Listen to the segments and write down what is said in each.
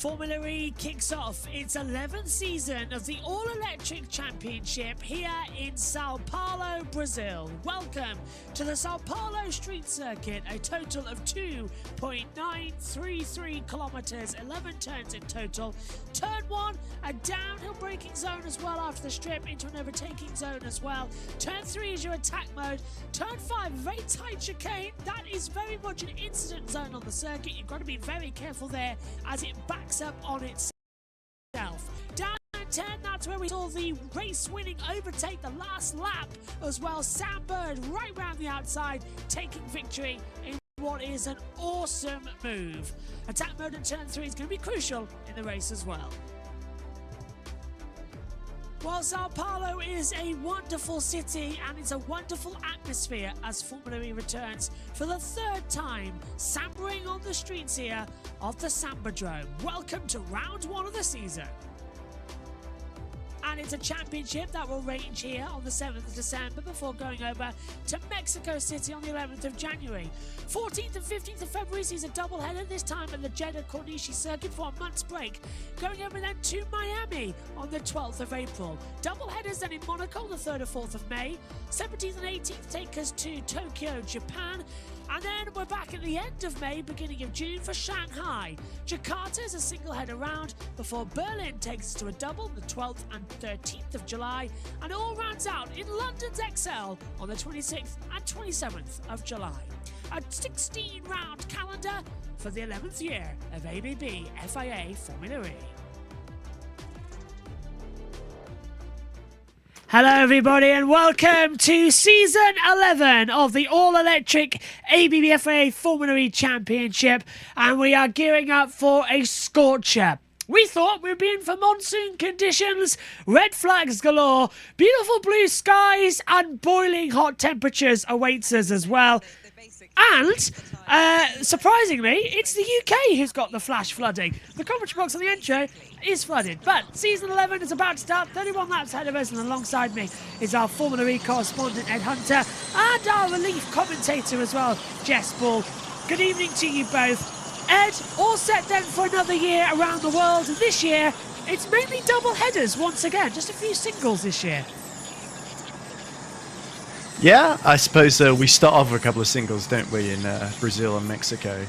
Formula E kicks off its 11th season of the All-Electric Championship here in Sao Paulo, Brazil. Welcome to the Sao Paulo Street Circuit, a total of 2.933 kilometers, 11 turns in total. Turn 1, a downhill braking zone as well after the strip into an overtaking zone as well. Turn 3 is your attack mode. Turn 5, very tight chicane. That is very much an incident zone on the circuit. You've got to be very careful there as it backs up on itself. Down 10, that's where we saw the race-winning overtake the last lap as well. Sam Bird right round the outside, taking victory in what is an awesome move. Attack mode in turn 3 is going to be crucial in the race as well. While Sao Paulo is a wonderful city and it's a wonderful atmosphere as Formula E returns for the third time, sambering on the streets here of the Sambadrome. Welcome to round 1 of the season. And it's a championship that will range here on the 7th of December before going over to Mexico City on the 11th of January. 14th and 15th of February sees a doubleheader, this time at the Jeddah Corniche circuit for a month's break. Going over then to Miami on the 12th of April. Doubleheaders then in Monaco the 3rd or 4th of May. 17th and 18th take us to Tokyo, Japan. And then we're back at the end of May, beginning of June for Shanghai. Jakarta is a single header round before Berlin takes us to a double the 12th and 13th of July. And it all rounds out in London's XL on the 26th and 27th of July. A 16-round calendar for the 11th year of ABB FIA Formula E. Hello everybody and welcome to Season 11 of the All-Electric ABB FIA Formula E Championship, and we are gearing up for a scorcher. We thought we'd be in for monsoon conditions, red flags galore, beautiful blue skies and boiling hot temperatures awaits us as well. And, surprisingly, it's the UK who's got the flash flooding. The commentary box on the intro is flooded. But Season 11 is about to start, 31 laps ahead of us, and alongside me is our Formula E correspondent, Ed Hunter, and our relief commentator as well, Jess Ball. Good evening to you both. Ed, all set then for another year around the world. And this year, it's mainly double headers once again, just a few singles this year. Yeah, I suppose we start off with a couple of singles, don't we, in Brazil and Mexico.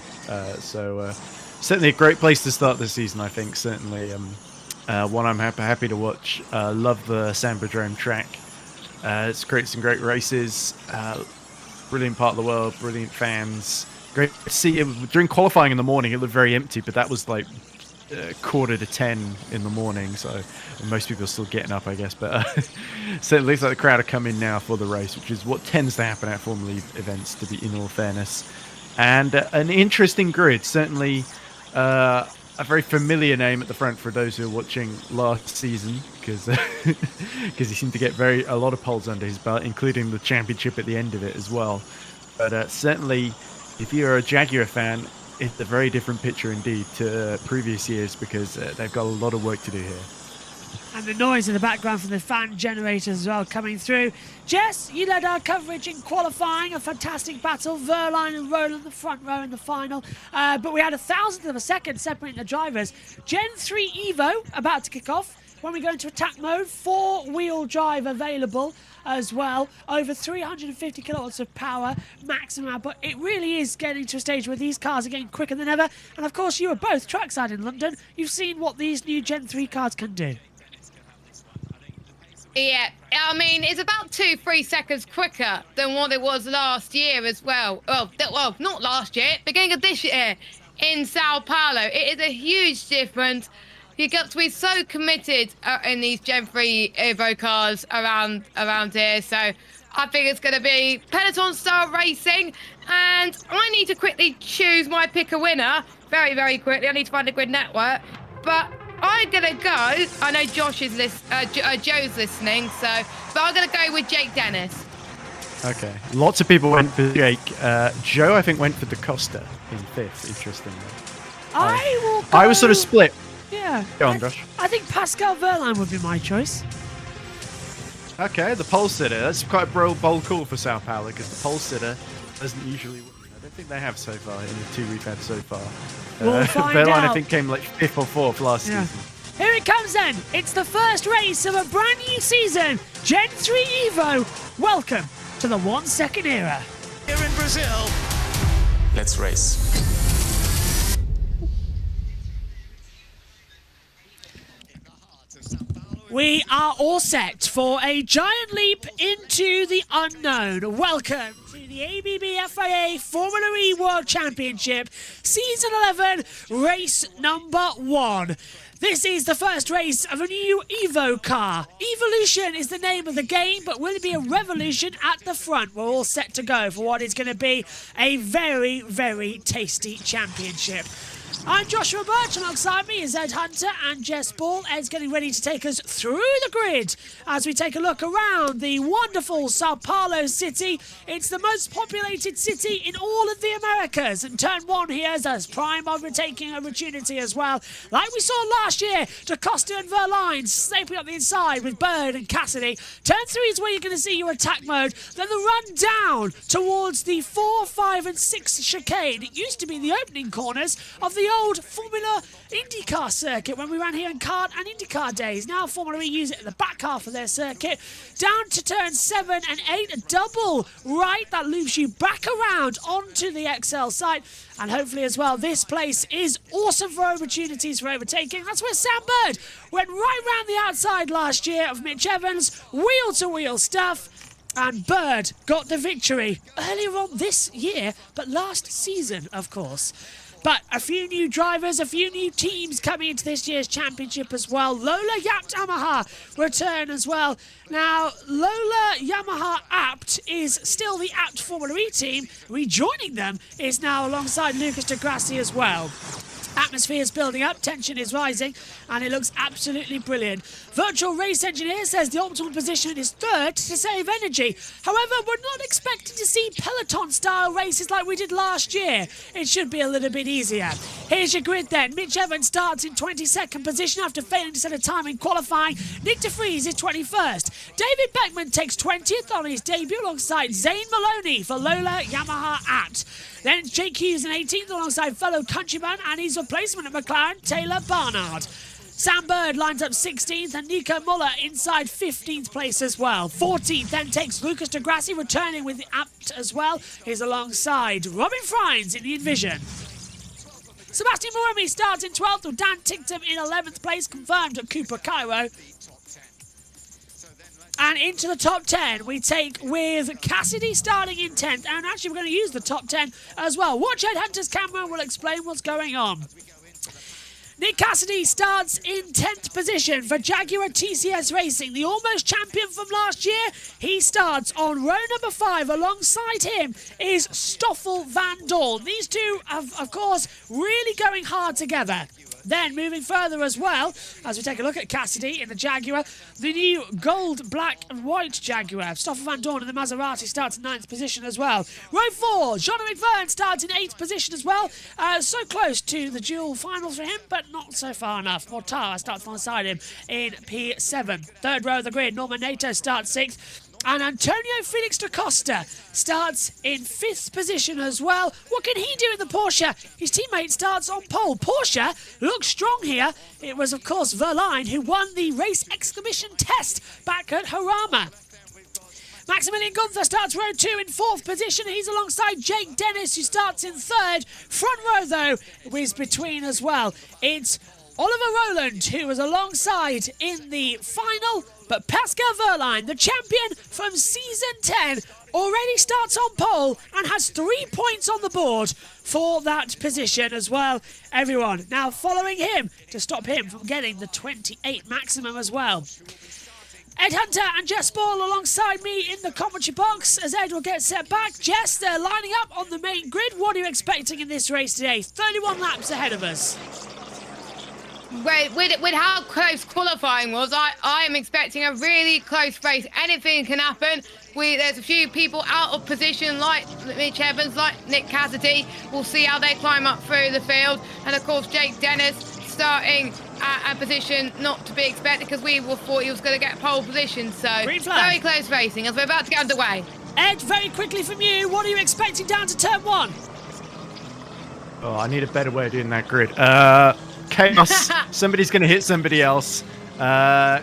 So certainly a great place to start this season, I think. Certainly one I'm happy to watch. Love the Sambadrome track. It's created some great races. Brilliant part of the world, brilliant fans. Great to see it. During qualifying in the morning, it looked very empty, but that was like 9:45 in the morning, so most people are still getting up, I guess, but so it looks like the crowd are coming now for the race, which is what tends to happen at Formula E events, to be in all fairness. And an interesting grid, certainly a very familiar name at the front for those who are watching last season, because he seemed to get a lot of poles under his belt, including the championship at the end of it as well. But certainly, if you're a Jaguar fan, it's a very different picture indeed to previous years, because they've got a lot of work to do here. And the noise in the background from the fan generators as well coming through. Jess, you led our coverage in qualifying, a fantastic battle. Verline and Roland the front row in the final. But we had 1,000th of a second separating the drivers. Gen3 Evo about to kick off. When we go into attack mode, 4-wheel drive available as well. Over 350 kilowatts of power maximum output. It really is getting to a stage where these cars are getting quicker than ever. And of course, you were both trackside in London. You've seen what these new Gen 3 cars can do. Yeah, I mean, it's about 2-3 seconds quicker than what it was last year as well. Well, not last year, beginning of this year in Sao Paulo. It is a huge difference. You got to be so committed in these Gen 3 Evo cars around here. So I think it's going to be Peloton-style racing. And I need to quickly choose my pick a winner. Very, very quickly. I need to find a grid network. But I'm going to go. I know Joe's listening, but I'm going to go with Jake Dennis. Okay. Lots of people went for Jake. Joe, I think, went for Da Costa in 5th, interestingly. I was sort of split. Yeah. Go on, Josh. I think Pascal Verline would be my choice. Okay, the pole sitter. That's quite a bold call for Sao Paulo, because the pole sitter doesn't usually don't think they have so far in the 2 we've had so far. We'll find Verline, out. I think, came like 5th or 4th last season. Here it comes then. It's the first race of a brand new season. Gen3 Evo. Welcome to the 1 second era. Here in Brazil. Let's race. We are all set for a giant leap into the unknown. Welcome to the ABB FIA Formula E World Championship, Season 11, race number 1. This is the first race of a new Evo car. Evolution is the name of the game, but will it be a revolution at the front? We're all set to go for what is going to be a very, very tasty championship. I'm Joshua Birch, alongside me is Ed Hunter and Jess Ball. Ed's getting ready to take us through the grid as we take a look around the wonderful Sao Paulo city. It's the most populated city in all of the Americas, and turn 1 here is a prime overtaking opportunity as well. Like we saw last year, Da Costa and Verline sniping up the inside with Bird and Cassidy. Turn 3 is where you're going to see your attack mode, then the run down towards the 4, 5 and 6 chicane. It used to be the opening corners of the old Formula IndyCar circuit when we ran here in kart and IndyCar days. Now Formula E use it at the back half of their circuit. Down to turn 7 and 8, a double right that loops you back around onto the XL site. And hopefully as well, this place is awesome for opportunities for overtaking. That's where Sam Bird went right round the outside last year of Mitch Evans, wheel-to-wheel stuff. And Bird got the victory earlier on this year, but last season, of course. But a few new drivers, a few new teams coming into this year's championship as well. Lola Yamaha return as well. Now, Lola Yamaha Apt is still the Apt Formula E team. Rejoining them is now alongside Lucas de Grassi as well. Atmosphere is building up, tension is rising, and it looks absolutely brilliant. Virtual Race Engineer says the optimal position is 3rd to save energy. However, we're not expecting to see Peloton-style races like we did last year. It should be a little bit easier. Here's your grid then. Mitch Evans starts in 22nd position after failing to set a time in qualifying. Nick de Vries is 21st. David Beckman takes 20th on his debut alongside Zane Maloney for Lola Yamaha Apt. Then it's Jake Hughes in 18th alongside fellow countryman and his replacement at McLaren, Taylor Barnard. Sam Bird lines up 16th and Nico Muller inside 15th place as well. 14th then takes Lucas de Grassi, returning with the Apt as well. He's alongside Robin Frines in the Envision. Sebastian Buemi starts in 12th with Dan Tinctum in 11th place, confirmed at Cooper Cairo. And into the top 10 we take with Cassidy starting in 10th. And actually we're going to use the top 10 as well. Watch Ed Hunter's camera, we'll explain what's going on. Nick Cassidy starts in 10th position for Jaguar TCS Racing, the almost champion from last year. He starts on row number 5. Alongside him is Stoffel van Dorn. These two are, of course, really going hard together. Then moving further as well, as we take a look at Cassidy in the Jaguar, the new gold, black and white Jaguar. Stoffel van Dorn in the Maserati starts in 9th position as well. Row 4, John McVern starts in 8th position as well. So close to the dual finals for him, but not so far enough. Mortara starts alongside him in P7. Third row of the grid, Norman Nato starts 6th. And Antonio Felix da Costa starts in 5th position as well. What can he do in the Porsche? His teammate starts on pole. Porsche looks strong here. It was, of course, Verline who won the race exhibition test back at Harama. Maximilian Gunther starts row 2 in 4th position. He's alongside Jake Dennis, who starts in 3rd. Front row, though, is between as well. It's Oliver Rowland, who was alongside in the final, but Pascal Verline, the champion from Season 10, already starts on pole and has 3 points on the board for that position as well. Everyone now following him to stop him from getting the 28 maximum as well. Ed Hunter and Jess Ball alongside me in the commentary box as Ed will get set back. Jess, they're lining up on the main grid. What are you expecting in this race today? 31 laps ahead of us. With how close qualifying was, I am expecting a really close race. Anything can happen. There's a few people out of position, like Mitch Evans, like Nick Cassidy. We'll see how they climb up through the field. And, of course, Jake Dennis starting at a position not to be expected because we thought he was going to get pole position. So, very close racing as we're about to get underway. Ed, very quickly from you, what are you expecting down to turn 1? Oh, I need a better way of doing that grid. Chaos. Somebody's going to hit somebody else. I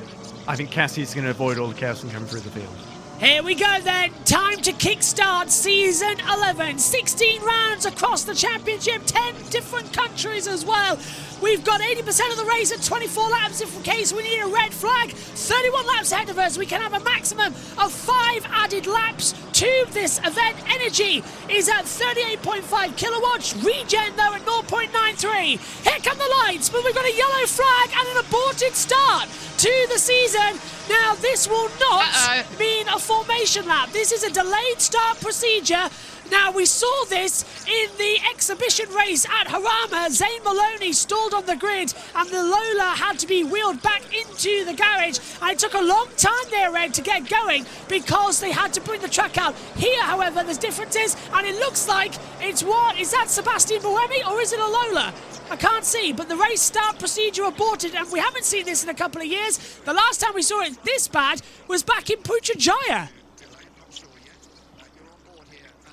think Cassie's going to avoid all the chaos and come through the field. Here we go then. Time to kickstart season 11. 16 rounds across the championship. 10 different countries as well. We've got 80% of the race at 24 laps in case we need a red flag. 31 laps ahead of us. We can have a maximum of 5 added laps to this event. Energy is at 38.5 kilowatts. Regen though at 0.93. Here come the lights, but we've got a yellow flag and an aborted start to the season. Now this will not mean a formation lap. This is a delayed start procedure. Now, we saw this in the exhibition race at Harama. Zane Maloney stalled on the grid and the Lola had to be wheeled back into the garage. And it took a long time there, Ed, to get going because they had to bring the track out. Here, however, there's differences and it looks like it's what? Is that Sebastian Buemi or is it a Lola? I can't see, but the race start procedure aborted and we haven't seen this in a couple of years. The last time we saw it this bad was back in Putrajaya.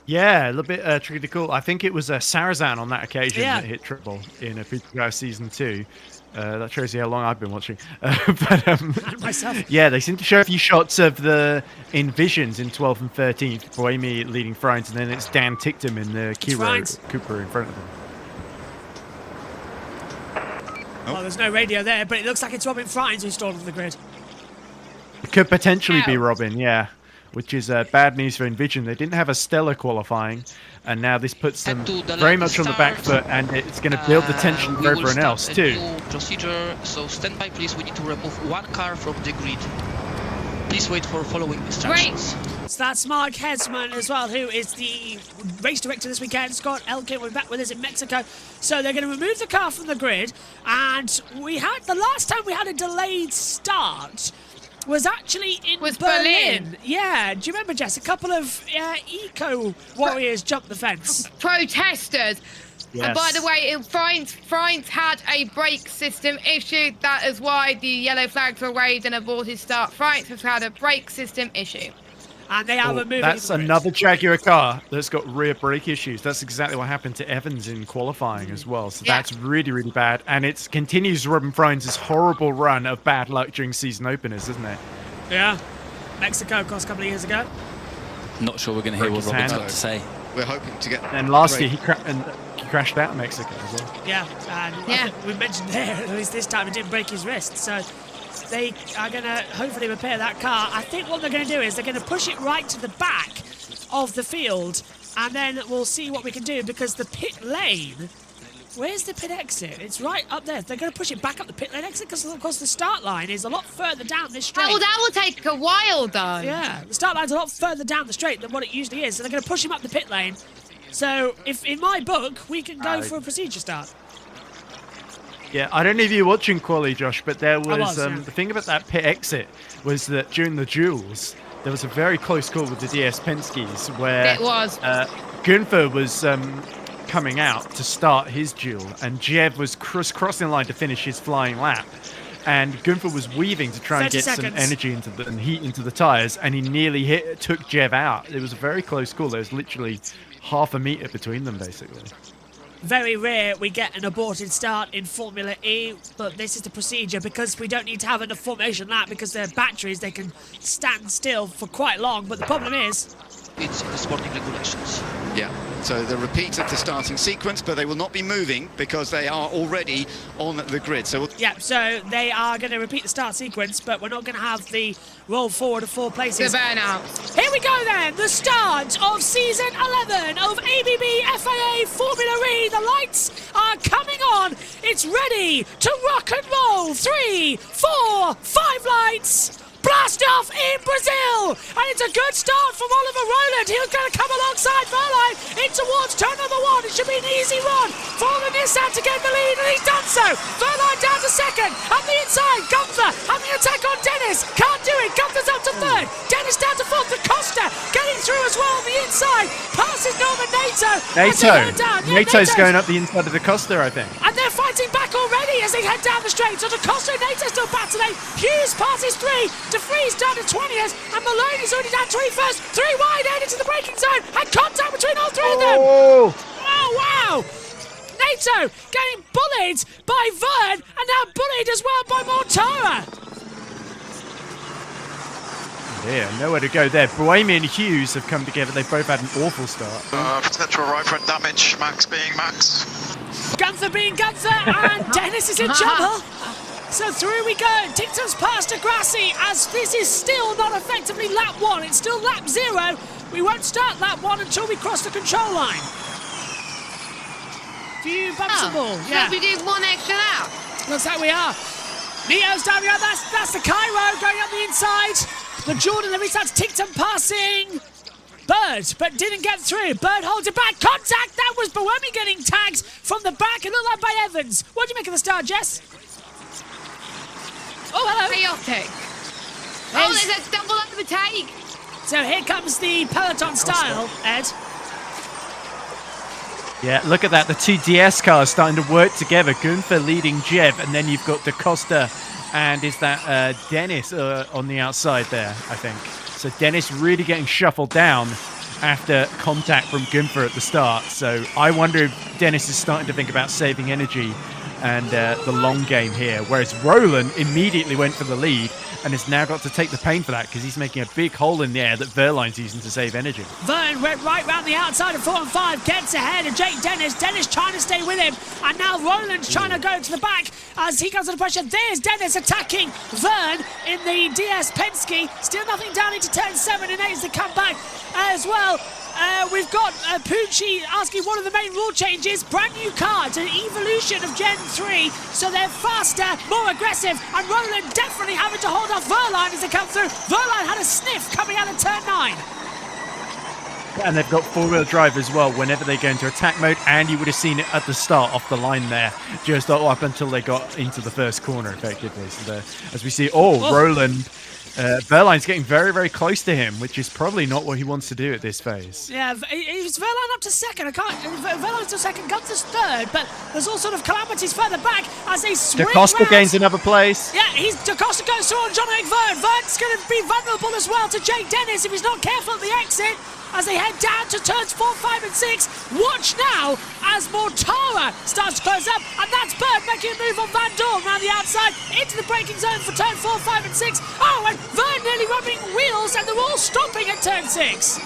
Yeah, a little bit tricky to call. I think it was Sarazan on that occasion that hit triple in a Putrajaya Season 2. That shows you how long I've been watching. And myself. Yeah, they seem to show a few shots of the Envisions in 12th and 13th. Buemi leading Friends, and then it's Dan Ticktum in the Cooper in front of them. Well, there's no radio there, but it looks like it's Robin Friends who stalled on the grid. It could potentially be Robin, yeah. Which is bad news for Envision. They didn't have a stellar qualifying, and now this puts them very much on the back foot, and it's going to build the tension for everyone else too. New procedure, so stand by please, we need to remove one car from the grid. Please wait for following instructions. Great. So that's Mark Hesman as well, who is the race director this weekend. Scott Elkin will be back with us in Mexico. So they're going to remove the car from the grid, and we had the last time we had a delayed start was actually in Berlin. Yeah, do you remember, Jess? A couple of eco warriors jumped the fence. Protesters. Yes. And by the way, Friends had a brake system issue. That is why the yellow flags were waved and aborted start. Friends has had a brake system issue. And they are removing That's another Jaguar car that's got rear brake issues. That's exactly what happened to Evans in qualifying as well. So that's really, really bad. And it continues Robin Friends' horrible run of bad luck during season openers, isn't it? Yeah. Mexico, of course, a couple of years ago. Not sure we're going to hear what Robin's got to say. We're hoping to get... And last year, he crashed out in Mexico as well. Yeah, and I think we mentioned there, at least this time, he didn't break his wrist. So they are going to hopefully repair that car. I think what they're going to do is they're going to push it right to the back of the field, and then we'll see what we can do, because the pit lane... Where's the pit exit? It's right up there. They're going to push it back up the pit lane exit because, of course, the start line is a lot further down this straight. Oh, that will take a while, though. Yeah, the start line's a lot further down the straight than what it usually is, so they're going to push him up the pit lane. So, if in my book, we can go for a procedure start. Yeah, I don't know if you're watching Quali, Josh, but there was, yeah. the thing about that pit exit was that during the duels, there was a very close call with the DS Penske's where It was. Gunther was coming out to start his duel, and Jev was crossing the line to finish his flying lap. And Gunther was weaving to try and get some energy into and heat into the tyres, and he nearly took Jev out. It was a very close call. There was literally half a metre between them, basically. Very rare we get an aborted start in Formula E, but this is the procedure because we don't need to have a formation lap because their batteries, they can stand still for quite long. But the problem is... It's in the sporting regulations. Yeah, so the repeat of the starting sequence, but they will not be moving because they are already on the grid. So yeah, so they are going to repeat the start sequence, but we're not going to have the roll forward of 4 places. The burnout. Here we go then, the start of season 11 of ABB FIA Formula E. The lights are coming on. It's ready to rock and roll. 3, 4, 5 lights. Blast off in Brazil, and it's a good start from Oliver Rowland. He's going to come alongside Verline in towards turn number 1. It should be an easy run for the Nissan to get the lead, and he's done so. Verline down to second, on the inside, Gunther having an attack on Dennis, can't do it. Gunther's up to third, Dennis down to fourth. The Costa getting through as well on the inside, passes Norman Nato. Nato's going up the inside of the Costa, I think. And they're fighting back already as they head down the straight. So the Costa and Nato still battling. Hughes passes 3. De Vries down to 20th, and Maloney's already down 21st. 3 wide, headed to the braking zone, and contact between all 3 of them. Oh, wow! Nato getting bullied by Vern, and now bullied as well by Mortara. Yeah, nowhere to go there. Bohemian and Hughes have come together. They've both had an awful start. Potential right front damage, Max being Max. Gunther being Gunther, and Dennis is in trouble. So through we go. Tictum's past Degrassi, as this is still not effectively lap 1. It's still lap 0. We won't start lap 1 until we cross the control line. Few bumps and balls. Yeah. We do one extra lap. Looks like we are. Neo's down the other. That's the Cairo going up the inside. The Jordan, the restarts. Tictum passing Bird, but didn't get through. Bird holds it back. Contact. That was Boemi getting tagged from the back. It looked like by Evans. What do you make of the start, Jess? Oh, hello. Chaotic. Oh, there's a double overtake. So here comes the peloton style, Ed. Yeah, look at that. The two DS cars starting to work together. Gunther leading Jev, and then you've got Da Costa and is that Dennis on the outside there, I think. So Dennis really getting shuffled down after contact from Gunther at the start. So I wonder if Dennis is starting to think about saving energy and the long game here, whereas Roland immediately went for the lead and has now got to take the pain for that because he's making a big hole in the air that Verline's using to save energy. Vern went right round the outside of 4 and 5, gets ahead of Jake Dennis. Dennis trying to stay with him, and now Roland's trying to go to the back as he comes under pressure. There's Dennis attacking Vern in the DS Penske. Still nothing down into turn 7 and 8 as they come back as well. We've got Pucci asking what are the main rule changes. Brand new car, it's an evolution of Gen 3, so they're faster, more aggressive, and Roland definitely having to hold off Verline as they come through. Verline had a sniff coming out of turn 9. And they've got four-wheel drive as well whenever they go into attack mode, and you would have seen it at the start off the line there, just up until they got into the first corner effectively. So as we see, Roland, Verline's getting very, very close to him, which is probably not what he wants to do at this phase. Yeah, it's Verline up to second. Verline's to second, Gunther's third, but there's all sort of calamities further back as they swing Da Costa round. gains another place. Yeah, Da Costa goes through on John-Eric Vern. Vern's going to be vulnerable as well to Jake Dennis if he's not careful at the exit as they head down to turns 4, 5 and 6. Watch now as Mortara starts to close up, and that's Bird making a move on Van Dorn around the outside into the braking zone for turn 4, 5 and 6. Oh, and Vern nearly rubbing wheels, and they're all stopping at turn 6.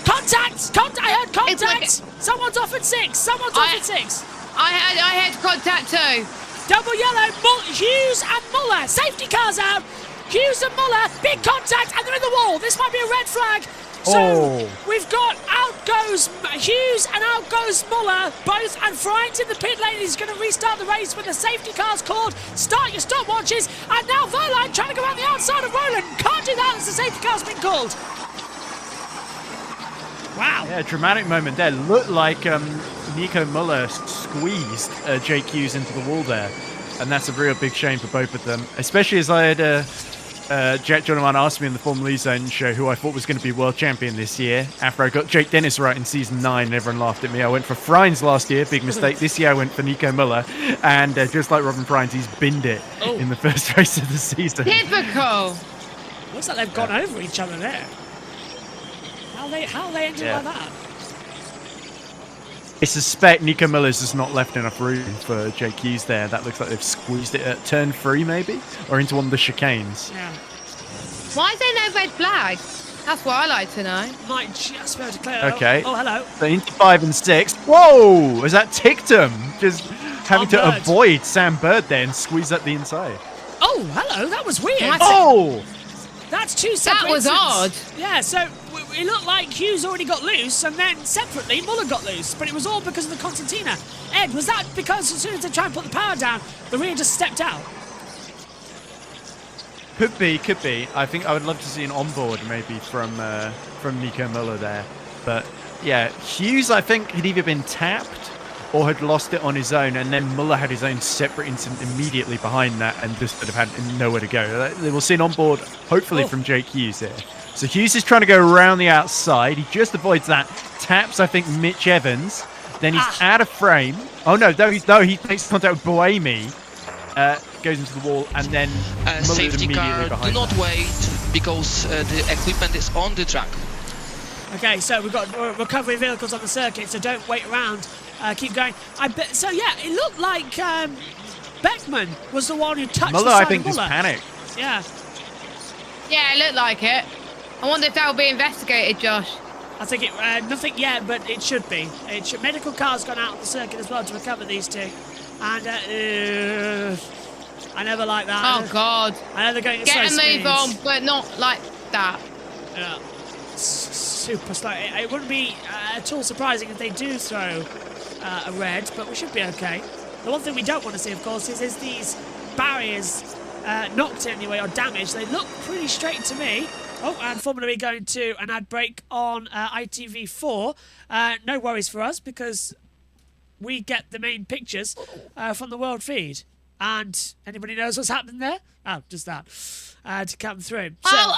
Contact! I heard contact! Someone's off at 6. Someone's off at 6. I had contact too. Double yellow, Hughes and Muller. Safety cars out. Hughes and Muller, big contact, and they're in the wall. This might be a red flag. So we've got out goes Hughes and out goes Muller, both, and Frein's in the pit lane. He's going to restart the race when the safety car's called. Start your stopwatches, and now Verline trying to go around the outside of Roland. Can't do that as the safety car's been called. Wow. Yeah, dramatic moment there. Looked like Nico Muller squeezed Jake Hughes into the wall there, and that's a real big shame for both of them, especially as I had Jack Jonawan asked me in the Formula E Zone show who I thought was going to be world champion this year. After I got Jake Dennis right in season 9, and everyone laughed at me. I went for Frines last year, big mistake. This year I went for Nico Muller, and just like Robin Frines, he's binned it in the first race of the season. Typical. Looks like they've gone over each other there. How they ended like that? I suspect Nico Miller's just not left enough room for Jake Hughes there. That looks like they've squeezed it at turn 3 maybe, or into one of the chicanes. Yeah. Why is there no red flag? That's what I like to know. Might just be able to clear. Okay. Oh, hello. So into 5 and 6. Whoa! Is that Tictum? Just having to avoid Sam Bird there and squeeze up the inside. Oh, hello. That was weird. Oh! That's two separate That was odd. Yeah, so it looked like Hughes already got loose, and then separately Muller got loose, but it was all because of the concertina. Ed, was that because as soon as they try and put the power down, the rear just stepped out? Could be. I think I would love to see an onboard maybe from Nico Muller there. But yeah, Hughes I think had either been tapped or had lost it on his own, and then Muller had his own separate incident immediately behind that and just sort of had nowhere to go. We'll see an onboard hopefully from Jake Hughes here. So Hughes is trying to go around the outside. He just avoids that. Taps, I think, Mitch Evans. Then he's out of frame. Oh no, he makes contact with Boemi. Goes into the wall, and then safety car, do not that. wait because the equipment is on the track. Okay, so we've got recovery vehicles on the circuit, so don't wait around keep going. I bet. So yeah, it looked like Beckman was the one who touched Muller, the side I think, of just Muller. panicked. Yeah. Yeah, it looked like it. I wonder if that will be investigated, Josh. I think it nothing yet, but it should be. It should. Medical car's gone out on the circuit as well to recover these two, and I never like that. Oh God! I know they're going at Get a slow move speeds. on, but not like that. Yeah. Super slow. It wouldn't be at all surprising if they do throw a red, but we should be okay. The one thing we don't want to see, of course, is these barriers knocked anyway or damaged. They look pretty straight to me. Oh, and Formula E going to an ad break on ITV4. No worries for us because we get the main pictures from the world feed. And anybody knows what's happening there? Oh, just that to come through. So,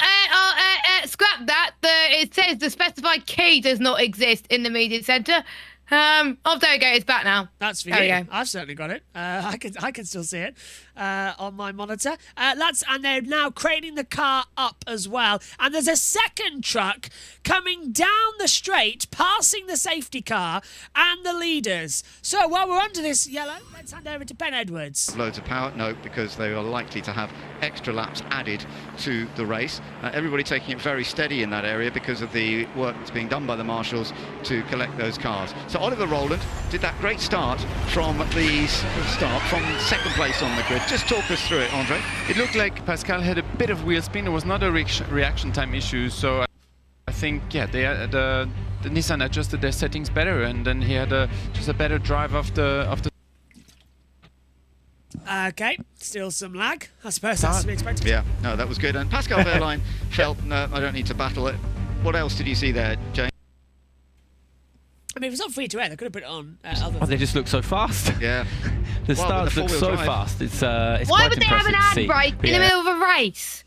Scrap that. It says the specified key does not exist in the media centre. There we go. It's back now. That's for There you. we go. I've certainly got it. I can still see it on my monitor. And they're now craning the car up as well. And there's a second truck coming down the straight, passing the safety car and the leaders. So while we're under this yellow, let's hand over to Ben Edwards. Loads of power? No, because they are likely to have extra laps added to the race. Everybody taking it very steady in that area because of the work that's being done by the marshals to collect those cars. So Oliver Rowland did that great start from the from second place on the grid. Just talk us through it, Andre. It looked like Pascal had a bit of wheel spin. There was not a reaction time issue, so I think, yeah, the Nissan adjusted their settings better, and then he had just a better drive of the. Okay, still some lag. I suppose that's to be expected. Yeah, no, that was good. And Pascal Wehrlein felt, no, I don't need to battle it. What else did you see there, James? I mean, if it's on free to air, they could have put it on Oh, they just look so fast. Yeah. The Well, stars with look the so four-wheel drive. fast. It's Why quite would they have an impressive to ad see. break But in the yeah. middle of a race?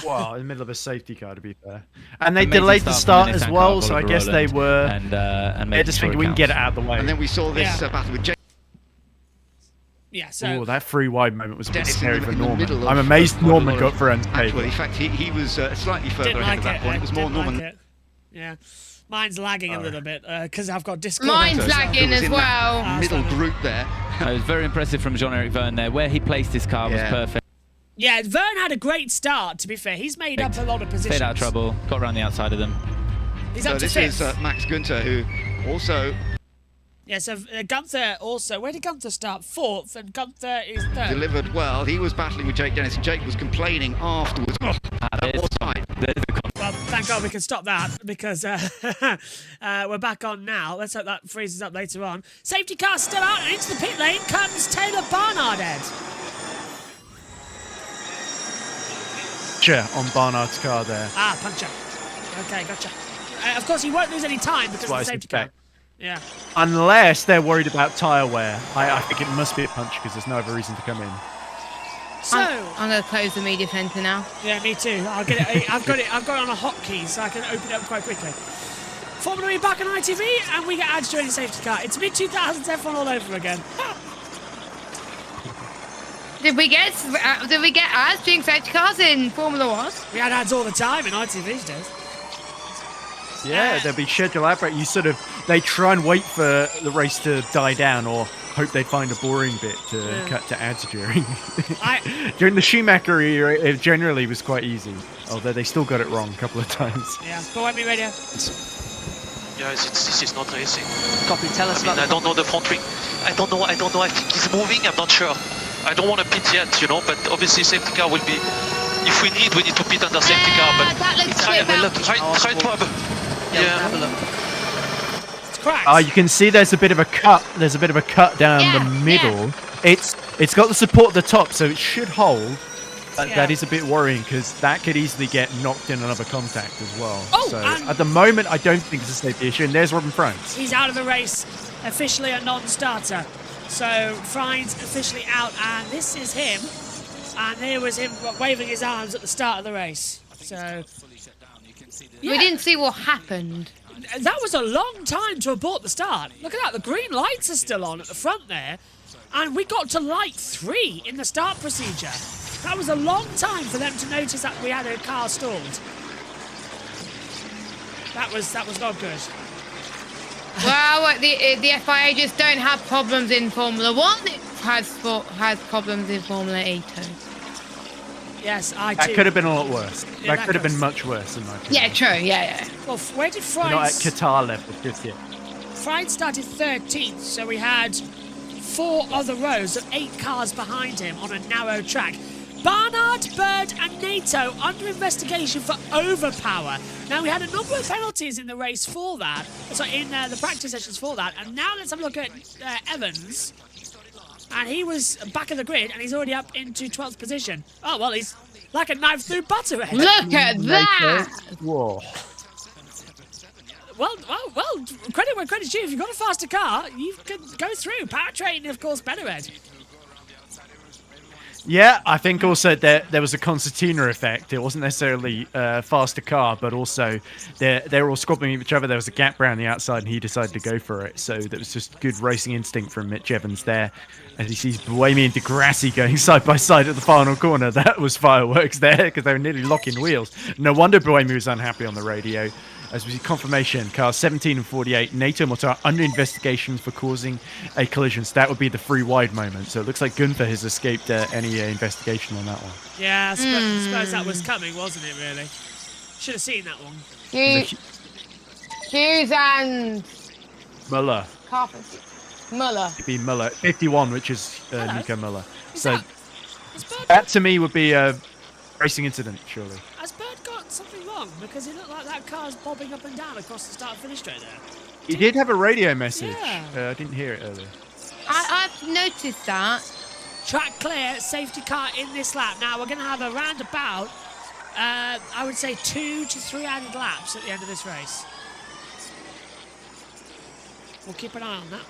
Well, in the middle of a safety car, to be fair. And they Amazing delayed the start start from the as Nissan well, car, so I Oliver guess they Rowland, were. and They're making just sure thinking it we can get it counts. out of the way. And then we saw this Yeah. battle with James. Yeah, so Oh, that free wide moment was a bit Dennis scary in for the middle Norman. of- I'm amazed of Norman Oliver. got for unscathed. Actually, in fact, he was slightly further didn't ahead like at that it. point. It was more didn't Norman. like it. Yeah. Mine's lagging a little bit because I've got Discord. Mine's as well. lagging Who was as in well. that middle group there. It was very impressive from Jean-Eric Verne there. Where he placed his car was Yeah. perfect. Yeah, Verne had a great start, to be fair. He's made up a lot of positions. Stayed out of trouble, got around the outside of them. He's So up to this fifth. is Max Günther, who also Yeah, so Gunther also. Where did Gunther start? Fourth, and Gunther is third. delivered well. He was battling with Jake Dennis, and Jake was complaining afterwards. Oh, that was tight. Well, thank God we can stop that because we're back on now. Let's hope that freezes up later on. Safety car still out, and into the pit lane comes Taylor Barnard, Ed. On Barnard's car there. Ah, puncher. Okay, gotcha. Of course, he won't lose any time because of what the I safety car. suspect. Yeah. Unless they're worried about tyre wear. I think it must be a punch because there's no other reason to come in. So, I'm going to close the media centre now. yeah, me too. I'll get it. I've got it on a hotkey, so I can open it up quite quickly. Formula E back on ITV, and we get ads during the safety car. It's mid-2000s F1 all over again. Did we get ads during safety cars in Formula 1? We had ads all the time in ITV's days. Yeah, there'll be schedule ad break. They try and wait for the race to die down or hope they find a boring bit to cut to ads during. During the Schumacher era, it generally was quite easy, although they still got it wrong a couple of times. Yeah, but when we radio. Yeah, this is not racing. Copy, tell us about I don't know the front wing. I don't know. I think he's moving. I'm not sure. I don't want to pit yet, you know, but obviously safety car will be. If we need to pit under safety car. But that looks try clear. to have a. Yeah, have a look. It's cracked. You can see there's a bit of a cut. There's a bit of a cut down the middle. It's got the support at the top, so it should hold. But that is a bit worrying because that could easily get knocked in another contact as well. Oh, so and- at the moment, I don't think it's a safety issue. And there's Robin Franks. He's out of the race, officially a non-starter. So Fried's officially out, and this is him. And here was him waving his arms at the start of the race. So We didn't see what happened. that was a long time to abort the start. Look at that, the green lights are still on at the front there. And we got to light 3 in the start procedure. That was a long time for them to notice that we had a car stalled. That was not good. Well, the FIA just don't have problems in Formula 1. It has problems in Formula E too. Yes, I do. That could have been a lot worse. Yeah, that could have been much worse, in my opinion. Yeah, true. Yeah. Well, where did We're not at Fries... Qatar level just yet. Fries started 13th, so we had 4 other rows of 8 cars behind him on a narrow track. Barnard, Bird and NATO under investigation for overpower. Now, we had a number of penalties in the race for that, so in the practice sessions for that, and now let's have a look at Evans. And he was back of the grid, and he's already up into 12th position. Oh, well, he's like a knife through butter. Look at that! Whoa. Well, credit where credit's due. If you've got a faster car, you can go through. Powertrain, of course, better, Ed. Yeah, I think also there was a concertina effect. It wasn't necessarily a faster car, but also they were all squabbling with each other. There was a gap around the outside, and he decided to go for it. So that was just good racing instinct from Mitch Evans there. As he sees Buemi and Degrassi going side by side at the final corner. That was fireworks there, because they were nearly locking wheels. No wonder Buemi was unhappy on the radio. As we see confirmation, cars 17 and 48, NATO Motor under investigation for causing a collision. So that would be the free wide moment. So it looks like Gunther has escaped any investigation on that one. Yeah, I suppose that was coming, wasn't it, really? Should have seen that one. Hughes and... Muller. Carpenter. Muller. It'd be Muller. 51, which is Nico Muller. Is So Bird that to me would be a racing incident, surely. Has Bird got something wrong? Because it looked like that car's bobbing up and down across the start-finish straight there. He did have a radio message. Yeah. I didn't hear it earlier. I've noticed that. Track clear, safety car in this lap. Now, we're going to have a roundabout, I would say 2 to 3 added laps at the end of this race. We'll keep an eye on that.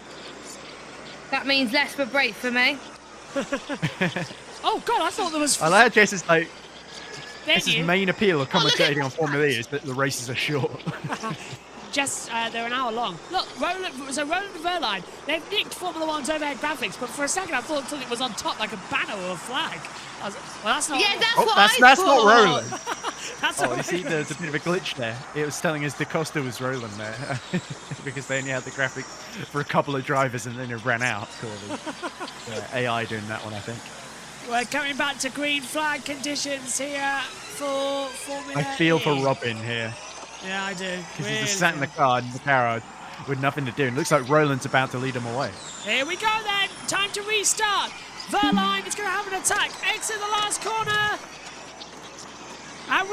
That means less of a break for me. Oh, God, I thought there was... I like Jess's like... Thank This you. is main appeal of commentating on Formula E is that the races are short. Jess, they're an hour long. Look, Roland and Verline, they've nicked Formula 1's overhead graphics, but for a second I thought something was on top, like a banner or a flag. I was, well, that's not... Yeah, that's what that's I not thought. Roland. That's Oh, all you see, right. there's a bit of a glitch there. It was telling us DaCosta was Roland there because they only had the graphic for a couple of drivers and then it ran out, clearly. AI doing that one, I think. We're coming back to green flag conditions here for Formula I feel for E. Robin here Yeah, I do. because Really he's just sat in the do. car in the garage with nothing to do. And it looks like Roland's about to lead him away. Here we go then. Time to restart. Verline is going to have an attack. Exit the last corner. Have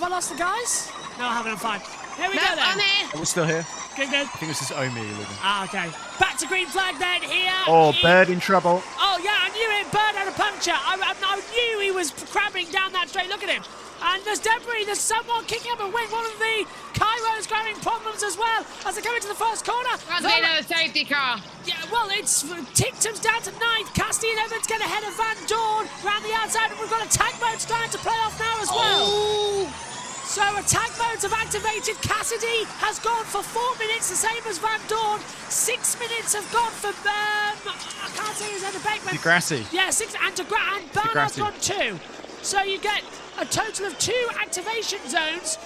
I lost the guys? No, I haven't. I'm fine. Here we go then. I'm here. Are we still here? Good. I think this is Omi leading. Okay. Back to green flag then here. Oh, Bird in trouble. Oh, yeah, I knew it. Bird had a puncture. I knew he was crabbing down that straight. Look at him. And there's debris. There's someone kicking up a wing. One of the Cairo's grabbing problems as well as they come into the first corner. That's another safety car. Yeah, well, it's Tictum's down to 9th. Cassidy and Evans get ahead of Van Dorn round the outside. And we've got a tag mode starting to play off now as well. Oh. So attack modes have activated. Cassidy has gone for 4 minutes, the same as Van Dorn. 6 minutes have gone for I can't say his name. Beckman. Degrassi. Yeah, 6 and Barnard's Degrassi. gone 2. So you get a total of 2 activation zones.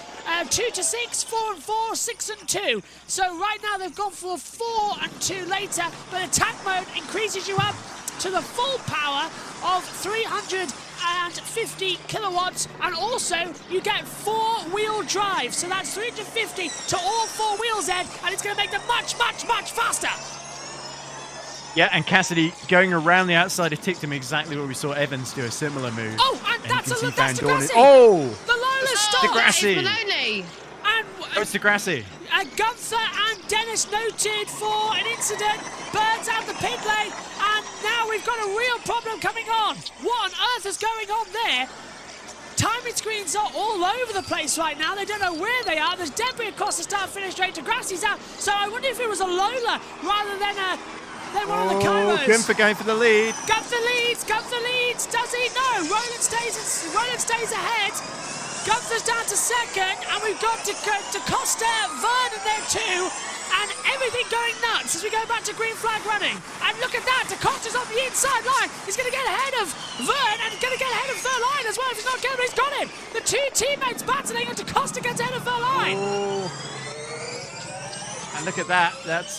2 to 6, 4 and 4, 6 and 2. So right now they've gone for 4 and 2 later, but attack mode increases you up to the full power of 350 kilowatts, and also you get 4-wheel drive. So that's 350 to all 4 wheels, Ed, and it's going to make them much, much, much faster. Yeah, and Cassidy going around the outside of Tictum, exactly what we saw Evans do, a similar move. Oh, and you that's can see Degrassi. Van Dorn. Oh! The Lola stop. Degrassi. It's Maloney. And Oh, it's Degrassi. Gunther and Dennis noted for an incident. Bird's out the pit lane, and now we've got a real problem coming on. What on earth is going on there? Timing screens are all over the place right now. They don't know where they are. There's debris across the start-finish straight. Degrassi's out. So I wonder if it was a Lola rather than one of the Kairos. Gunther going for the lead. Gunther leads. Does he? No. Roland stays ahead. Gunther's down to 2nd, and we've got DaCosta, Vernon there too, and everything going nuts as we go back to green flag running. And look at that, DaCosta's on the inside line. He's going to get ahead of Vern, and he's going to get ahead of Verline as well. If he's not careful, he's got him. The 2 teammates battling, and DaCosta gets ahead of Verline. Oh. And look at that. That's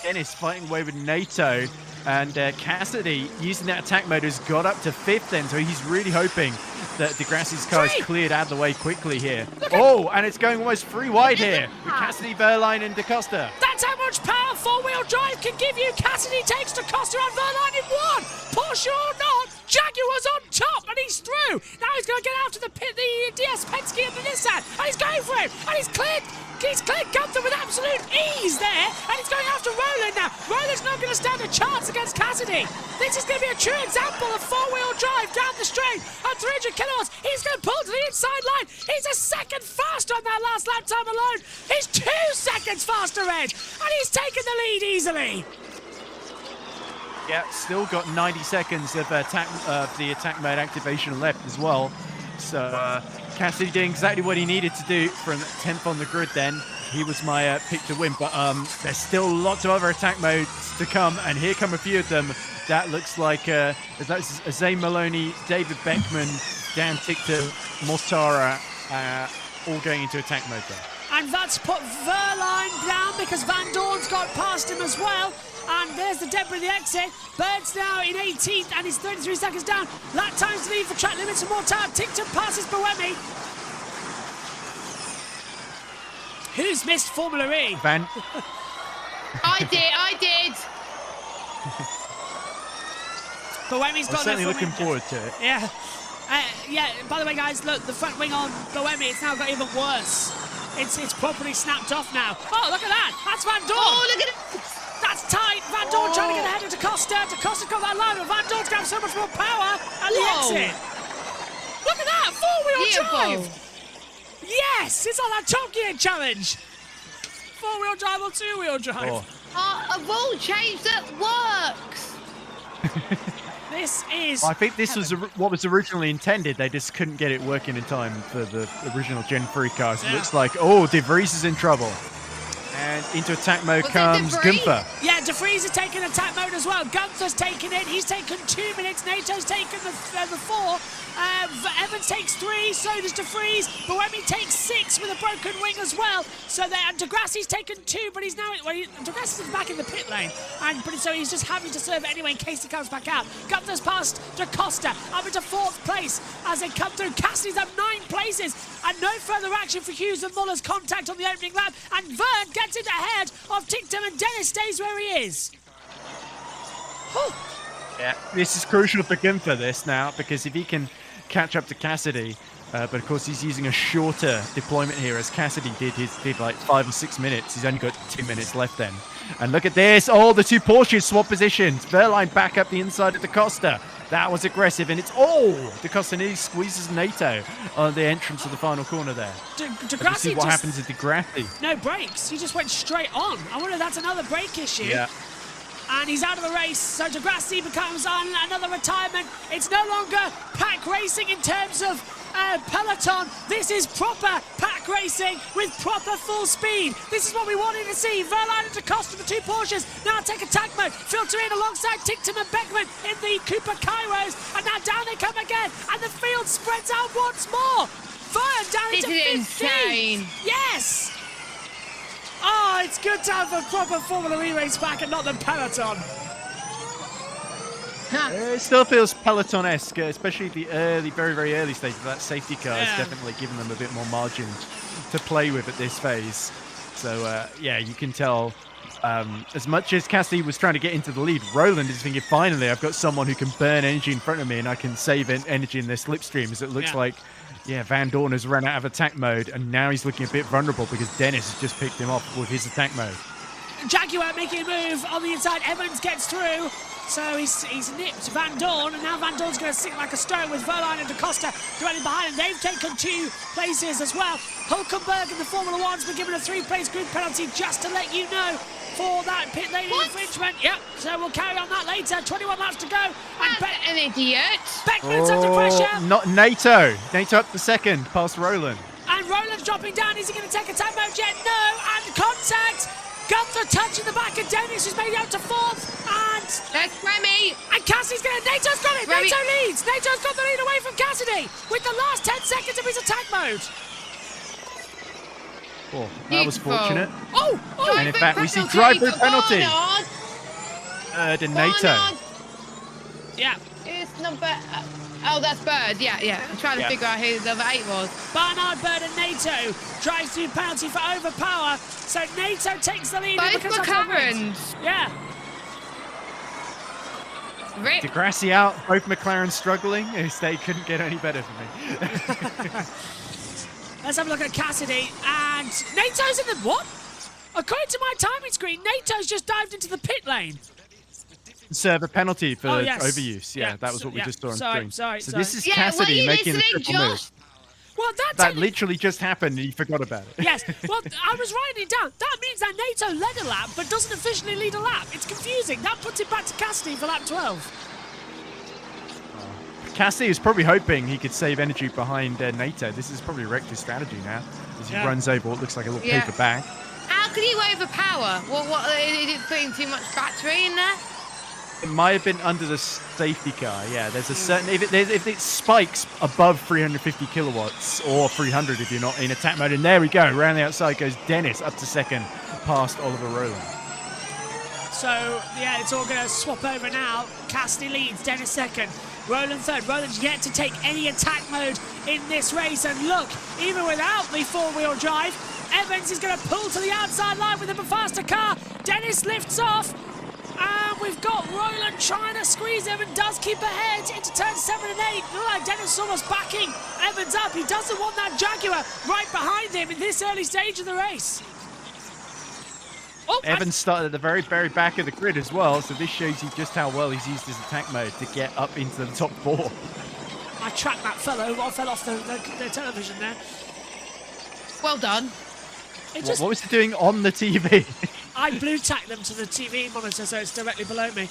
Dennis fighting away with NATO. And Cassidy, using that attack mode, has got up to 5th then. So he's really hoping that Degrassi's car is cleared out of the way quickly here. Oh, and it's going almost 3 wide here. With Cassidy, Verline, and DaCosta. That's how much power four-wheel drive can give you. Cassidy takes DaCosta and Verline in 1. Porsche or not, Jaguar's on top, and he's through. Now he's going to get after the DS Penske and the Nissan, and he's going for him, and he's cleared Gunther with absolute ease there, and he's going after Roland now. Roland's not going to stand a chance against Cassidy. This is going to be a true example of four-wheel drive down the straight at 300 kilowatts. He's going to pull to the inside line. He's a second faster on that last lap time alone. He's 2 seconds faster, Ed, and he's taken the lead easily. Yeah, still got 90 seconds of the attack mode activation left as well. So Cassidy doing exactly what he needed to do from 10th on the grid then. He was my pick to win, but there's still lots of other attack modes to come, and here come a few of them. That looks like that's Zay Maloney, David Beckman, Dan Tichter, Mortara, all going into attack mode there. And that's put Verline down because Van Dorn's got past him as well. And there's the debris, the exit. Bird's now in 18th and he's 33 seconds down. Lap times to lead for track limits and more time. Tichter passes Boemi. Who's missed Formula E? Van. I did. Boemi's got certainly looking forward to it. Yeah. Yeah, by the way, guys, look, the front wing on Boemi, it's now got even worse. It's properly snapped off now. Oh, look at that. That's Van Dorn. Oh, look at it. That's tight. Van Dorn trying to get ahead of DaCosta. DaCosta's got that line, but Van Dorn's got so much more power. And the exit. Look at that. Four-wheel drive. Yes, it's on that Top Gear challenge. Four-wheel drive or two-wheel drive. A rule change that works. This is... I think this was what was originally intended. They just couldn't get it working in time for the original Gen3 cars. It looks like, De Vries is in trouble. And into attack mode comes Gunther. Yeah, De Vries is taking attack mode as well. Gunther's taking it. He's taken 2 minutes. NATO's taken the 4. Evans takes 3. So does De Vries. Boemi takes 6 with a broken wing as well. So and Degrassi's taken 2, but he's now... Degrassi's back in the pit lane. So he's just having to serve it anyway in case he comes back out. Gunther's passed DaCosta up into 4th place as they come through. Cassidy's up 9 places. And no further action for Hughes and Muller's contact on the opening lap. And Vern gets it ahead of Tichter, and Dennis stays where he is. Whew. Yeah, this is crucial for Gunther this now, because if he can catch up to Cassidy, but of course he's using a shorter deployment here as Cassidy did like 5 or 6 minutes. He's only got 2 minutes left then. And look at this. Oh, the 2 Porsches swap positions. Verline back up the inside of DaCosta. That was aggressive, and it's DaCosta nearly squeezes NATO on the entrance of the final corner there. Degrassi see what happens to Degrassi. No brakes. He just went straight on. I wonder if that's another brake issue. Yeah. And he's out of the race, so Degrassi becomes on another retirement. It's no longer pack racing in terms of peloton. This is proper pack racing with proper full speed. This is what we wanted to see. Verline and DaCosta, the 2 Porsches, now take attack mode. Filter in alongside Tichter and Beckman in the Cooper Kairos. And now down they come again. And the field spreads out once more. Vern down into 15. Insane. Yes. Oh, it's good time for proper Formula E race back and not the peloton. It still feels peloton-esque, especially the very, very early stage of that safety car. It's definitely given them a bit more margin to play with at this phase. So, yeah, you can tell as much as Cassidy was trying to get into the lead, Roland is thinking, finally, I've got someone who can burn energy in front of me and I can save energy in their slipstream, as it looks like, Van Dorn has run out of attack mode and now he's looking a bit vulnerable because Dennis has just picked him up with his attack mode. Jaguar making a move on the inside. Evans gets through. So he's nipped Van Dorn, and now Van Dorn's going to sink like a stone with Verline and DaCosta dwelling behind him. They've taken 2 places as well. Hulkenberg in the Formula 1's been given a 3-place grid penalty, just to let you know, for that pit lane infringement. Yep, so we'll carry on that later. 21 laps to go. And an idiot. Beckman's under pressure. Not NATO. NATO up the 2nd, past Roland. And Roland's dropping down. Is he going to take attack mode yet? No. And contact. Gunther touching the back of Dennis, who's made it out to 4th. And that's Remy. And Cassidy's going to... NATO's got it. Remy. NATO leads. NATO's got the lead away from Cassidy with the last 10 seconds of his attack mode. Oh, that was Beautiful. fortunate. Oh, And in fact, we see drive-through penalty. Barnard. Nato. Barnard. Yeah. It's number... oh, that's Bird. Yeah. I'm trying to figure out who number 8 was. Barnard, Bird and Nato drives through penalty for overpower. So Nato takes the lead. Both because of that win. McLarens. Yeah. Rip. Degrassi out, both McLaren struggling. They couldn't get any better for me. Let's have a look at Cassidy. And Nato's in the... What? According to my timing screen, Nato's just dived into the pit lane. Serve a penalty for yes. overuse. Yeah, that was what we just saw on screen. Sorry. So this is Yeah, Cassidy were you making the listening, triple move. Josh? Well, That literally just happened and he forgot about it. Yes. Well, I was writing it down. That means that Nato led a lap, but doesn't officially lead a lap. It's confusing. That puts it back to Cassidy for lap 12. Cassidy is probably hoping he could save energy behind Nato. This is probably wrecked his strategy now as he runs over what looks like a little paper bag. How could he overpower? What is it putting too much battery in there? It might have been under the safety car. Yeah, there's a certain if it spikes above 350 kilowatts or 300 if you're not in attack mode. And there we go. Around the outside goes Dennis up to second, past Oliver Rowland. So yeah, it's all going to swap over now. Cassidy leads, Dennis second, Rowland third. Rowland's yet to take any attack mode in this race. And look, even without the four-wheel drive, Evans is going to pull to the outside line with a faster car. Dennis lifts off. And we've got Rowland trying to squeeze him and does keep ahead into turns 7 and 8. Look like Dennis is almost backing Evans up. He doesn't want that Jaguar right behind him in this early stage of the race. Oh, Evans started at the very, very back of the grid as well, so this shows you just how well he's used his attack mode to get up into the top 4. My track map fell off the television there. Well done. What was he doing on the TV? I blue tacked them to the TV monitor so it's directly below me.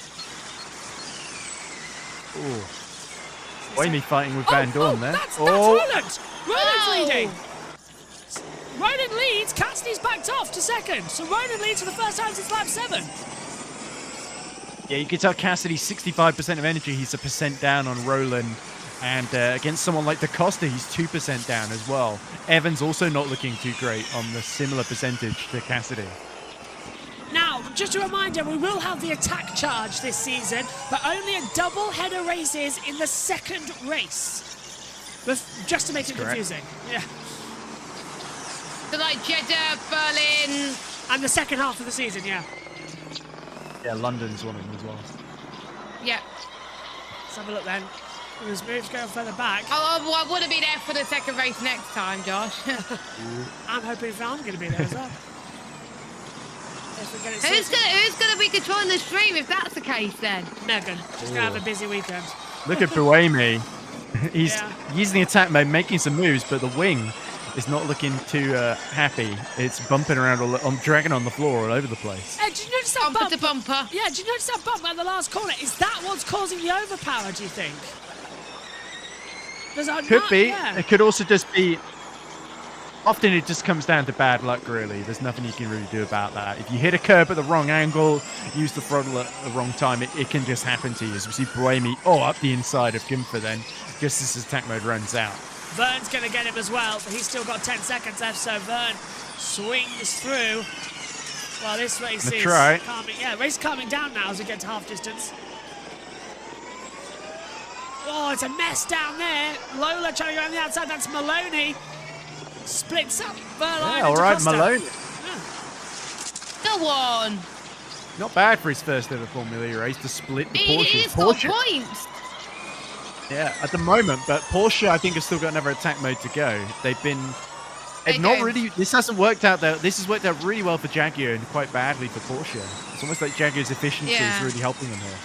Ooh. Amy fighting with Van Dorn there. That's Rowland! Rowland's leading! Rowland leads, Cassidy's backed off to second. So Rowland leads for the first time since lap 7. Yeah, you can tell Cassidy 65% of energy. He's a percent down on Rowland. And against someone like DaCosta, he's 2% down as well. Evans also not looking too great on the similar percentage to Cassidy. Now, just a reminder, we will have the attack charge this season, but only a double header races in the second race. Just to make it confusing. Yeah. So like Jeddah, Berlin... And the second half of the season, yeah. Yeah, London's one of them as well. Yeah. Let's have a look then. His moves going further back. Oh, I want to be there for the second race next time, Josh. I'm hoping I'm going to be there as well. Who's gonna be controlling the stream if that's the case then? Megan. She's gonna have a busy weekend. Look at Buemi. He's using the attack mode, making some moves, but the wing is not looking too happy. It's bumping around, dragging on the floor all over the place. Did you notice that bumper to bumper? Yeah, did you notice that bump at the last corner? Is that what's causing the overpower, do you think? Could be. Yeah. It could also just be... Often it just comes down to bad luck, really. There's nothing you can really do about that. If you hit a curb at the wrong angle, use the throttle at the wrong time, it can just happen to you. As we see Buemi, up the inside of Gunther then, just as his attack mode runs out. Vern's going to get him as well, but he's still got 10 seconds left, so Vern swings through. Well, this race is calming. Yeah, race calming down now as we get to half distance. Oh, it's a mess down there. Lola trying to go on the outside. That's Maloney. Splits up Verline. Yeah, all right, Maloney. Go on. Not bad for his first ever Formula E race to split the Porsche. He's got points. Yeah, at the moment, but Porsche I think has still got another attack mode to go. They've been not really. This hasn't worked out though. This has worked out really well for Jaguar and quite badly for Porsche. It's almost like Jaguar's efficiency is really helping them here.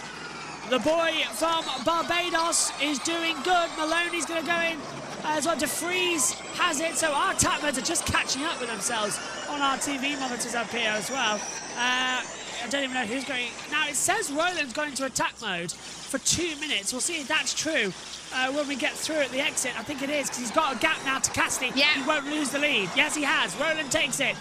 The boy from Barbados is doing good. Maloney's going to go in as well. De Vries has it. So our attack modes are just catching up with themselves on our TV monitors up here as well. I don't even know who's going. Now it says Rowland's going to attack mode for 2 minutes. We'll see if that's true when we get through at the exit. I think it is because he's got a gap now to Cassidy. Yeah. He won't lose the lead. Yes, he has. Rowland takes it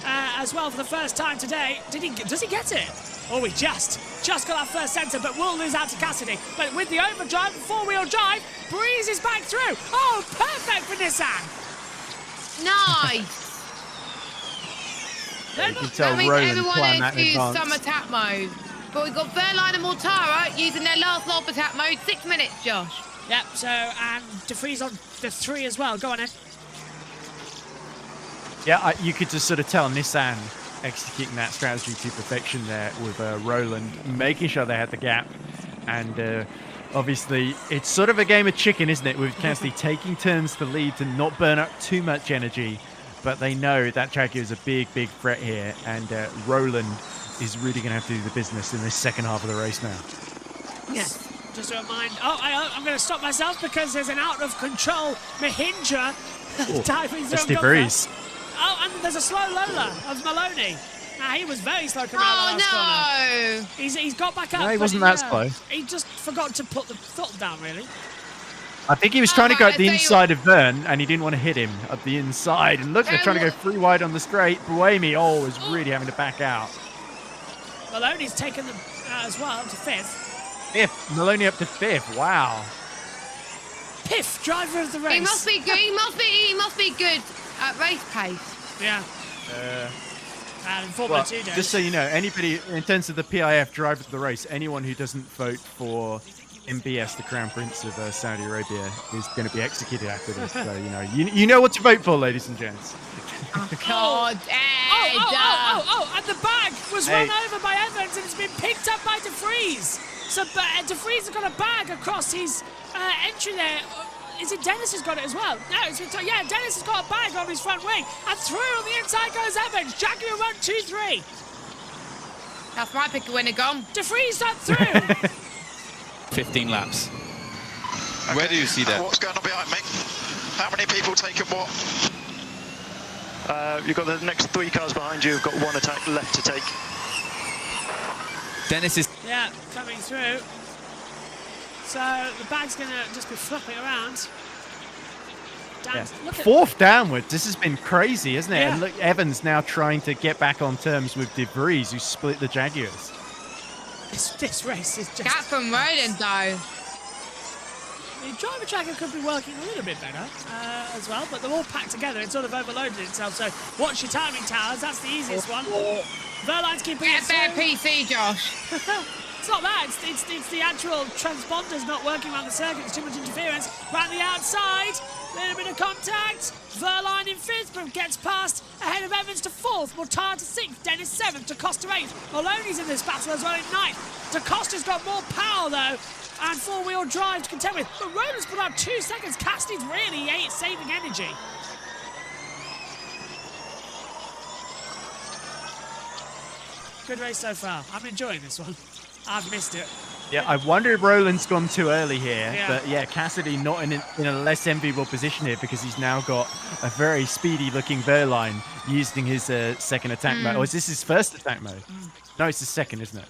as well for the first time today. Does he get it? Oh, we just got our first centre, but we'll lose out to Cassidy. But with the overdrive and four-wheel drive, breezes back through. Oh, perfect for Nissan. Nice. You can tell That means Roland everyone planned has that in used advance. some attack mode. But we've got Verline and Mortara using their last lot of attack mode. 6 minutes, Josh. Yep, so, and DeFreeze on the 3 as well. Go on, Ed. Yeah, you could just sort of tell Nissan executing that strategy to perfection there with Roland, making sure they had the gap. And obviously, it's sort of a game of chicken, isn't it? With Cassidy taking turns to lead to not burn up too much energy. But they know that Jaguar is a big, big threat here. And Roland is really going to have to do the business in this second half of the race now. Yes. Just a reminder. I'm going to stop myself because there's an out-of-control Mahindra diving through. That's DeVries. Oh, and there's a slow Lola of Maloney. Now, he was very slow coming out of the last corner. He's got back up. No, he wasn't that slow. He just forgot to put the throttle down, really. I think he was trying to go at the inside of Vern, and he didn't want to hit him at the inside. And look, they're trying to go 3 wide on the straight. Buemi, is really having to back out. Maloney's taken them as well to 5th. 5th. Maloney up to 5th. Wow. Piff, driver of the race. He must be good. He must be good at race pace. Yeah. And in Formula 2 days. Just so you know, anybody in terms of the PIF driver of the race, anyone who doesn't vote for MBS, the Crown Prince of Saudi Arabia, is going to be executed after this. So you know what to vote for, ladies and gents. Oh God! And the bag was run over by Evans, and it's been picked up by DeFreeze. So DeFreeze has got a bag across his entry there. Is it Dennis has got it as well? No, Dennis has got a bag on his front wing. And through on the inside goes Evans. Jaguar run 2-3. That's my pick a winner gone. DeFreeze done through. 15 laps. Okay. Where do you see that? What's going on behind me? How many people taking what? You've got the next 3 cars behind you. You've got 1 attack left to take. Dennis is... Yeah, coming through. So the bag's going to just be flopping around. Look at 4th downwards. This has been crazy, isn't it? Yeah. And look, Evans now trying to get back on terms with DeVries, who split the Jaguars. This race is just... Gap from Roland, though. The driver tracker could be working a little bit better as well, but they're all packed together. It sort of overloaded itself. So watch your timing towers. That's the easiest one. Verline's keeping it Get a better PC, Josh. It's not that. It's the actual transponders not working around the circuit. There's too much interference. Round the outside. Little bit of contact. Verline in 5th, but gets past ahead of Evans to 4th. Mortar to 6th. Dennis 7th. DaCosta 8th. Maloney's in this battle as well in 9th. DaCosta's got more power, though, and 4-wheel drive to contend with. But Roland's put out 2 seconds. Cassidy's really saving energy. Good race so far. I'm enjoying this one. I've missed it. Yeah, I wonder if Roland's gone too early here. Yeah. But yeah, Cassidy not in a less enviable position here because he's now got a very speedy-looking Verline using his second attack mode. Or is this his first attack mode? No, it's his second, isn't it?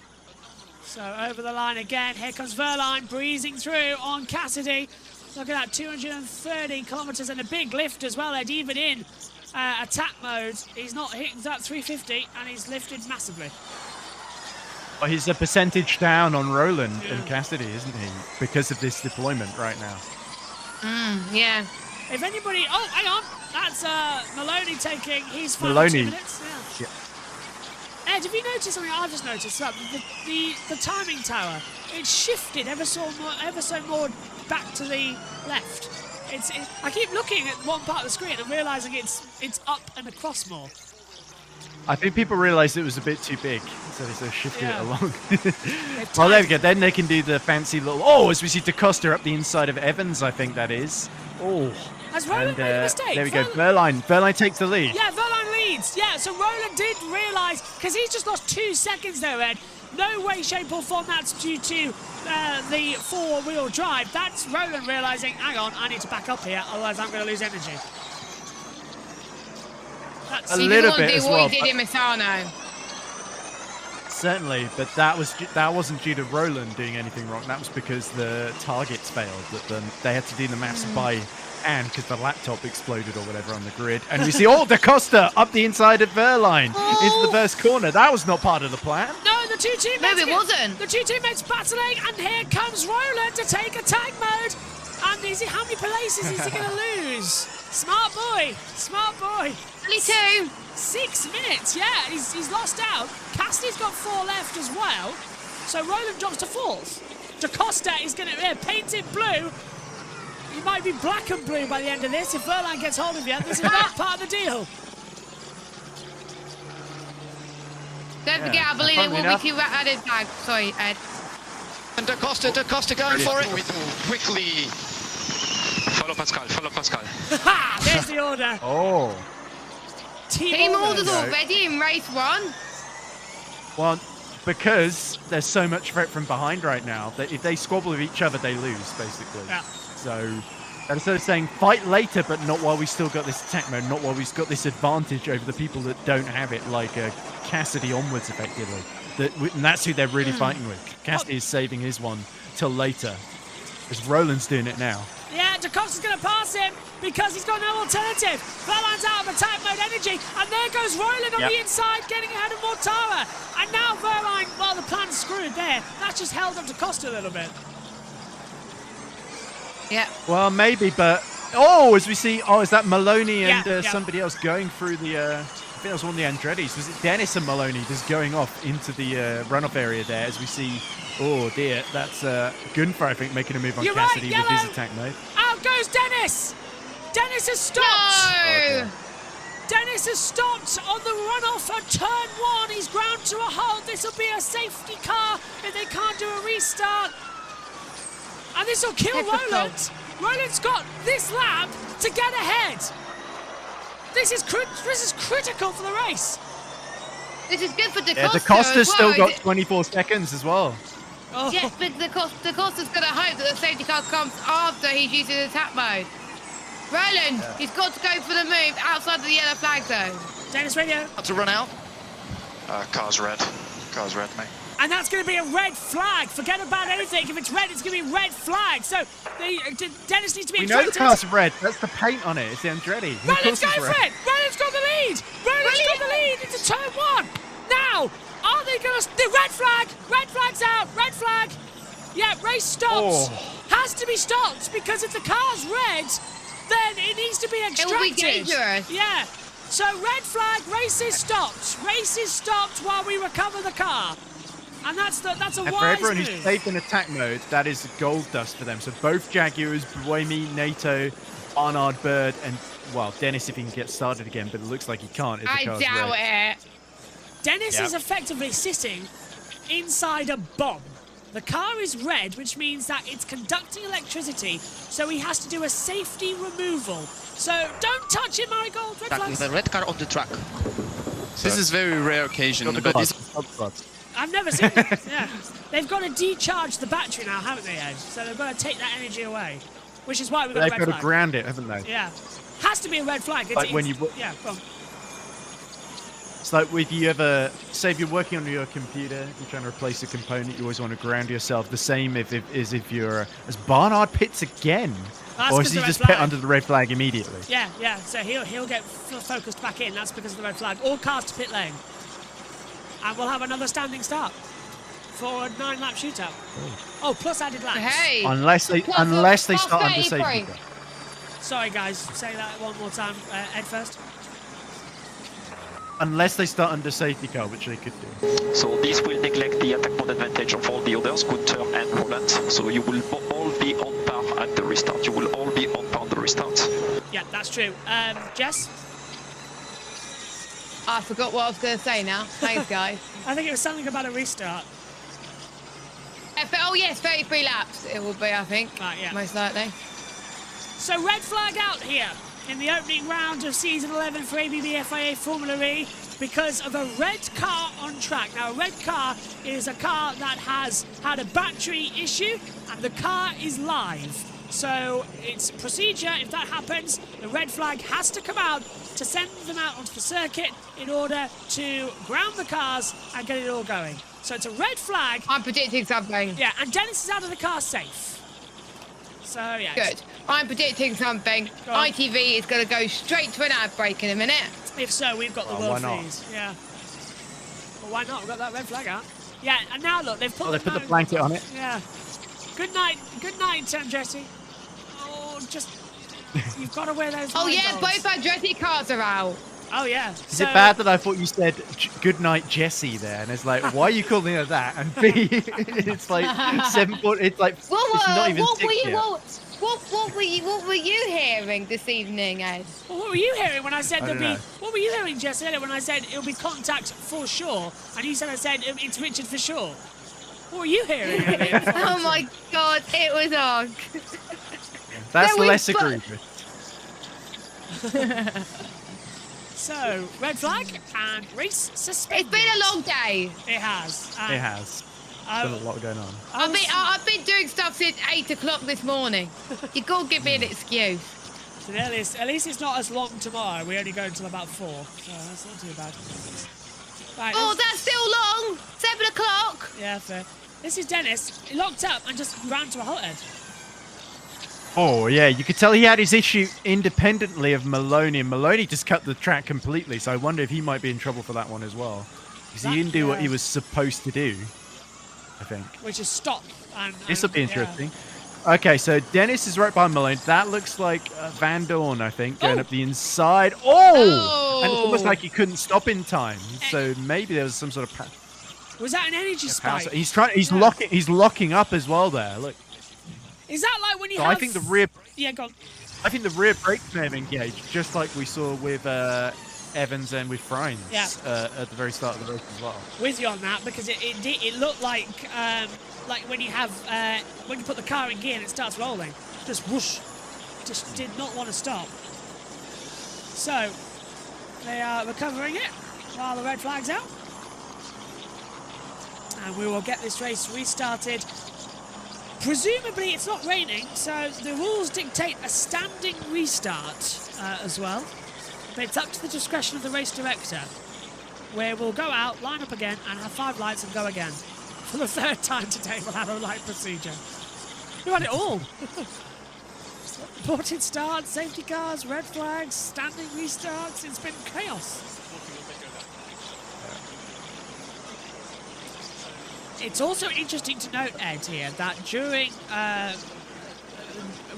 So over the line again. Here comes Verline breezing through on Cassidy. Look at that, 230 kilometers and a big lift as well. Ed, even in attack mode, he's not hitting that 350 and he's lifted massively. Well, he's a percentage down on Roland and Cassidy, isn't he? Because of this deployment right now. Yeah. If anybody... Oh, hang on. That's Maloney taking his final Maloney. 2 minutes. Yeah. Ed, have you noticed something I've just noticed? The timing tower, it's shifted ever so more back to the left. I keep looking at one part of the screen and realising it's up and across more. I think people realised it was a bit too big, so they sort of shifted it along. They've Well, there we timed go. Then they can do the fancy little... Oh, as we see DaCosta up the inside of Evans, I think that is. Oh. Has Roland made a mistake? There we go. Verline takes the lead. Yeah, Verline leads. Yeah, so Roland did realise, because he's just lost 2 seconds there, Ed. No way, shape or form that's due to the 4-wheel drive. That's Roland realising, hang on, I need to back up here, otherwise I'm going to lose energy. A little bit as well. He did in Misano. Certainly, but that wasn't due to Roland doing anything wrong. That was because the targets failed. That they had to do the maths by hand because the laptop exploded or whatever on the grid. And we see DaCosta up the inside of Verline into the first corner. That was not part of the plan. No, the 2 teammates... No, it wasn't. The 2 teammates battling, and here comes Roland to take attack mode. And how many places is he going to lose? Smart boy. Smart boy. Only 2. 6 minutes, yeah. He's lost out. Cassidy's got 4 left as well. So Roland drops to 4th. DaCosta is going to paint it blue. He might be black and blue by the end of this if Verline gets hold of you. This is not part of the deal. Don't forget, I believe it will be 2 added bags. Sorry, Ed. And DaCosta going for it. Quickly. Follow Pascal, follow Pascal. Ha! There's the order. Oh. Team orders already in race 1. Well, because there's so much threat from behind right now that if they squabble with each other, they lose, basically. Yeah. So instead of saying fight later, but not while we still got this attack mode, not while we've got this advantage over the people that don't have it, like Cassidy onwards, effectively. And that's who they're really fighting with. Cassidy is saving his one till later, as Roland's doing it now. Yeah, DaCosta's going to pass him because he's got no alternative. Verline's out of attack mode energy, and there goes Roland on the inside, getting ahead of Mortara. And now Verline, well, the plan's screwed there. That's just held up DaCosta a little bit. Yeah. Well, maybe, but as we see, is that Maloney and somebody else going through the? I think that was one of the Andretti's. Was it Dennis and Maloney just going off into the runoff area there? As we see, oh dear, that's Gunther, I think, making a move on Cassidy with his attack mode. Out goes Dennis. Dennis has stopped. No. Dennis has stopped on the runoff at turn 1. He's ground to a halt. This will be a safety car if they can't do a restart. And this will kill Roland. Roland's got this lap to get ahead. This is critical for the race. This is good for DaCosta. Yeah, DaCosta's still got 24 seconds as well. Oh. Yes, but DaCosta's going to hope that the safety car comes after he's using the attack mode. Roland, he's got to go for the move outside the yellow flag zone. Dennis Radio. To run out. Car's red. Car's red, mate. And that's going to be a red flag. Forget about anything. If it's red, it's going to be red flag. So Dennis needs to be extracted. We know the car's red. That's the paint on it. It's the Andretti. Roland's going for it. Roland's got the lead. Roland's got the lead into turn 1. Now, are they going to... The red flag. Red flag's out. Red flag. Yeah, race stops. Has to be stopped because if the car's red, then it needs to be extracted. It will be dangerous. Yeah. So red flag, race is stopped. Race is stopped while we recover the car. And that's a wise move. For everyone who's safe in attack mode, that is gold dust for them. So both Jaguars, Buemi, NATO, Barnard, Bird, and, well, Dennis if he can get started again, but it looks like he can't. I doubt it. Dennis is effectively sitting inside a bomb. The car is red, which means that it's conducting electricity, so he has to do a safety removal. So don't touch it, Marigold. Red flags. The red car on the track. This is very rare occasion, but this... I've never seen it. Yeah. They've got to decharge the battery now, haven't they, Ed? So they've got to take that energy away, which is why we've got a red flag. They've got to ground it, haven't they? Yeah. Has to be a red flag. Like when you... Yeah, go on. It's like if you ever... Say if you're working on your computer, you're trying to replace a component, you always want to ground yourself. The same as if you're... As Barnard pits again. Or does he just pit under the red flag immediately? Yeah. So he'll get focused back in. That's because of the red flag. All cars to pit lane. And we'll have another standing start for a 9-lap shootout. Oh, plus added laps. Hey. Unless they start under safety car. Sorry, guys. Say that one more time. Ed first. Unless they start under safety car, which they could do. So this will neglect the attack mode advantage of all the others, Gunther and Roland. So you will all be on par at the restart. You will all be on par at the restart. Yeah, that's true. Jess? I forgot what I was going to say now. Thanks, guys. I think it was something about a restart. Oh, yes, 33 laps it will be, I think. Yeah. Most likely. So red flag out here in the opening round of Season 11 for ABB FIA Formula E because of a red car on track. Now, a red car is a car that has had a battery issue and the car is live. So it's procedure, if that happens, the red flag has to come out to send them out onto the circuit in order to ground the cars and get it all going. So it's a red flag. I'm predicting something. Yeah, and Dennis is out of the car safe. So, yeah. Good. I'm predicting something. ITV is going to go straight to an ad break in a minute. If so, we've got the world freeze. Yeah. Well, why not? We've got that red flag out. Yeah, and now look, they've put the blanket on it. Yeah. Good night, Jesse. just you've got to wear those. Oh high yeah, goals. both our dressy cars are out. Oh yeah. Is it bad that I thought you said "Good night, Jessie" there? And it's like, why are you calling her that? And B, it's like 7. It's like it's not even 6 yet. What were you hearing this evening, Ed? Well, what were you hearing when I said there'll be? know. What were you hearing, Jess, earlier when I said it'll be contact for sure, and you said I said it's Richard for sure. What were you hearing? Oh my God, it was on. That's No, we less fu- egregious. So, red flag and race suspended. It's been a long day. It has. It has. There's been a lot going on. I've been doing stuff since 8 o'clock this morning. You gotta give me an excuse. So at least it's not as long tomorrow. We only go until about 4, so that's not too bad. Right, Oh, that's still long. 7 o'clock. yeah, fair. This is Dennis. He locked up and just ran to a halt end. Oh, yeah, you could tell he had his issue independently of Maloney, and Maloney just cut the track completely, so I wonder if he might be in trouble for that one as well. Because he didn't do what he was supposed to do, I think. Which is stop. This will be interesting. Okay, so Dennis is right behind Maloney. That looks like Van Dorn, I think, going up the inside. Oh! And it's almost like he couldn't stop in time, so maybe there was some sort of... Was that an energy spike? He's locking up as well there, look. Is that like when you So have... I think the rear... Yeah, go on. I think the rear brakes may have engaged, just like we saw with Evans and with Frines at the very start of the race as well. With you on that, because it looked like when you have when you put the car in gear and it starts rolling, just whoosh, just did not want to stop. So they are recovering it while the red flag's out, and we will get this race restarted. Presumably it's not raining, so the rules dictate a standing restart as well. But it's up to the discretion of the race director, where we'll go out, line up again, and have 5 lights and go again. For the 3rd time today, we'll have a light procedure. We've had it all. Aborted starts, safety cars, red flags, standing restarts. It's been chaos. It's also interesting to note, Ed, here, that during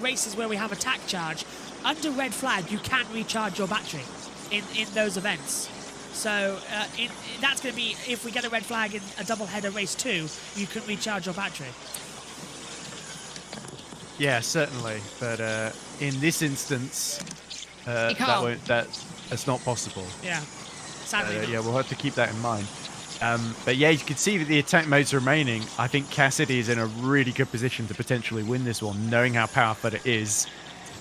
races where we have attack charge, under red flag, you can recharge your battery in those events. So that's going to be, if we get a red flag in a double-header race 2, you can recharge your battery. Yeah, certainly. But in this instance, that's not possible. Yeah, sadly not. Yeah, we'll have to keep that in mind. But yeah, you can see that the attack mode's remaining. I think Cassidy is in a really good position to potentially win this one, knowing how powerful it is.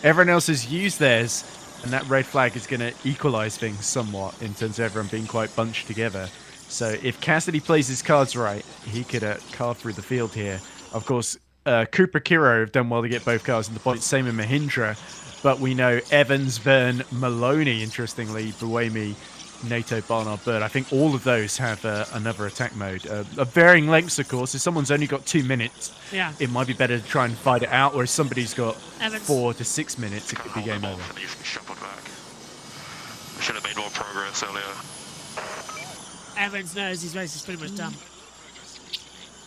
Everyone else has used theirs, and that red flag is going to equalize things somewhat in terms of everyone being quite bunched together. So if Cassidy plays his cards right, he could carve through the field here. Of course, Cooper Kiro have done well to get both cars in the points, same in Mahindra. But we know Evans, Verne, Maloney, interestingly, Buemi, NATO, Barnard, Bird. I think all of those have another attack mode. Of varying lengths, of course. If someone's only got 2 minutes, it might be better to try and fight it out. Or if somebody's got Evans. 4 to 6 minutes, it could be game over. We should have made more progress earlier. Evans knows his race is pretty much done.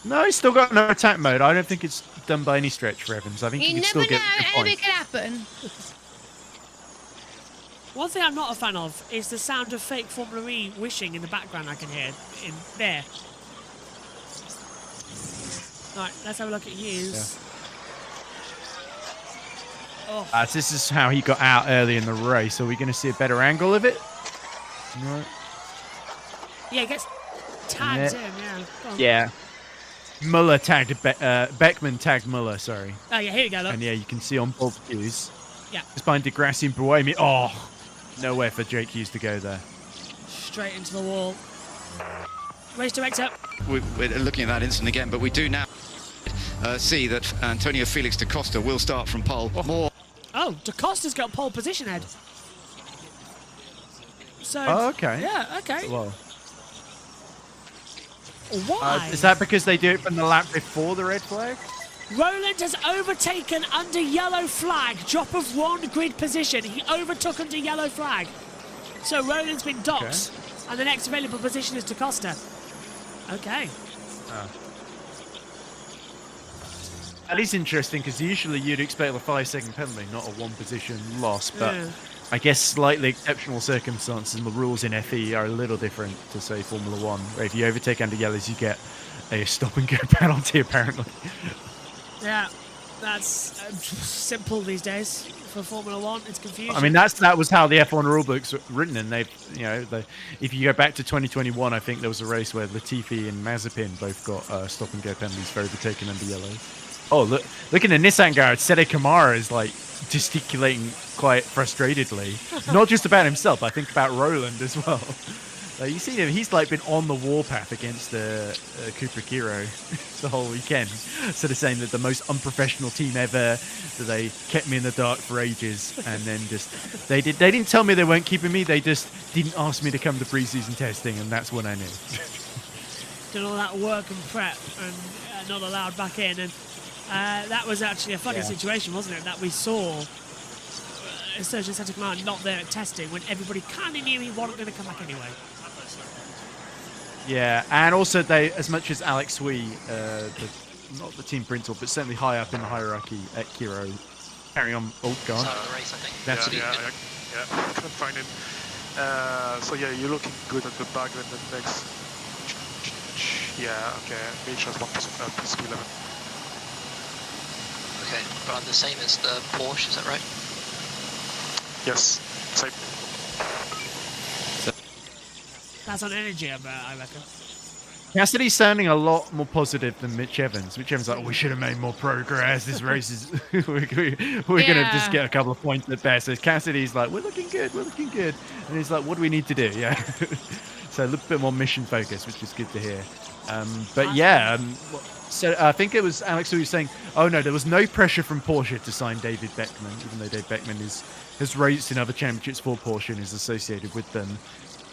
No, he's still got no attack mode. I don't think it's done by any stretch for Evans. I think he can still get the point. Anything can happen. One thing I'm not a fan of is the sound of fake Formula E wishing in the background I can hear in there. Alright, let's have a look at Hughes. Yeah. Oh. This is how he got out early in the race. Are we going to see a better angle of it? No. Yeah, he gets tagged in, Yeah. Muller tagged, Beckman tagged Muller, sorry. Oh yeah, here we go, look. And yeah, you can see on both views. Yeah. Just behind Degrassi and Buemi. Oh, nowhere for Jake Hughes to go there. Straight into the wall. Race director. We're looking at that incident again, but we do now see that Antonio Felix da Costa will start from pole. Oh, da Costa's got pole position, Ed. So. Oh, okay. Yeah, okay. Well. Why? Is that because they do it from the lap before the red flag? Roland has overtaken under yellow flag. Drop of 1 grid position. He overtook under yellow flag. So Roland's been docked. Okay. And the next available position is da Costa. Okay. That is interesting because usually you'd expect a 5-second penalty, not a one-position loss. But I guess slightly exceptional circumstances and the rules in FE are a little different to say Formula 1, where if you overtake under yellows, you get a stop-and-go penalty apparently. Yeah, that's simple these days for Formula 1. It's confusing. I mean, that was how the F1 rulebook's written, and if you go back to 2021, I think there was a race where Latifi and Mazepin both got stop-and-go penalties for overtaking under yellow. Oh, look at the Nissan garage. Sede Kamara is like gesticulating quite frustratedly. Not just about himself, I think about Roland as well. You see him, he's like been on the warpath against Cooper Kiro the whole weekend. Sort of saying that the most unprofessional team ever, that they kept me in the dark for ages, and then just they didn't tell me they weren't keeping me, they just didn't ask me to come to pre-season testing, and that's when I knew. Did all that work and prep and not allowed back in, and that was actually a funny situation, wasn't it? That we saw Sergio Santa Clara not there at testing when everybody kind of knew he wasn't going to come back anyway. Yeah, and also they, as much as Alex Wee, not the team principal, but certainly high up in the hierarchy at Kiro, carrying on. Oh, God. That's yeah, I couldn't find him. So yeah, you're looking good at the back. Then the next, yeah, okay, Mitch has 1 plus 11. Okay, but I'm the same as the Porsche, is that right? Yes, same. That's on energy, I reckon. Cassidy's sounding a lot more positive than Mitch Evans. Mitch Evans is like, we should have made more progress. This race is we're going to just get a couple of points at best. So Cassidy's like, we're looking good. And he's like, what do we need to do? Yeah. So a little bit more mission focus, which is good to hear. But yeah, so I think it was Alex who was saying, oh no, there was no pressure from Porsche to sign David Beckman, even though David Beckman has raced in other championships for Porsche and is associated with them.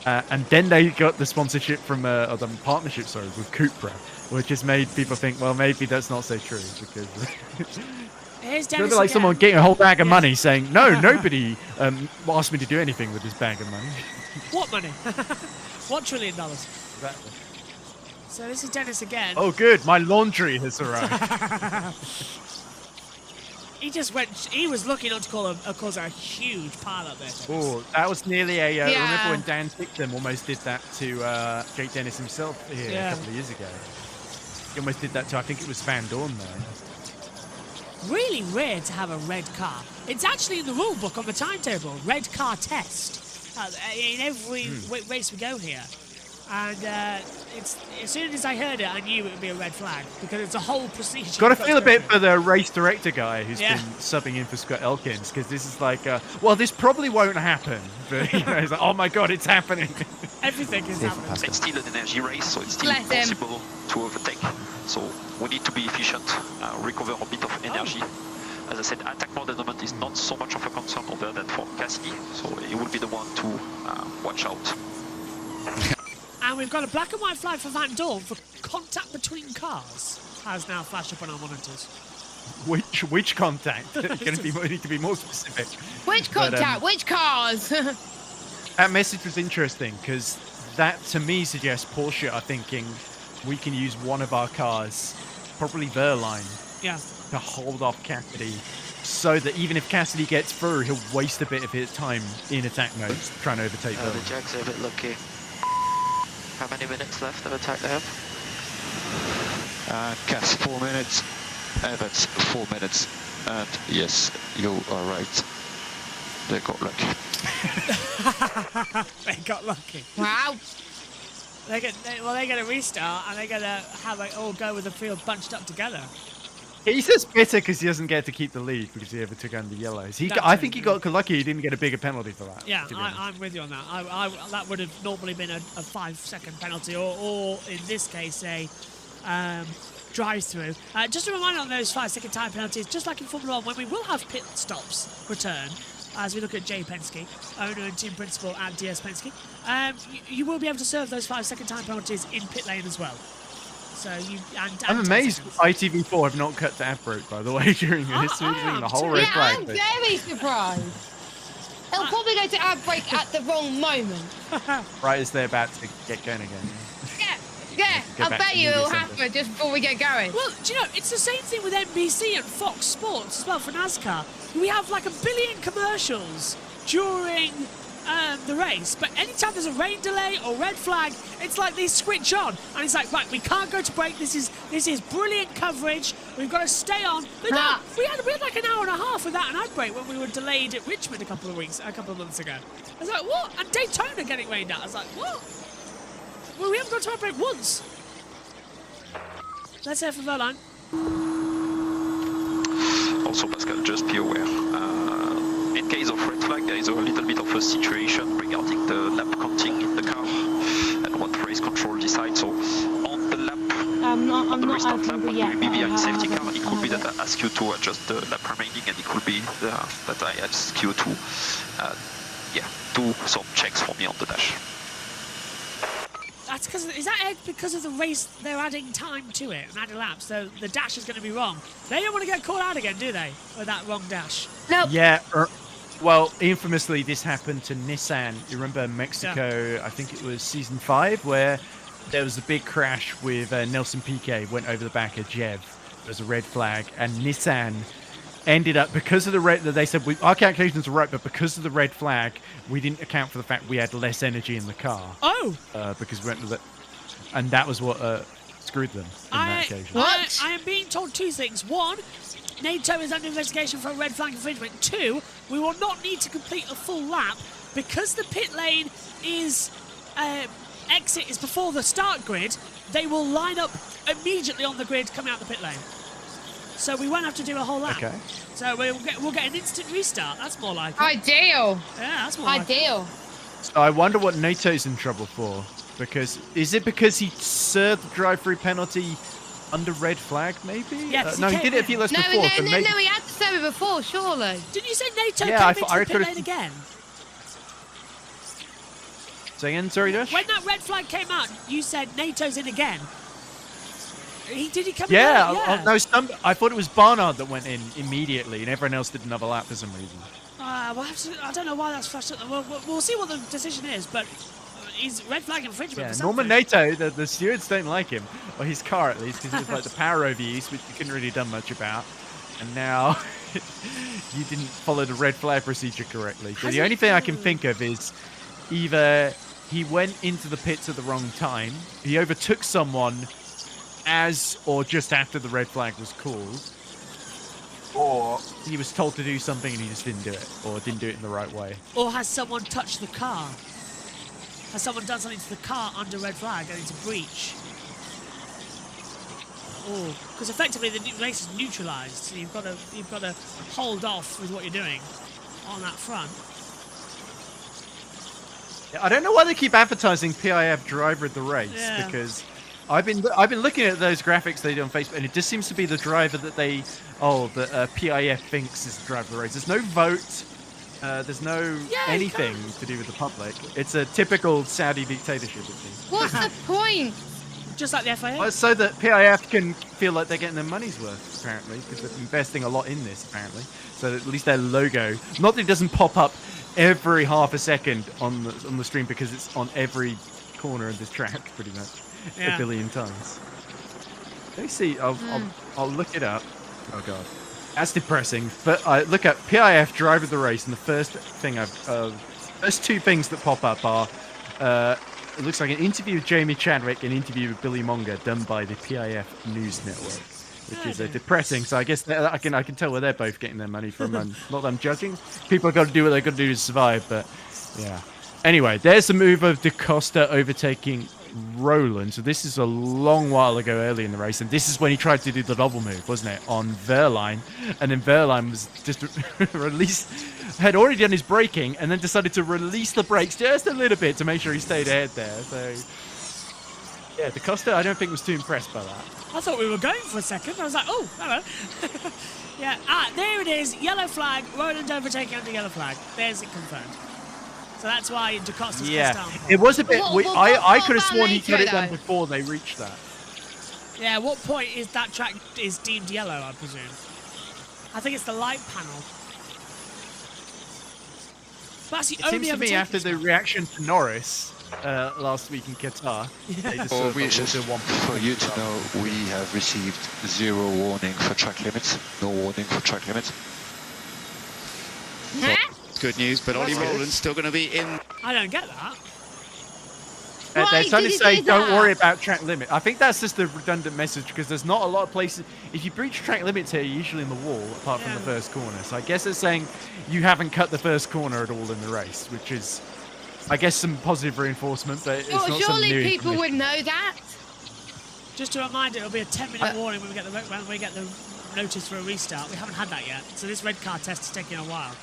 And then they got the sponsorship from, or the partnership, sorry, with Cupra, which has made people think, well, maybe that's not so true, because it's a bit like someone getting a whole bag of money saying, no, nobody asked me to do anything with this bag of money. What money? $1 trillion. Exactly. So this is Dennis again. Oh, good, my laundry has arrived. He was lucky not to cause a huge pile up there. Oh, that was nearly a, remember when Dan Tickton almost did that to Jake Dennis himself here a couple of years ago? He almost did that to, I think it was Van Dorn there. Really rare to have a red car. It's actually in the rule book on the timetable, red car test. In every race we go here. And as soon as I heard it, I knew it would be a red flag because it's a whole procedure. Got to feel a bit for the race director guy who's been subbing in for Scott Elkins, because this is like, well, this probably won't happen, but he's like, oh my God, it's happening. Everything is happening. It's still an energy race, so it's still possible to overtake. So we need to be efficient, recover a bit of energy. As I said, attack mode at the moment is not so much of a concern other than for Cassidy, so he will be the one to watch out. And we've got a black and white flag for Van Dorn for contact between cars. Has now flashed up on our monitors. Which contact? We need to be more specific. Which contact? Which cars? That message was interesting because that to me suggests Porsche are thinking we can use one of our cars, probably Verline, to hold off Cassidy, so that even if Cassidy gets through, he'll waste a bit of his time in attack mode trying to overtake Verline. The Jags are a bit lucky. How many minutes left of attack they have? Cass 4 minutes, Evans 4 minutes, and yes, you are right. They got lucky. They got lucky. Wow. They're going to restart and they're going to have it all go with the field bunched up together. He's just bitter because he doesn't get to keep the lead because he overtook under yellows. I think he got lucky he didn't get a bigger penalty for that. Yeah, I'm with you on that. That would have normally been a 5-second penalty or in this case, a drive-through. Just a reminder on those 5-second time penalties, just like in Formula 1, when we will have pit stops return, as we look at Jay Penske, owner and team principal at DS Penske, you will be able to serve those 5-second time penalties in pit lane as well. So I'm amazed ITV4 have not cut to Aborted, by the way, during this the whole red flag. I'm very surprised. They'll probably go to ad break at the wrong moment. Right as they're about to get going again. Yeah, Yeah, Go I back bet to you media it'll centre. happen just before we get going. Well, do you know, it's the same thing with NBC and Fox Sports as well for NASCAR. We have like 1 billion commercials during the race, but anytime there's a rain delay or red flag, it's like they switch on, and it's like, right, we can't go to break. This is brilliant coverage. We've got to stay on. But no, we had like an hour and a half without an ad break when we were delayed at Richmond a couple of months ago. I was like, what? And Daytona getting rained out. I was like, what? Well, we haven't gone to ad break once. Let's hear from Verline. Also, Pascal, just be aware. In case of red flag, there is a little bit of a situation regarding the lap counting in the car and what race control decides. So on the lap, on the restart lap, when you will be behind safety car, it could be that I ask you to adjust the lap remaining, and it could be that I ask you to do some checks for me on the dash. That's because of the race? They're adding time to it and adding laps, so the dash is going to be wrong. They don't want to get caught out again, do they? With that wrong dash. No. Yeah. Well, infamously, this happened to Nissan. You remember Mexico? Yeah. I think it was season 5, where there was a big crash with Nelson Piquet went over the back of Jev. There was a red flag, and Nissan ended up, because of the red, they said our calculations are right, but because of the red flag, we didn't account for the fact we had less energy in the car. Oh! Because we went to the, and that was what screwed them in that occasion. What? I am being told 2 things. 1, NATO is under investigation for a red flag infringement. 2, we will not need to complete a full lap because the pit lane is exit is before the start grid. They will line up immediately on the grid coming out the pit lane. So we won't have to do a whole lap. Okay. So we'll get an instant restart. That's more like it. Ideal. Yeah, that's more ideal. So I wonder what NATO's in trouble for. Because is it because he served the drive-through penalty under red flag, maybe? Yeah, no, he did it a few less before. No, he had to serve it before, surely. Didn't you say NATO came into the pit lane again? Say again, sorry, Josh? When that red flag came out, you said NATO's in again. Did he come in? Yeah. No, I thought it was Barnard that went in immediately, and everyone else did another lap for some reason. I don't know why that's flashed up. We'll see what the decision is, but he's red flag infringement. Yeah, Norman NATO, the stewards don't like him, or his car at least, because it was like the power overuse, which you couldn't really done much about. And now you didn't follow the red flag procedure correctly. So the only thing I can think of is either he went into the pits at the wrong time, he overtook someone as or just after the red flag was called, or he was told to do something and he just didn't do it, or didn't do it in the right way. Or has someone touched the car? Has someone done something to the car under red flag and it's a breach? Oh, because effectively the race is neutralised, so you've got to hold off with what you're doing on that front. Yeah, I don't know why they keep advertising PIF driver of the race, because I've been looking at those graphics they do on Facebook, and it just seems to be the driver that PIF thinks is the driver of the race. There's no vote. There's no anything to do with the public. It's a typical Saudi dictatorship, it seems. What's the point? Just like the FIA? Well, so that PIF can feel like they're getting their money's worth, apparently, because they're investing a lot in this, apparently. So that at least their logo, not that it doesn't pop up every half a second on the stream, because it's on every corner of this track, pretty much, a billion times. Let me see. I'll look it up. Oh god. That's depressing. But I look at PIF driver of the race, and the first thing first 2 things that pop up are it looks like an interview with Jamie Chadwick, an interview with Billy Monger done by the PIF News Network, which is depressing. So I guess I can tell where they're both getting their money from. And not that I'm judging. People have got to do what they've got to do to survive. But yeah. Anyway, there's the move of DaCosta overtaking Roland. So this is a long while ago, early in the race, and this is when he tried to do the double move, wasn't it, on Verline? And then Verline was just had already done his braking, and then decided to release the brakes just a little bit to make sure he stayed ahead there. So yeah, DaCosta, I don't think was too impressed by that. I thought we were going for a second. I was like, oh, hello. Yeah, there it is. Yellow flag. Roland overtaking under yellow flag. There's it confirmed. So that's why DaCosta's down. It was a bit. I could have sworn he got it done before they reached that. Yeah, what point is that track is deemed yellow, I presume? I think it's the light panel. But that's the It seems to me after the reaction to Norris, last week in Qatar. They just Or sort of just did one for you to know, we have received 0 warning for track limits. No warning for track limits. Good news, but Ollie Rowland's still going to be in. I don't get that. They're trying to say, don't worry about track limit. I think that's just a redundant message because there's not a lot of places. If you breach track limits here, you're usually in the wall, apart from the first corner. So I guess it's saying you haven't cut the first corner at all in the race, which is, I guess, some positive reinforcement, but it's not something surely new people would know that. Just to remind you, it'll be a 10-minute warning when we get the notice for a restart. We haven't had that yet, so this red car test is taking a while.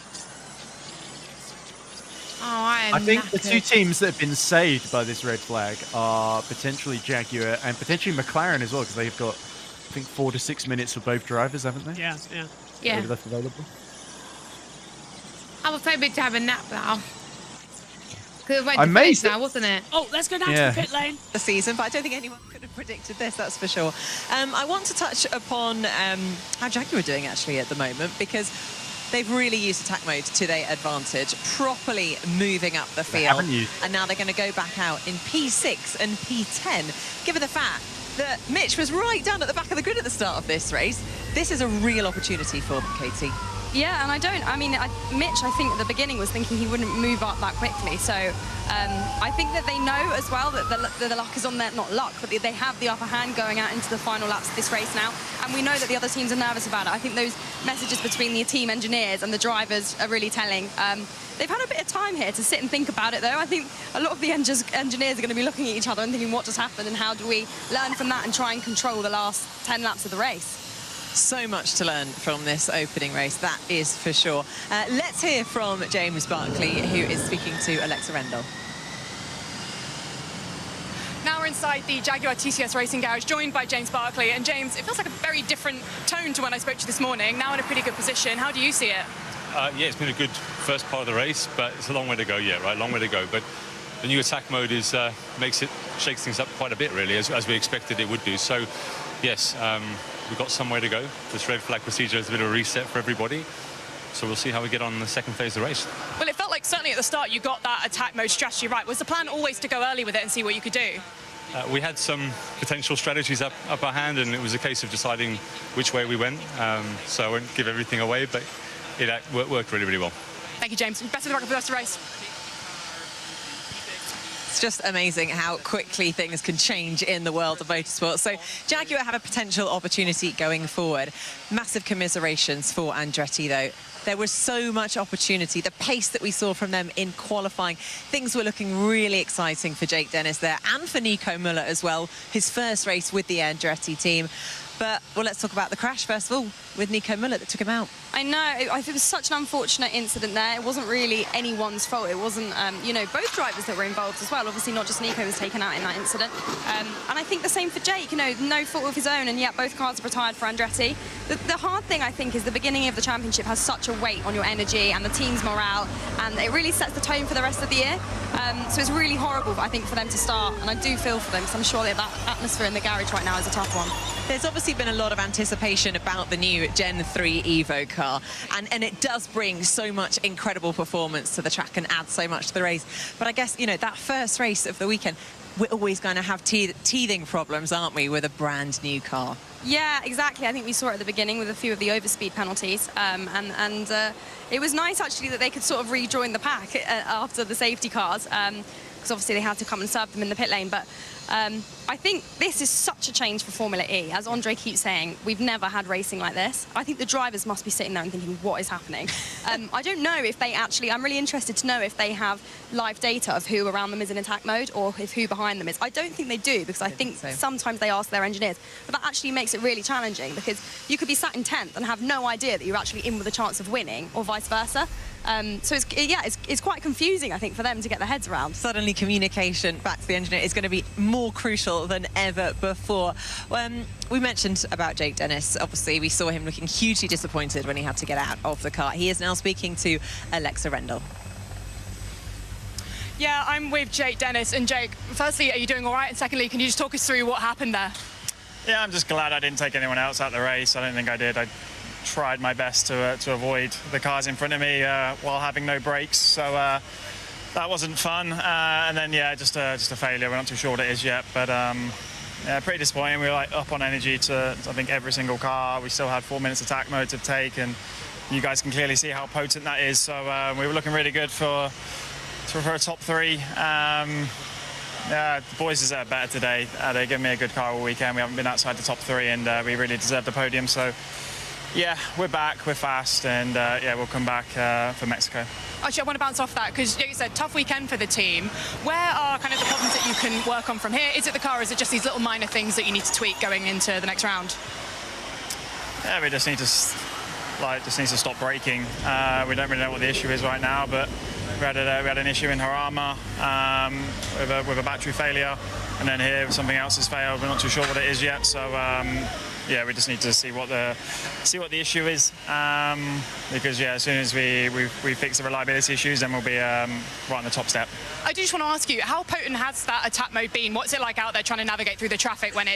Oh, I think the two teams that have been saved by this red flag are potentially Jaguar and potentially McLaren as well, because they've got, I think, 4 to 6 minutes for both drivers, haven't they? Yeah. Left available. I was hoping to have a nap now. Because it went I'm to amazed now, wasn't it? Oh, let's go down to the pit lane. The season, but I don't think anyone could have predicted this, that's for sure. I want to touch upon how Jaguar are doing actually at the moment, because they've really used attack mode to their advantage, properly moving up the field. And now they're going to go back out in P6 and P10, given the fact that Mitch was right down at the back of the grid at the start of this race. This is a real opportunity for them, Katie. Yeah, and Mitch, I think at the beginning was thinking he wouldn't move up that quickly. So I think that they know as well that the luck is on their, not luck, but they have the upper hand going out into the final laps of this race now. And we know that the other teams are nervous about it. I think those messages between the team engineers and the drivers are really telling. They've had a bit of time here to sit and think about it, though. I think a lot of the engineers are going to be looking at each other and thinking, what just happened and how do we learn from that and try and control the last 10 laps of the race? So much to learn from this opening race, that is for sure. Let's hear from James Barclay, who is speaking to Alexa Rendell. Now we're inside the Jaguar TCS Racing Garage, joined by James Barclay. And James, it feels like a very different tone to when I spoke to you this morning, now in a pretty good position. How do you see it? Yeah, it's been a good first part of the race, but it's a long way to go yet, right? Long way to go. But the new attack mode is shakes things up quite a bit, really, as we expected it would do. So, yes, we've got some way to go. This red flag procedure is a bit of a reset for everybody. So we'll see how we get on in the second phase of the race. Well, it felt like certainly at the start you got that attack mode strategy right. Was the plan always to go early with it and see what you could do? We had some potential strategies up our hand, and it was a case of deciding which way we went. So I won't give everything away, but it worked really, really well. Thank you, James. Best of luck for the rest of the race. It's just amazing how quickly things can change in the world of motorsport. So Jaguar have a potential opportunity going forward. Massive commiserations for Andretti, though. There was so much opportunity. The pace that we saw from them in qualifying, things were looking really exciting for Jake Dennis there and for Nico Müller as well, his first race with the Andretti team. But, well, let's talk about the crash, first of all, with Nico Müller that took him out. I know. I think it was such an unfortunate incident there. It wasn't really anyone's fault. It wasn't, you know, both drivers that were involved as well. Obviously, not just Nico was taken out in that incident. And I think the same for Jake, you know, no fault of his own, and yet both cars have retired for Andretti. The hard thing, I think, is the beginning of the championship has such a weight on your energy and the team's morale, and it really sets the tone for the rest of the year. So it's really horrible, I think, for them to start, and I do feel for them, because I'm sure that atmosphere in the garage right now is a tough one. There's obviously been a lot of anticipation about the new Gen3 Evo car, and it does bring so much incredible performance to the track and add so much to the race. But I guess, you know, that first race of the weekend, we're always going to have teething problems, aren't we, with a brand new car? Yeah, exactly. I think we saw it at the beginning with a few of the overspeed penalties, and it was nice actually that they could sort of rejoin the pack after the safety cars, because obviously they had to come and serve them in the pit lane. But I think this is such a change for Formula E. As Andre keeps saying, we've never had racing like this. I think the drivers must be sitting there and thinking, what is happening? I don't know if they actually, I'm really interested to know if they have live data of who around them is in attack mode or if who behind them is. I don't think they do, because I think sometimes they ask their engineers. But that actually makes it really challenging, because you could be sat in 10th and have no idea that you're actually in with a chance of winning, or vice versa. So it's quite confusing, I think, for them to get their heads around. Suddenly communication back to the engineer is going to be more crucial than ever before. We mentioned about Jake Dennis. Obviously, we saw him looking hugely disappointed when he had to get out of the car. He is now speaking to Alexa Rendell. Yeah, I'm with Jake Dennis. And Jake, firstly, are you doing all right? And secondly, can you just talk us through what happened there? Yeah, I'm just glad I didn't take anyone else out of the race. I don't think I did. I tried my best to avoid the cars in front of me while having no brakes. So that wasn't fun. And then, yeah, just a failure. We're not too sure what it is yet, but yeah, pretty disappointing. We were like up on energy to, I think, every single car. We still had 4 minutes attack mode to take, and you guys can clearly see how potent that is. So we were looking really good for a top 3. Yeah, the boys deserve better today. They gave me a good car all weekend. We haven't been outside the top 3, and we really deserve the podium. So, yeah, we're back, we're fast, and yeah, we'll come back for Mexico. Actually, I want to bounce off that because you said tough weekend for the team. Where are kind of the problems that you can work on from here? Is it the car, or is it just these little minor things that you need to tweak going into the next round? Yeah, we just need to stop braking. We don't really know what the issue is right now, but we had an issue in Harama with a battery failure, and then here something else has failed. We're not too sure what it is yet, so yeah, we just need to see what the issue is, because yeah, as soon as we fix the reliability issues, then we'll be right on the top step. I do just want to ask you, how potent has that attack mode been? What's it like out there trying to navigate through the traffic when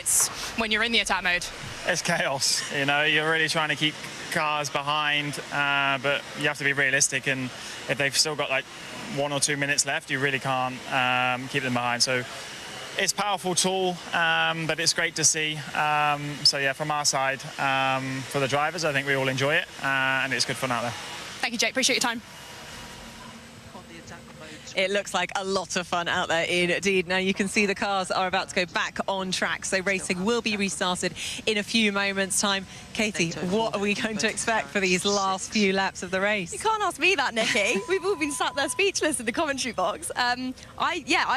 you're in the attack mode? It's chaos. You know, you're really trying to keep cars behind, but you have to be realistic, and if they've still got like 1 or 2 minutes left, you really can't keep them behind. So it's a powerful tool, but it's great to see. So yeah, from our side, for the drivers, I think we all enjoy it, and it's good fun out there. Thank you, Jake. Appreciate your time. It looks like a lot of fun out there indeed. Now you can see the cars are about to go back on track, so racing will be restarted in a few moments' time. Katie, what are we going to expect for these last few laps of the race? You can't ask me that, Nikki. We've all been sat there speechless in the commentary box. I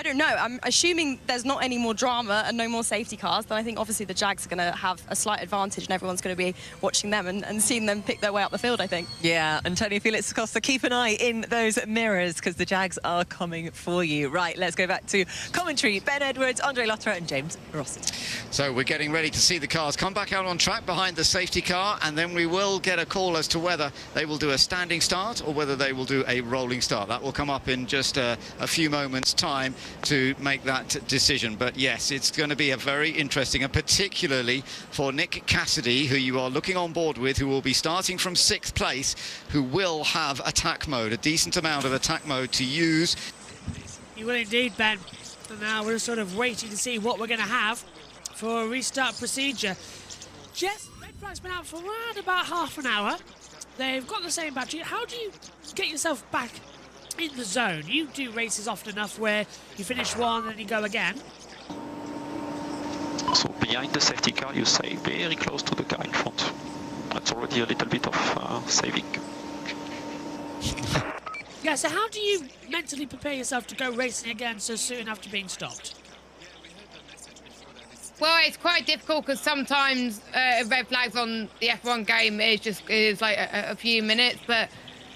don't know. I'm assuming there's not any more drama and no more safety cars. Then I think obviously the Jags are going to have a slight advantage, and everyone's going to be watching them and seeing them pick their way up the field, I think. Yeah, Antonio Felix Acosta, keep an eye in those mirrors because the Jags are coming for you. Right, let's go back to commentary. Ben Edwards, Andre Lotterer and James Rossiter. So we're getting ready to see the cars come back out on track behind the safety car, and then we will get a call as to whether they will do a standing start or whether they will do a rolling start. That will come up in just a few moments' time to make that decision. But yes, it's going to be a very interesting, and particularly for Nick Cassidy, who you are looking on board with, who will be starting from 6th place, who will have attack mode, a decent amount of attack mode to use. You will indeed, Ben. And now we're sort of waiting to see what we're going to have for a restart procedure. Jess, red flag's been out for around about half an hour. They've got the same battery. How do you get yourself back in the zone? You do races often enough where you finish one and you go again. So behind the safety car, you stay very close to the car in front. That's already a little bit of saving. Yeah, so how do you mentally prepare yourself to go racing again so soon after being stopped? Well, it's quite difficult because sometimes red flags on the F1 game is like a few minutes, but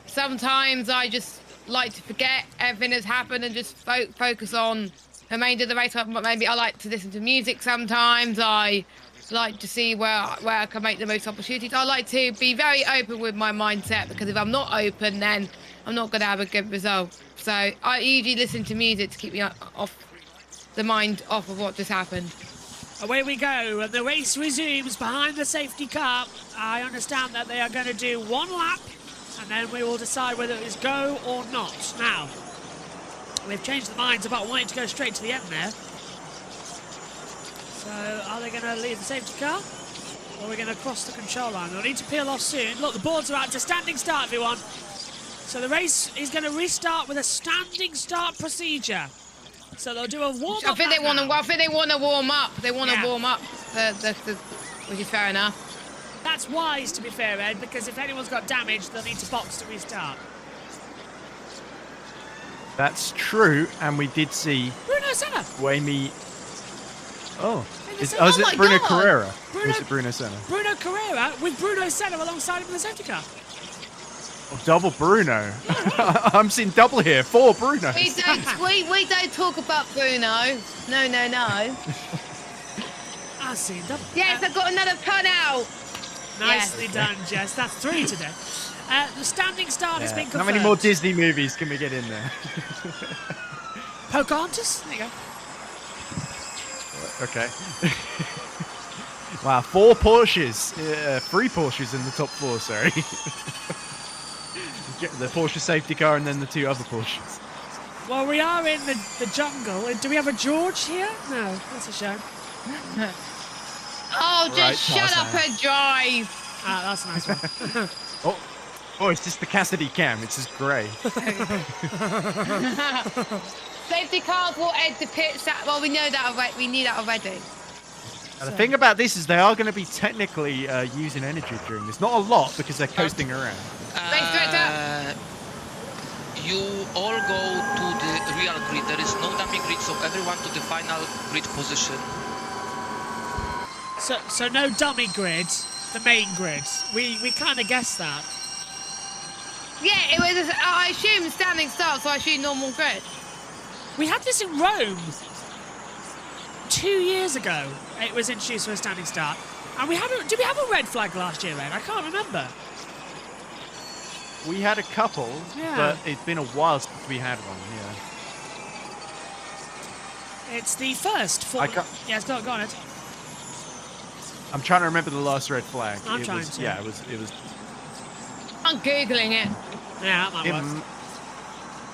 sometimes I just like to forget everything that's happened and just focus on the remainder of the race. Maybe I like to listen to music sometimes. I like to see where I can make the most opportunities. I like to be very open with my mindset, because if I'm not open, then I'm not going to have a good result. So I usually listen to music to keep me off of what just happened. Away we go, and the race resumes behind the safety car. I understand that they are going to do one lap, and then we will decide whether it is go or not. Now, they've changed their minds about wanting to go straight to the end there. So, are they going to leave the safety car? Or are we going to cross the control line? They'll need to peel off soon. Look, the boards are out to standing start, everyone. So the race is going to restart with a standing start procedure. So they'll do a warm-up. I think they want to warm up. They want to warm up, which is fair enough. That's wise, to be fair, Ed, because if anyone's got damage, they'll need to box to restart. That's true, and we did see Bruno Senna. Oh, is it Bruno Carrera? Or is it Bruno Senna? Bruno Carrera with Bruno Senna alongside him in the safety car. Oh, double Bruno. I'm seeing double here. 4 Brunos. We don't talk about Bruno. No. I've seen double. Yes, I've got another pun out. Nicely done, Jess. That's 3 today. The standing start has been confirmed. How many more Disney movies can we get in there? Pocahontas? There you go. Okay. Wow, 4 Porsches. 3 Porsches in the top 4, sorry. The Porsche safety car and then the 2 other Porsches. Well, we are in the jungle. Do we have a George here? No, that's a shame. Oh, just shut up and drive. Ah, that's a nice one. Oh, it's just the Cassidy cam. It's just grey. Safety cars will enter pits. Well, we know that already. We knew that already. And the thing about this is they are going to be technically using energy during this. Not a lot because they're coasting around. Race director. You all go to the real grid. There is no dummy grid, so everyone to the final grid position. So no dummy grid, the main grid. We kind of guessed that. Yeah, it was. I assume standing start, so I assume normal grid. We had this in Rome 2 years ago. It was introduced for a standing start, and did we have a red flag last year, Ed? I can't remember. We had a couple, but it's been a while since we had one. Yeah. It's the first. Yes, go on, Ed. I'm trying to remember the last red flag. I'm trying to. Yeah, it was. I'm googling it. Yeah, that might work.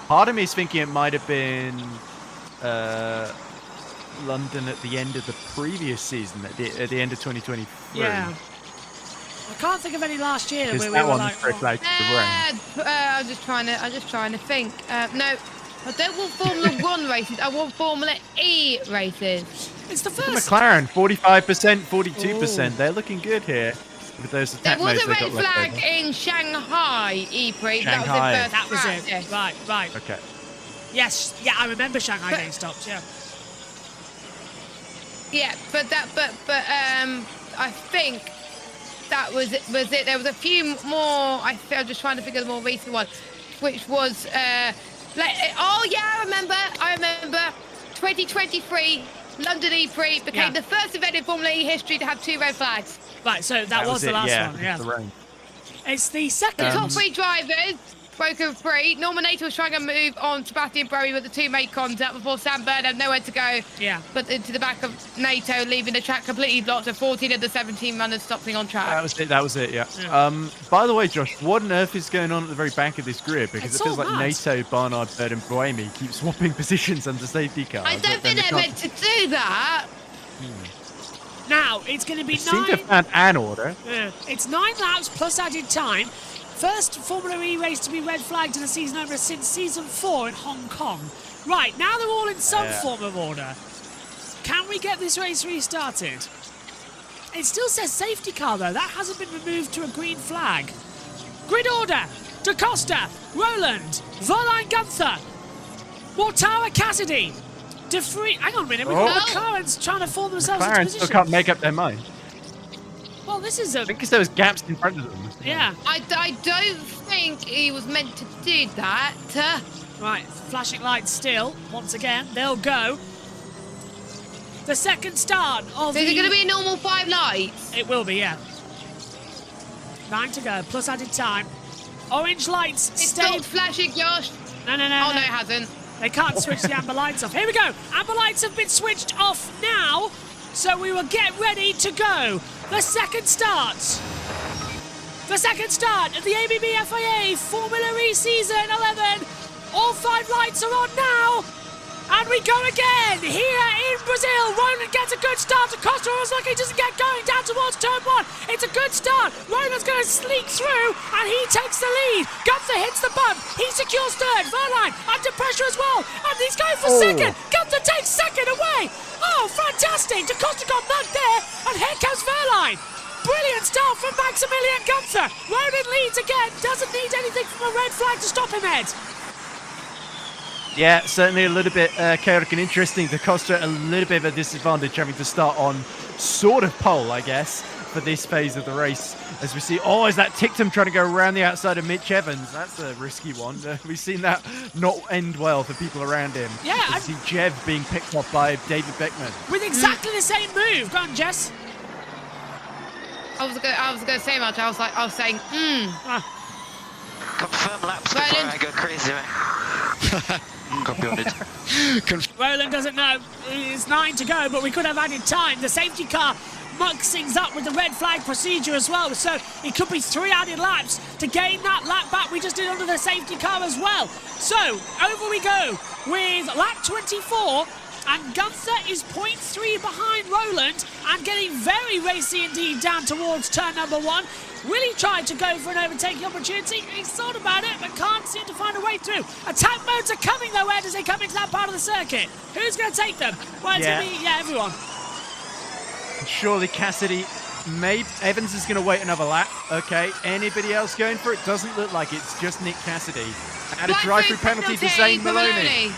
Part of me is thinking it might have been London at the end of the previous season, at the end of 2023. Yeah. I can't think of any last year where we were like. I'm just trying to think. No, I don't want Formula 1 races. I want Formula E races. It's the first. McLaren, 45%, 42%. They're looking good here with those attack modes they got left over. There was a red flag in Shanghai, EPrix. Shanghai. That was the first That was it. Right. Okay. Yes, I remember Shanghai getting stopped. Yeah. Yeah, but I think that was it. There was a few more. I'm just trying to think of the more recent one, which was I remember 2023 London EPrix became the first event in Formula E history to have 2 red flags. Right, so that was the last one. Yeah. It's the second. The top 3 drivers broke a free. Norman was trying to move on Sebastian Bowie with the 2 made contact before Sam Bird had nowhere to go. Yeah. But into the back of NATO, leaving the track completely blocked. So 14 of the 17 runners stopping on track. That was it. Yeah. By the way, Josh, what on earth is going on at the very back of this grid? Because it feels like NATO, Barnard, Bird, and Boemi keep swapping positions under safety cars. I don't think they're meant to do that. Now it's going to be 9. Seem to have found an order. Yeah. It's 9 laps plus added time. First Formula E race to be red flagged in a season opener since season 4 in Hong Kong. Right, now they're all in some form of order. Can we get this race restarted? It still says safety car though. That hasn't been removed to a green flag. Grid order. Da Costa, Roland, Verline Gunther, Mortara Cassidy, De Vries. Hang on a minute, we've got McLaren's trying to form themselves into McLaren position. still can't make up their mind. Well, this is a... Because there was gaps in front of them. Yeah. I don't think he was meant to do that. Right, flashing lights still. Once again, they'll go. The second start of Is it going to be a normal 5 lights? It will be, yeah. 9 to go, plus added time. Orange lights stay. It's not flashing, Josh. No. Oh, no, it hasn't. They can't switch the amber lights off. Here we go. Amber lights have been switched off now. So we will get ready to go. The second start. The second start of the ABB FIA Formula E Season 11. All 5 lights are on now. And we go again here in Brazil. Roland gets a good start. Acosta was lucky, doesn't get going down towards turn 1. It's a good start. Roland's going to sneak through and he takes the lead. Gunther hits the bump. He secures third. Verline under pressure as well. And he's going for second. Gunther takes second away. Oh, fantastic. Acosta got mugged there. And here comes Verline. Brilliant start from Maximilian Gunther. Roland leads again. Doesn't need anything from a red flag to stop him, Ed. Yeah, certainly a little bit chaotic and interesting. Da Costa a little bit of a disadvantage having to start on sort of pole, I guess, for this phase of the race. As we see, is that Tictum trying to go around the outside of Mitch Evans? That's a risky one. We've seen that not end well for people around him. Yeah. I see Jev being picked off by David Beckman. With exactly the same move. Go on, Jess. I was going to say much. I was saying, Confirm laps before I go crazy, man. Copy on it. Roland doesn't know. It's 9 to go, but we could have added time. The safety car mucks things up with the red flag procedure as well. So it could be 3 added laps to gain that lap back we just did under the safety car as well. So over we go with lap 24. And Gunther is 0.3 behind Roland and getting very racy indeed down towards turn number 1. Will he try to go for an overtaking opportunity? He's thought about it, but can't seem to find a way through. Attack modes are coming though, Ed, as they come into that part of the circuit. Who's going to take them? Well, it's going to be, everyone. Surely Cassidy, maybe Evans is going to wait another lap. Okay, anybody else going for it? Doesn't look like it's just Nick Cassidy. And a drive-through penalty for Zane Maloney.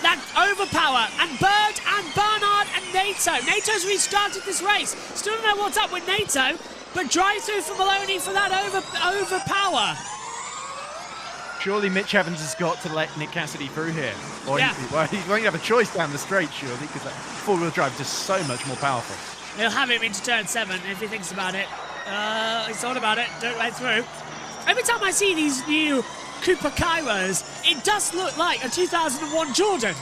That overpower, and Bird and Barnard and Nato. Nato's restarted this race. Still don't know what's up with Nato, but drive through for Maloney for that overpower. Surely Mitch Evans has got to let Nick Cassidy through here. Or he won't have a choice down the straight, surely, because that four-wheel drive is just so much more powerful. He'll have him into turn 7 if he thinks about it. He's thought about it, don't right through. Every time I see these new Cooper Kairos, it does look like a 2001 Jordan.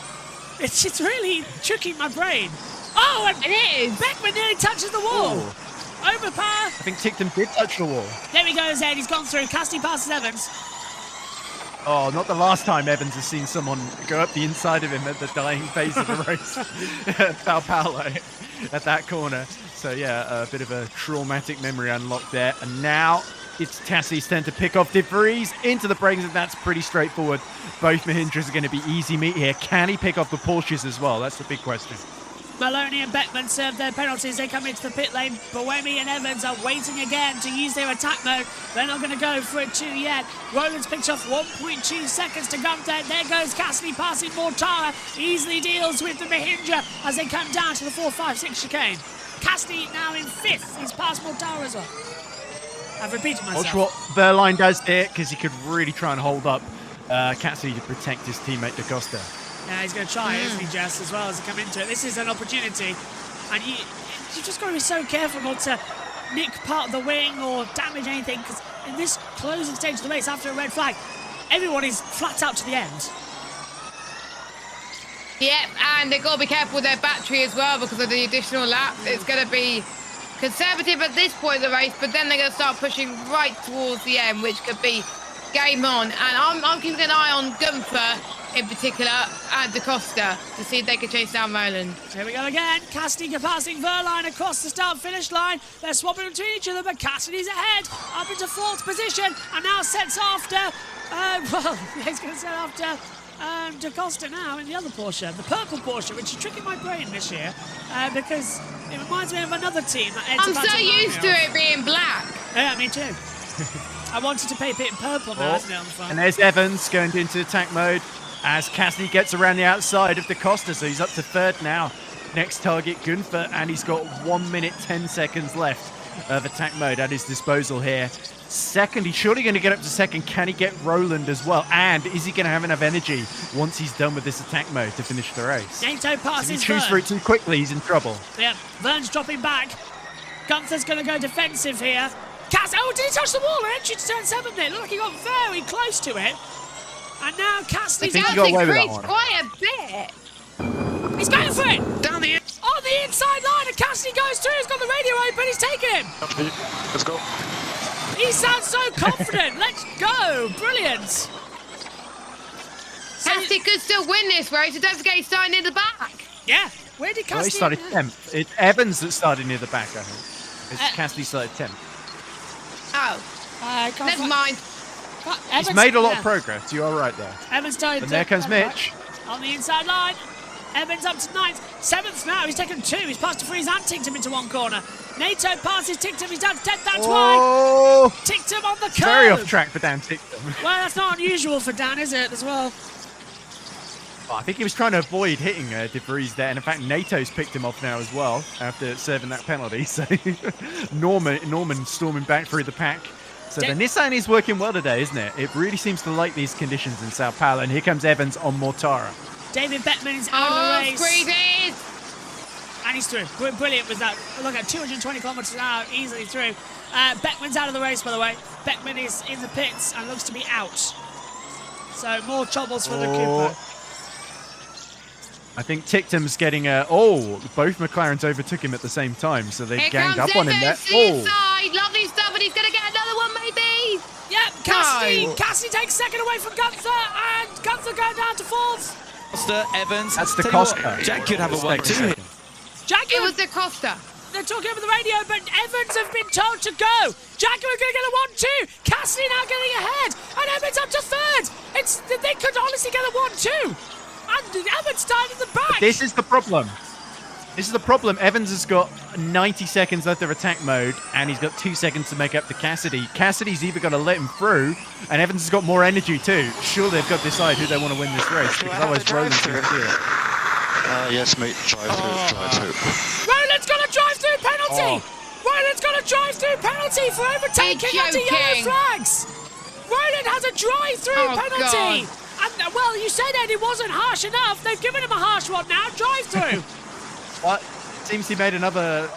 It's really tricking my brain. Oh, and it is. Beckman nearly touches the wall. Ooh. Overpower. I think Tickton did touch the wall. There he goes, Ed. He's gone through. Cassidy passes Evans. Oh, not the last time Evans has seen someone go up the inside of him at the dying phase of the race at Sao Paulo at that corner. So yeah, a bit of a traumatic memory unlocked there. And now it's Cassidy's turn to pick off De Vries into the brakes, and that's pretty straightforward. Both Mahindras are going to be easy meat here. Can he pick off the Porsches as well? That's the big question. Maloney and Beckman serve their penalties. They come into the pit lane. Boemi and Evans are waiting again to use their attack mode. They're not going to go for it too yet. Roland's picked off 1.2 seconds to Gunther. There goes Cassidy passing Mortara. Easily deals with the Mahindra as they come down to the 4-5-6 chicane. Cassidy now in 5th. He's passed Mortara as well. I've repeated myself. Watch what Verline does here, because he could really try and hold up Cassidy to protect his teammate Da Costa. Yeah, he's going to try, isn't he, Jess, as well as they come into it. This is an opportunity, and you've just got to be so careful not to nick part of the wing or damage anything, because in this closing stage of the race, after a red flag, everyone is flat out to the end. Yep, and they've got to be careful with their battery as well because of the additional lap. It's going to be conservative at this point of the race, but then they're going to start pushing right towards the end, which could be game on. And I'm keeping an eye on Gunther in particular and Da Costa to see if they can chase down Roland. Here we go again. Cassidy passing Verline across the start-finish line. They're swapping between each other, but Cassidy's ahead, up into 4th position, and now sets after, he's going to set after Da Costa now in the other Porsche, the purple Porsche, which is tricking my brain this year because it reminds me of another team. I'm so used to it being black. Yeah, me too. I wanted to paint it in purple now, isn't it, on the front? And there's Evans going into attack mode as Cassidy gets around the outside of Da Costa, so he's up to 3rd now. Next target, Gunther, and he's got 1 minute 10 seconds left of attack mode at his disposal here. 2nd, he's surely going to get up to 2nd. Can he get Roland as well? And is he going to have enough energy once he's done with this attack mode to finish the race? Nato passes If he chooses for it too quickly, he's in trouble. Yeah, Vern's dropping back. Gunther's going to go defensive here. Oh, did he touch the wall? Entry to turn 7 there. Looked like he got very close to it. And now Cassidy's out. Increased quite a bit. He's going for it. On the inside line, and Cassidy goes through. He's got the radio open. He's taking him. Let's go. He sounds so confident. Let's go. Brilliant. Cassidy could still win this race, so don't forget he's starting in the back. Yeah. Where did Cassidy... Well, he started 10th. It's Evans that started near the back, I think. It's Cassidy started 10th. Oh. Never mind. He's made a lot of progress. You are right there. Evans started... And there comes Mitch. On the inside line. Evans up to 9th. 7th now. He's taken 2. He's passed De Vries and Ticktum into one corner. Nato passes Ticktum. He's down to 10th. That's why. Ticktum on the curve. Very off track for Dan Ticktum. Well, that's not unusual for Dan, is it, as well? I think he was trying to avoid hitting De Vries there. And in fact, Nato's picked him off now as well after serving that penalty. So Norman storming back through the pack. So the Nissan is working well today, isn't it? It really seems to like these conditions in Sao Paulo. And here comes Evans on Mortara. David Beckman is out of the race. Squeezy! And he's through. Brilliant with that. Look at 220 kilometers an hour, easily through. Beckman's out of the race, by the way. Beckman is in the pits and looks to be out. So more troubles for the Cooper. I think Tictum's getting both McLarens overtook him at the same time, so they ganged up on him there. Side. Lovely stuff, and he's going to get another one, maybe. Yep, Cassidy takes second away from Gunther, and Gunther going down to fourth. Costa, Evans. That's the Costa. Jack could have a 1-2. It was the Costa. They're talking over the radio, but Evans have been told to go. Jaguar going to get a 1-2. Cassidy now getting ahead, and Evans up to third. They could honestly get a 1-2. And Evans started at the back. This is the problem. Evans has got 90 seconds left of attack mode, and he's got 2 seconds to make up to Cassidy. Cassidy's either got to let him through, and Evans has got more energy too. Sure, they've got to decide who they want to win this race, because otherwise Roland's going to steal it. Yes, mate. Drive through. Roland's got a drive-through penalty. Roland's got a drive-through penalty for overtaking under yellow flags. Roland has a drive-through penalty. God. And, well, you said, Ed, it wasn't harsh enough. They've given him a harsh one now. Drive-through. What? Seems he made another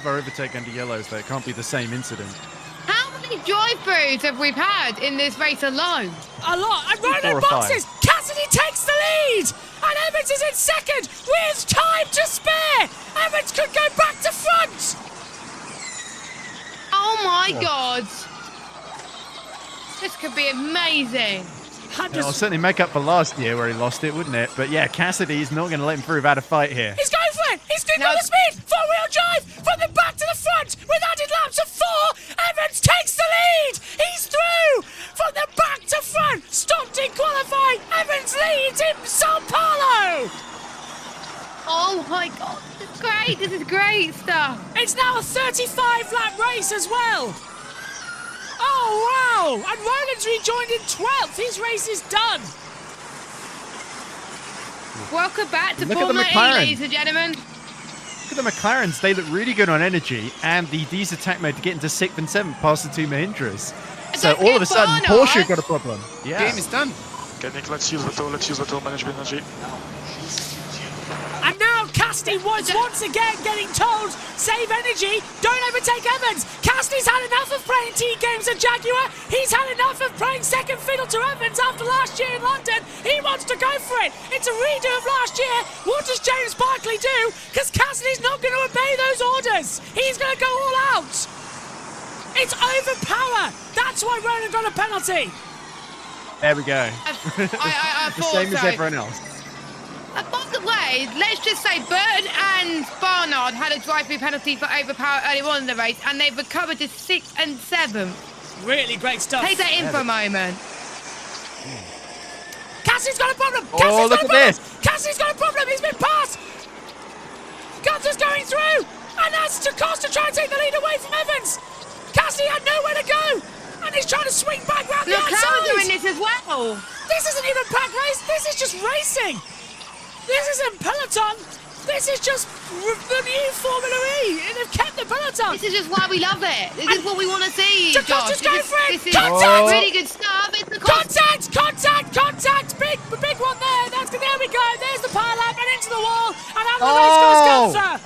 overtake under yellows, though. It can't be the same incident. How many drive-throughs have we had in this race alone? A lot. And Roland boxes. Cassidy takes the lead. And Evans is in second with time to spare. Evans could go back to front. Oh, my God. This could be amazing. It'll certainly make up for last year where he lost it, wouldn't it? But yeah, Cassidy's not going to let him through without a fight here. He's going for it! He's doing all the speed! Four-wheel drive from the back to the front with added laps of 4! Evans takes the lead! He's through! From the back to front! Stopped in qualifying! Evans leads in Sao Paulo! Oh my God, this is great! This is great stuff! It's now a 35-lap race as well! Oh, wow! And Roland's rejoined in 12th. His race is done. Welcome back to Look at the Formula E, McLaren. ladies and gentlemen. Look at the McLarens. They look really good on energy, and these attack mode to get into 6th and 7th past the two Mahindras. So all of a sudden, Porsche got a problem. Yeah. Game is done. Okay, Nick, let's use the tool, manage with energy. And now Cassidy was once again getting told, save energy, don't overtake Evans. Cassidy's had enough of playing team games at Jaguar. He's had enough of playing second fiddle to Evans after last year in London. He wants to go for it. It's a redo of last year. What does James Barkley do? Because Cassidy's not going to obey those orders. He's going to go all out. It's overpower. That's why Roland got a penalty. There we go. I The same as everyone else. By the way, let's just say Burton and Barnard had a drive-through penalty for overpower earlier on in the race, and they've recovered to 6th and 7th. Really great stuff. Take that in for a moment. Cassidy's got a problem. Oh, look at this. Cassidy's got a problem. He's been passed. Gunther's going through, and that's to Costa trying to take the lead away from Evans. Cassidy had nowhere to go, and he's trying to swing back round the outside. McLarens are in this as well. This isn't even pack race. This is just racing. This isn't peloton. This is just the new Formula E. And they've kept the peloton. This is just why we love it. This is what we want to see. Costa's going for it. This is Contact. really good stuff. It's the Contact. Big one there. There we go. There's the pile up and into the wall. And out of the race goes Gunther.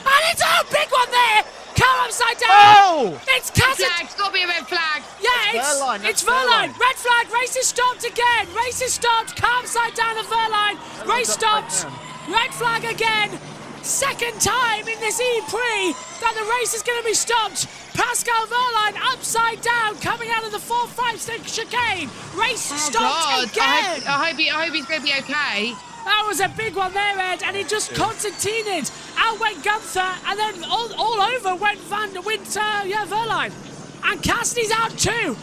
And it's a big one there. Car upside down. Oh! It's Cassidy. It's got to be a red flag. Yeah, it's Verline. Red flag. Race is stopped again. Race is stopped. Car upside down at Verline. Race stopped. Red flag again. Second time in this EPrix that the race is going to be stopped. Pascal Verline upside down coming out of the 4-5-6 chicane. Race stopped again. I hope he's going to be okay. That was a big one there, Ed, and it just concertinaed. Out went Gunther, and then all over went Verline. And Cassidy's out too.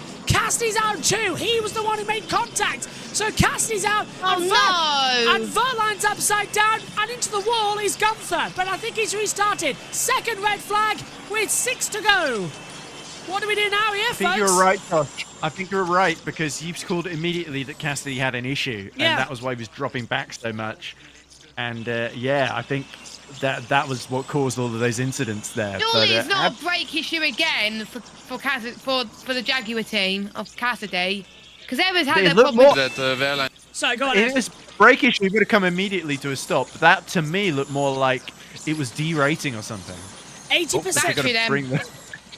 He was the one who made contact. So Cassidy's out. And Verline's upside down, and into the wall is Gunther. But I think he's restarted. Second red flag with 6 to go. What do we do now here, folks? I think you're right, Josh. I think you're right, because you called immediately that Cassidy had an issue, and that was why he was dropping back so much. And I think that was what caused all of those incidents there. Surely it's not a brake issue again for the Jaguar team of Cassidy, because Evans had that problem. Sorry, go on. If this brake issue would have come immediately to a stop, that to me looked more like it was derating or something. 80%.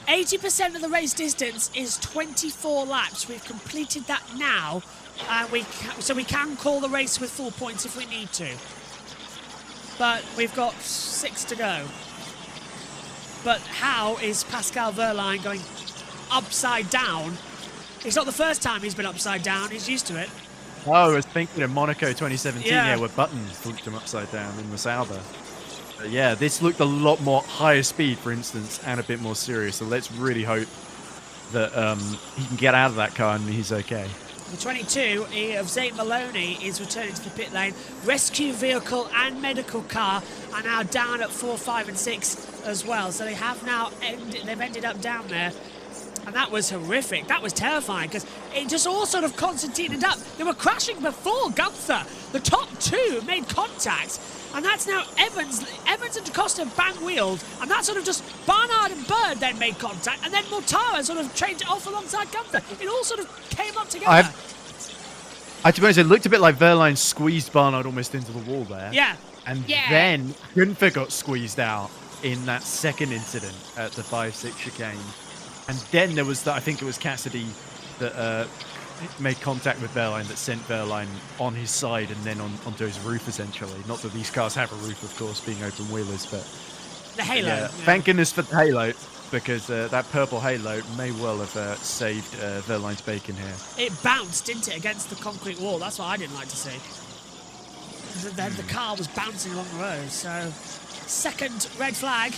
80% of the race distance is 24 laps. We've completed that now. So we can call the race with full points if we need to. but we've got 6 to go. But how is Pascal Wehrlein going upside down? It's not the first time he's been upside down. He's used to it. Oh, I was thinking of Monaco 2017, Yeah. where Button flipped him upside down in the Sauber. But yeah, this looked a lot more higher speed, for instance, and a bit more serious. So let's really hope that he can get out of that car and he's okay. The 22 of Zane Maloney is returning to the pit lane. Rescue vehicle and medical car are now down at 4, 5, and 6 as well. So they have now they've ended up down there. And that was horrific. That was terrifying because it just all sort of concertinaed up. They were crashing before Gunther. The top 2 made contact. And that's now Evans and DaCosta bang wheeled. And that sort of just Barnard and Bird then made contact. And then Mortara sort of trained it off alongside Gunther. It all sort of came up together. To be honest, it looked a bit like Wehrlein squeezed Barnard almost into the wall there. Yeah. And then Gunther got squeezed out in that second incident at the 5-6 chicane. And then there was, I think it was Cassidy that made contact with Wehrlein that sent Wehrlein on his side and then onto his roof, essentially. Not that these cars have a roof, of course, being open wheelers, but... The halo. Yeah. Thank goodness for the halo, because that purple halo may well have saved Wehrlein's bacon here. It bounced, didn't it, against the concrete wall. That's what I didn't like to see. The car was bouncing along the road, so... Second red flag.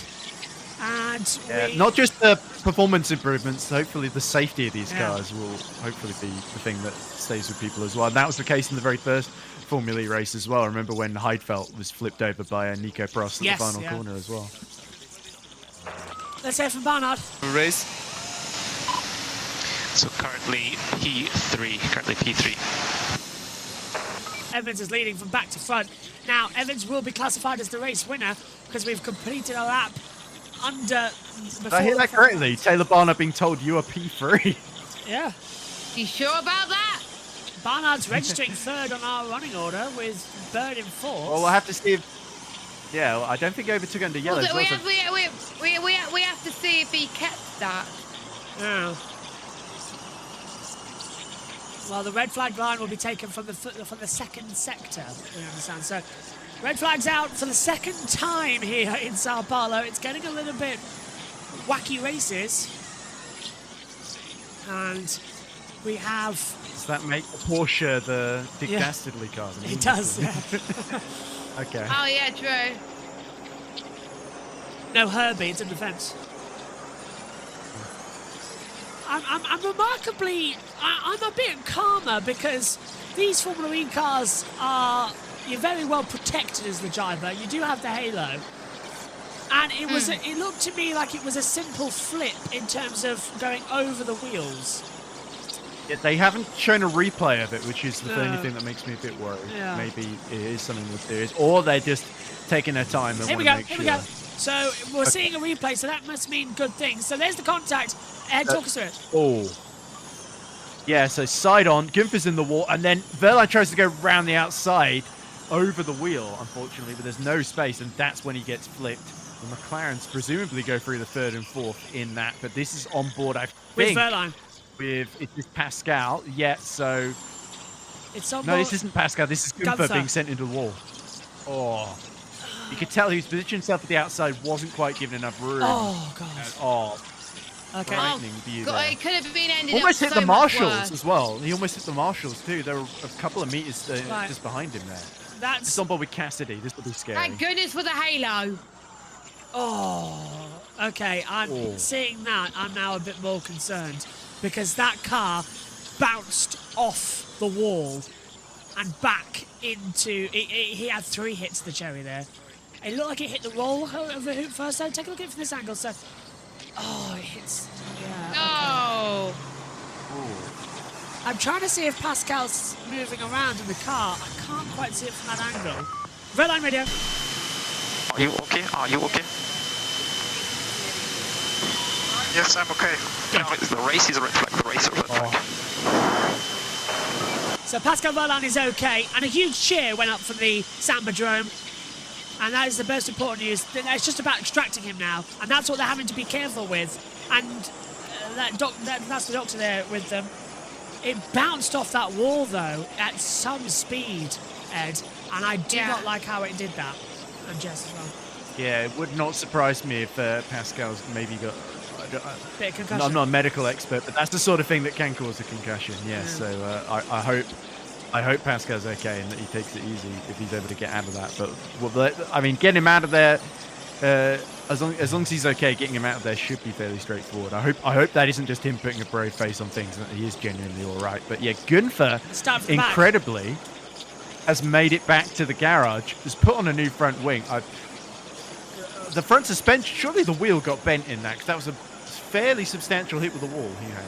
And not just the performance improvements, hopefully the safety of these cars will hopefully be the thing that stays with people as well. And that was the case in the very first Formula E race as well. I remember when Heidfeld was flipped over by Nico Prost at the final corner as well. Let's hear from Barnard. Race. So currently P3. Evans is leading from back to front. Now, Evans will be classified as the race winner because we've completed a lap under... Did I hear that correctly? Taylor Barnard being told you are P3. Yeah. You sure about that? Barnard's registering 3rd on our running order with Bird in 4th. Well, we'll have to see if... Yeah, well, I don't think he overtook under yellow. We have to see if he kept that. Yeah. Well, the red flag line will be taken from the second sector, we understand. So, red flag's out for the second time here in Sao Paulo. It's getting a little bit wacky races. And we have... Does that make Porsche the Dick Dastardly car? It does, yeah. Okay. Oh, yeah, true. No Herbie, it's in defence. I'm remarkably... I'm a bit calmer because these Formula E cars are... You're very well protected as the driver. You do have the halo. And it was it looked to me like it was a simple flip in terms of going over the wheels. Yeah, they haven't shown a replay of it, which is the only thing that makes me a bit worried. Yeah. Maybe it is something more serious. Or they're just taking their time and Here we want go, to make here sure. we go. So we're seeing a replay, so that must mean good things. So there's the contact. Ed, talk us through it. Oh. Yeah, so side on, Gunther's in the wall, and then Wehrlein tries to go round the outside over the wheel, unfortunately, but there's no space, and that's when he gets flipped. The McLarens presumably go through the 3rd and 4th in that, but this is on board, I think. With Wehrlein. It's just Pascal, so... It's on No, board. this isn't Pascal, this is Gunther being sent into the wall. Oh. You could tell he's positioned himself at the outside, wasn't quite given enough room. Oh, God. Okay. Frightening view there. It could have been ended Almost up hit so the much marshals worse. as well. He almost hit the marshals too. There were a couple of meters Right. just behind him there. That's... Just on board with Cassidy. This will be scary. Thank goodness for the halo. Oh, okay. I'm seeing that. I'm now a bit more concerned because that car bounced off the wall and back into... He had 3 hits to the cherry there. It looked like it hit the roll of the hoop first. So take a look at it from this angle. So, oh, it hits... Yeah. No. Okay. I'm trying to see if Pascal's moving around in the car. I can't quite see it from that angle. Red line radio. Are you okay? Are you okay? Yes, I'm okay. The race is a red flag. The race is a red flag. So Pascal Wehrlein is okay, and a huge cheer went up from the Sambadrome. And that is the most important news. It's just about extracting him now, and that's what they're having to be careful with. And that's the doctor there with them. It bounced off that wall, though, at some speed, Ed, and I do not like how it did that. and Jess as well. Yeah, it would not surprise me if Pascal's maybe got. Bit of concussion. I'm not a medical expert, but that's the sort of thing that can cause a concussion. Yes, so I hope Pascal's okay and that he takes it easy if he's able to get out of that. But I mean, getting him out of there, as long as he's okay, getting him out of there should be fairly straightforward. I hope that isn't just him putting a brave face on things, and that he is genuinely all right. But yeah, Gunther incredibly has made it back to the garage. Has put on a new front wing. The front suspension, surely the wheel got bent in that, because that was a fairly substantial hit with the wall he had.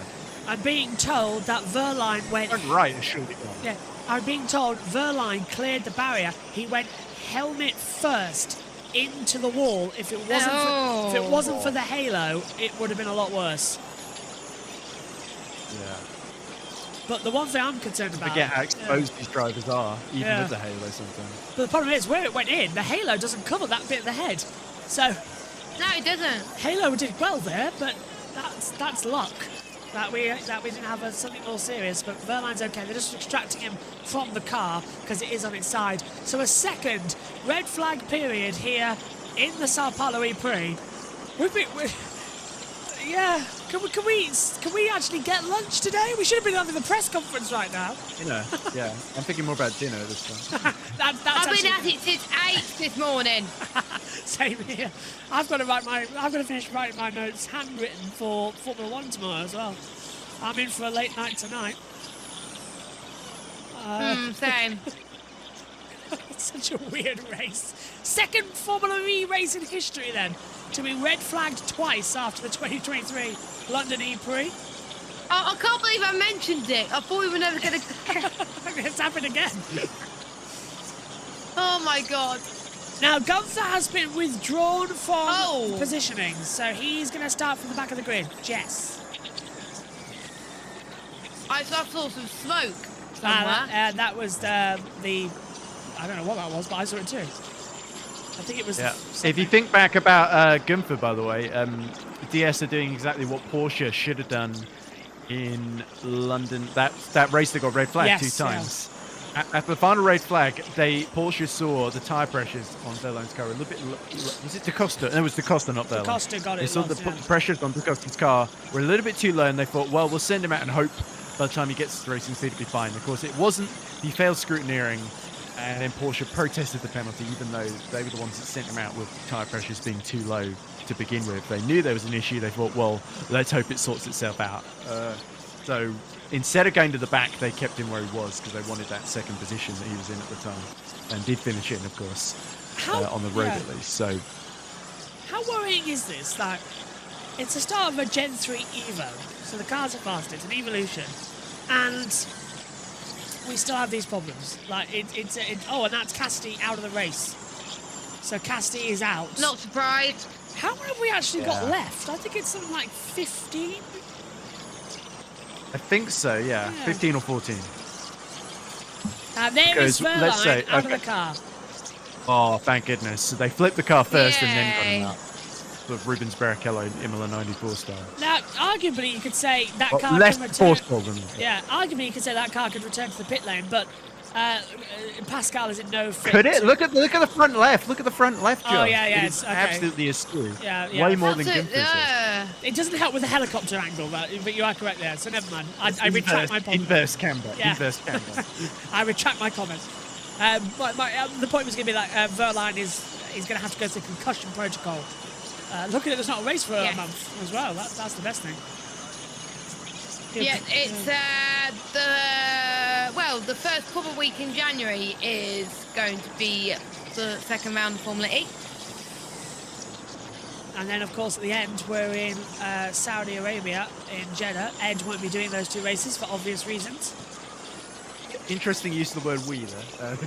I'm being told that Verline went... Right, surely gone. Yeah, I'm being told Verline cleared the barrier. He went helmet first into the wall. If it wasn't for the halo, it would have been a lot worse. Yeah. But the one thing I'm concerned about... Forget how exposed these drivers are, even with the halo sometimes. But the problem is, where it went in, the halo doesn't cover that bit of the head. So... No, it doesn't. Halo did well there, but that's luck. That we didn't have something more serious, but Verline's okay. They're just extracting him from the car because it is on its side. So a second red flag period here in the Sao Paulo EPrix. Yeah. Can we actually get lunch today? We should have been having the press conference right now. Dinner, yeah. I'm thinking more about dinner this time. I've been at it since 8 this morning. Same here. I've got to finish writing my notes handwritten for Formula 1 tomorrow as well. I'm in for a late night tonight. Same. It's such a weird race. Second Formula E race in history then to be red flagged twice after the 2023 London EPrix. I can't believe I mentioned it. I thought we were never going to... It's happened again. Oh my God. Now, Gunther has been withdrawn from positioning, so he's going to start from the back of the grid. Jess. I saw some smoke somewhere. That was the... I don't know what that was, but I saw it too. I think it was... Yeah. If you think back about Gunther, by the way, DS are doing exactly what Porsche should have done in London. That race they got red flagged 2 times. Yeah. At the final red flag, Porsche saw the tyre pressures on Verline's car a little bit... Was it DaCosta? No, it was DaCosta, not Verline. DaCosta got it. They saw the pressures on DaCosta's car were a little bit too low, and they thought, well, we'll send him out and hope by the time he gets to the racing speed it'll be fine. Of course, it wasn't. He failed scrutineering, and then Porsche protested the penalty, even though they were the ones that sent him out with tyre pressures being too low to begin with. They knew there was an issue. They thought, well, let's hope it sorts itself out. So instead of going to the back, they kept him where he was because they wanted that second position that he was in at the time, and did finish in, of course, on the road at least. So, how worrying is this? That it's the start of a Gen3 Evo, so the cars are fast. It's an evolution, and we still have these problems. Like and that's Cassidy out of the race. So Cassidy is out. Not surprised. How many have we actually got left? I think it's something like 15. I think so, yeah. 15 or 14. There is Verline out of the car. Oh, thank goodness. So they flipped the car first and then got him out. With Rubens Barrichello in Imola 94 style. Now, arguably, you could say that car can less return... forceful than that. Yeah, arguably, you could say that car could return to the pit lane, but Pascal is in no fit. Could it? Look at the front left. Look at the front left, Joe. Oh, yeah, it's absolutely askew. Yeah. Way more than Gunther's. It doesn't help with the helicopter angle, but you are correct there, so never mind. I retract my comment. Inverse camber. Yeah. Inverse camber. I retract my comment. The point was going to be that Verline is going to have to go through the concussion protocol. Look at it, there's not a race for a month as well. That's the best thing. Yeah, it's the first proper week in January is going to be the second round of Formula E. And then, of course, at the end, we're in Saudi Arabia in Jeddah. Ed won't be doing those 2 races for obvious reasons. Interesting use of the word "we" there.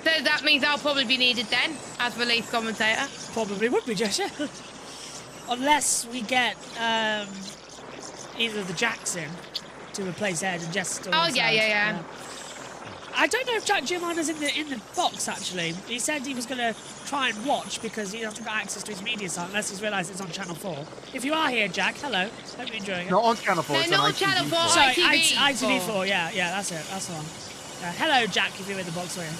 So that means I'll probably be needed then, as release commentator. Probably would be, Jessica. Unless we get either the Jackson to replace Ed and Jess still. Oh, yeah. I don't know if Jack Gilmana's in the box, actually. He said he was going to try and watch because he hasn't got access to his media site unless he's realised it's on Channel 4. If you are here, Jack, hello. Hope you're enjoying it. Not on Channel 4, no, it's not on Channel 4, Sorry, ITV4. ITV4, yeah, that's it. That's the one. Hello, Jack, if you're in the box, are you?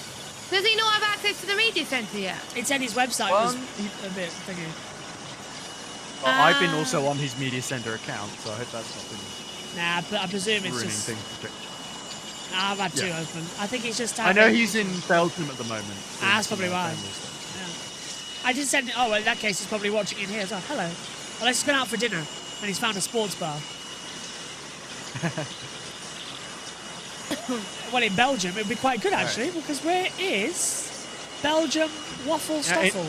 Does he not have access to the media centre yet? It said his website was a bit thingy. Well, I've been also on his media center account, so I hope that's not been Nah, but I presume it's ruining just... things. Nah, I've had two open. I think he's just I know he's in Belgium at the moment. That's probably why. Yeah. I just said, oh, well, in that case, he's probably watching in here as well. Hello. Unless he's gone out for dinner and he's found a sports bar. Well, in Belgium, it would be quite good, actually, because where is Belgium waffle stuffle?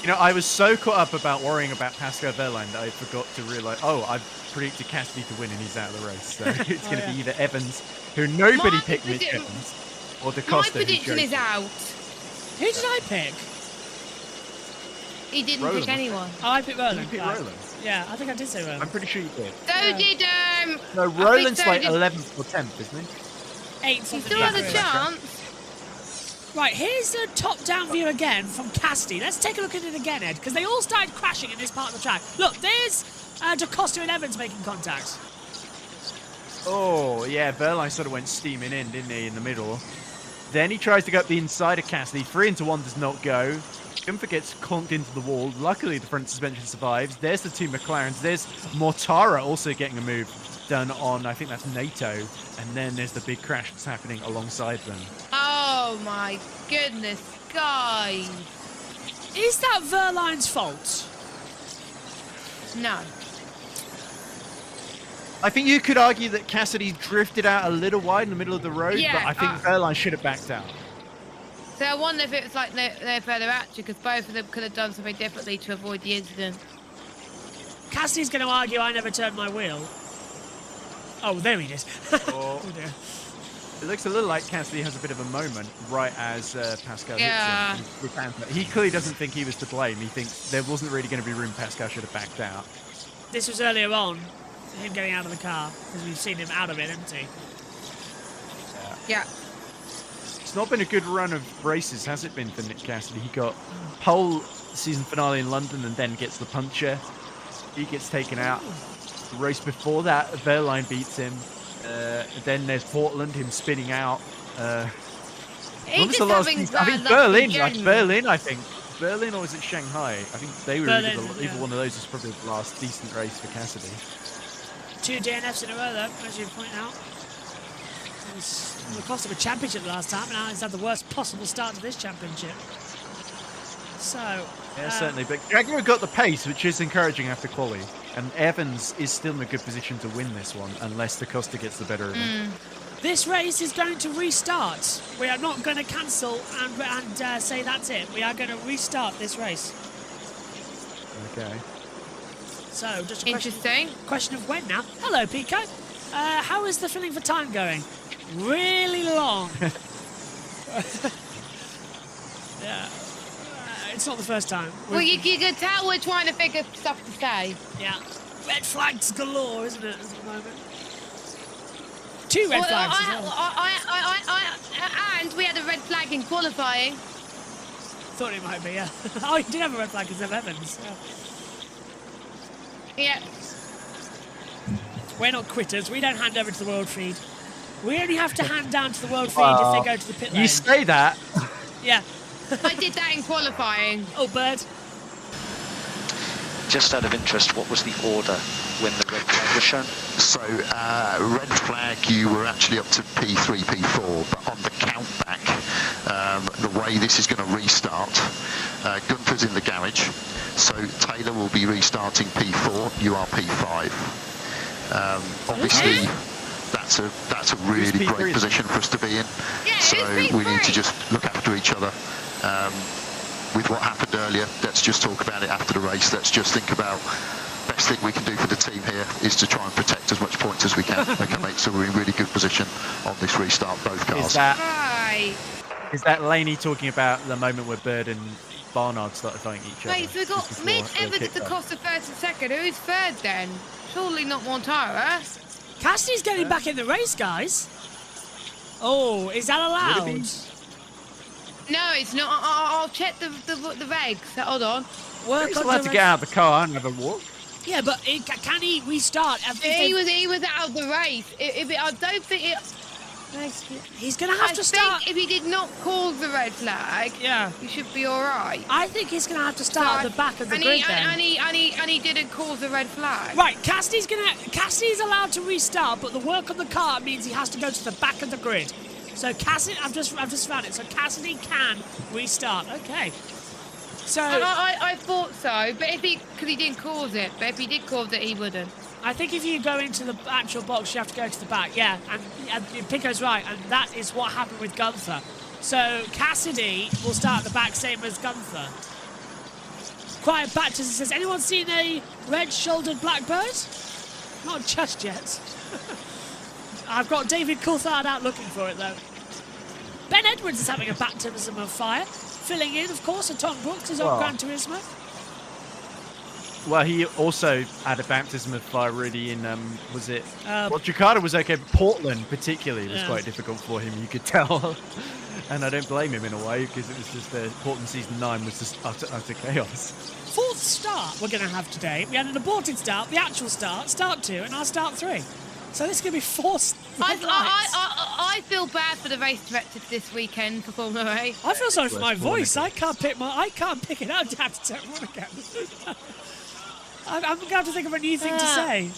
You know, I was so caught up about worrying about Pascal Wehrlein that I forgot to realise, oh, I've predicted Cassidy to win and he's out of the race. So it's going to be either Evans, who nobody picked Mitch Evans, or Da Costa. My prediction is out. Who did I pick? He didn't pick anyone. Oh, I picked Roland. You picked Roland? Yeah, I think I did say Roland. I'm pretty sure you did. So did, No, Roland's like 11th or 10th, isn't he? 8th. He still has a chance. Right, here's the top-down view again from Cassidy. Let's take a look at it again, Ed, because they all started crashing in this part of the track. Look, there's Da Costa and Evans making contact. Oh, yeah, Wehrlein sort of went steaming in, didn't he, in the middle. Then he tries to go up the inside of Cassidy. 3 into 1 does not go. Gunther gets conked into the wall. Luckily, the front suspension survives. There's the 2 McLarens. There's Mortara also getting a move done on, I think that's NATO. And then there's the big crash that's happening alongside them. Oh my goodness, guys. Is that Wehrlein's fault? No. I think you could argue that Cassidy drifted out a little wide in the middle of the road, Yeah, but I think Wehrlein should have backed out. So I wonder if it was like no further action, because both of them could have done something differently to avoid the incident. Cassidy's going to argue I never turned my wheel. Oh, there he is. Oh dear. It looks a little like Cassidy has a bit of a moment right as Pascal Yeah. hits him. He clearly doesn't think he was to blame. He thinks there wasn't really going to be room. Pascal should have backed out. This was earlier on, him getting out of the car, because we've seen him out of it, haven't we? Yeah. It's not been a good run of races, has it been, for Nick Cassidy? He got pole season finale in London and then gets the puncture. He gets taken out. The race before that, Wehrlein beats him. Then there's Portland, him spinning out. He's just having I think Berlin, I think. Berlin, or was it Shanghai? I think they were Berlin, either one of those was probably the last decent race for Cassidy. 2 DNFs in a row, though, as you point out. It was the cost of a championship last time, and now he's had the worst possible start to this championship. So... Yeah, certainly. But Jaguar got the pace, which is encouraging after quali. And Evans is still in a good position to win this one, unless Da Costa gets the better of him. This race is going to restart. We are not going to cancel and say that's it. We are going to restart this race. Okay. So, just a question of when now. Hello, Pico. How is the filling for time going? Really long. Yeah. It's not the first time. Well, you can tell we're trying to figure stuff to say. Yeah. Red flags galore, isn't it, at the moment? 2 red flags as well. And we had a red flag in qualifying. Thought it might be, yeah. Oh, you did have a red flag because of Evans. Yeah. We're not quitters. We don't hand over to the world feed. We only have to hand down to the world feed if they go to the pit lane. You say that. Yeah. I did that in qualifying. Oh, Bird. Just out of interest, what was the order when the red flag was shown? So, red flag, you were actually up to P3, P4, but on the countback, the way this is going to restart, Gunther's in the garage, so Taylor will be restarting P4, you are P5. Obviously, that's a really great position for us to be in, so we need to just look after each other. With what happened earlier, let's just talk about it after the race. Let's just think about best thing we can do for the team here is to try and protect as much points as we can. Okay, mate, so we're in really good position on this restart, both cars. Is that Laney talking about the moment where Bird and Barnard started fighting each other? Wait, so we've got Mitch Evans at the cost of 32nd. Who's third then? Surely not Montara. Cassidy's getting back in the race, guys. Oh, is that allowed? No, it's not. I'll check the regs. Hold on. He's allowed to get out of the car and have a walk. Yeah, but can he restart? He was out of the race. I don't think it. He's going to have to start. If he did not call the red flag, he should be all right. I think he's going to have to start at the back of the grid then. And he didn't call the red flag. Right, Cassidy's allowed to restart, but the work on the car means he has to go to the back of the grid. So Cassidy, I've just found it. So Cassidy can restart. Okay. So I thought so, but because he didn't cause it, but if he did cause it, he wouldn't. I think if you go into the actual box, you have to go to the back. Yeah, and Pico's right, and that is what happened with Gunther. So Cassidy will start at the back, same as Gunther. Quiet Baptist says, anyone seen a red-shouldered blackbird? Not just yet. I've got David Coulthard out looking for it, though. Ben Edwards is having a baptism of fire. Filling in, of course, and Tom Brooks is on Gran Turismo. Well, he also had a baptism of fire really in, was it? Well, Jakarta was okay, but Portland particularly was quite difficult for him, you could tell. And I don't blame him in a way, because it was just Portland Season 9 was just utter chaos. Fourth start we're going to have today. We had an aborted start, the actual start 2, and our start 3. So this is going to be 4 I feel bad for the race director this weekend for Formula A. I feel sorry for my voice. I can't pick it out to have to turn one again. I'm going to have to think of a new thing to say.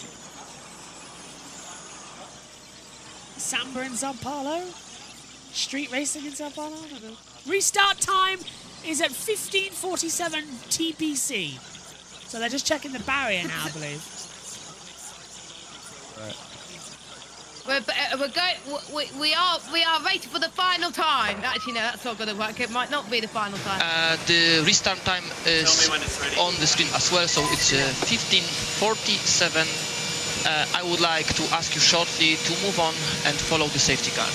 Samba in Sao Paulo? Street racing in Sao Paulo? I don't know. Restart time is at 15:47 TPC. So they're just checking the barrier now, I believe. Right. We are racing for the final time. Actually, no, that's not going to work. It might not be the final time. The restart time is on the screen as well, so it's 15:47. I would like to ask you shortly to move on and follow the safety car.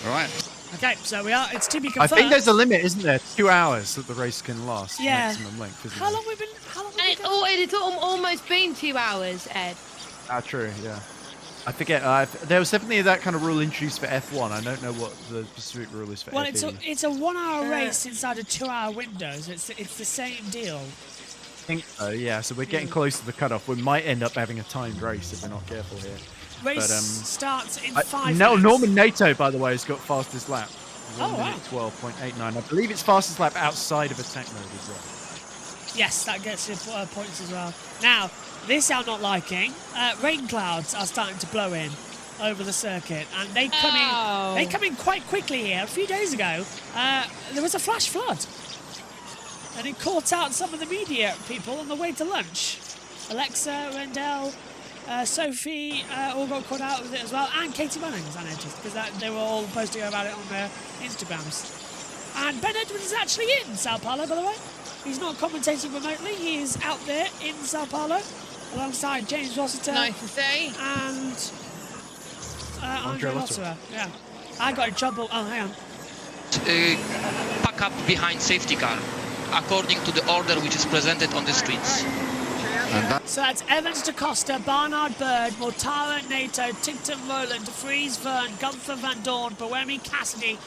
All right. Okay, so we are. It's to be confirmed. I think there's a limit, isn't there? 2 hours that the race can last. Yeah. Maximum length, isn't How long have we been? It's almost been 2 hours, Ed. True. Yeah. I forget. There was definitely that kind of rule introduced for F1. I don't know what the specific rule is for F1. Well, it's a 1 hour race inside a 2 hour window. So it's the same deal. I think so. Yeah. So we're getting close to the cutoff. We might end up having a timed race if we're not careful here. Race starts in 5 No, minutes. Norman Nato, by the way, has got fastest lap. 1 wow. minute 12.89. I believe it's fastest lap outside of attack mode as well. Yes, that gets you points as well. Now, this I'm not liking. Rain clouds are starting to blow in over the circuit, and they come in quite quickly here. A few days ago, there was a flash flood, and it caught out some of the media people on the way to lunch. Alexa, Rendell, Sophie all got caught out with it as well, and Katie Mullins, I noticed, because they were all posting about it on their Instagrams. And Ben Edwards is actually in Sao Paulo, by the way. He's not commentating remotely. He is out there in Sao Paulo alongside James Rossiter. Nice to see. And Andre Lotterer. Yeah. I got in trouble. Oh, hang on. Pack up behind safety car, according to the order which is presented on the screens. So that's Evans Da Costa, Barnard Bird, Mortara Nato, Tigton Rowland, DeFries Verne, Gunther Van Dorn, Boemi Cassidy,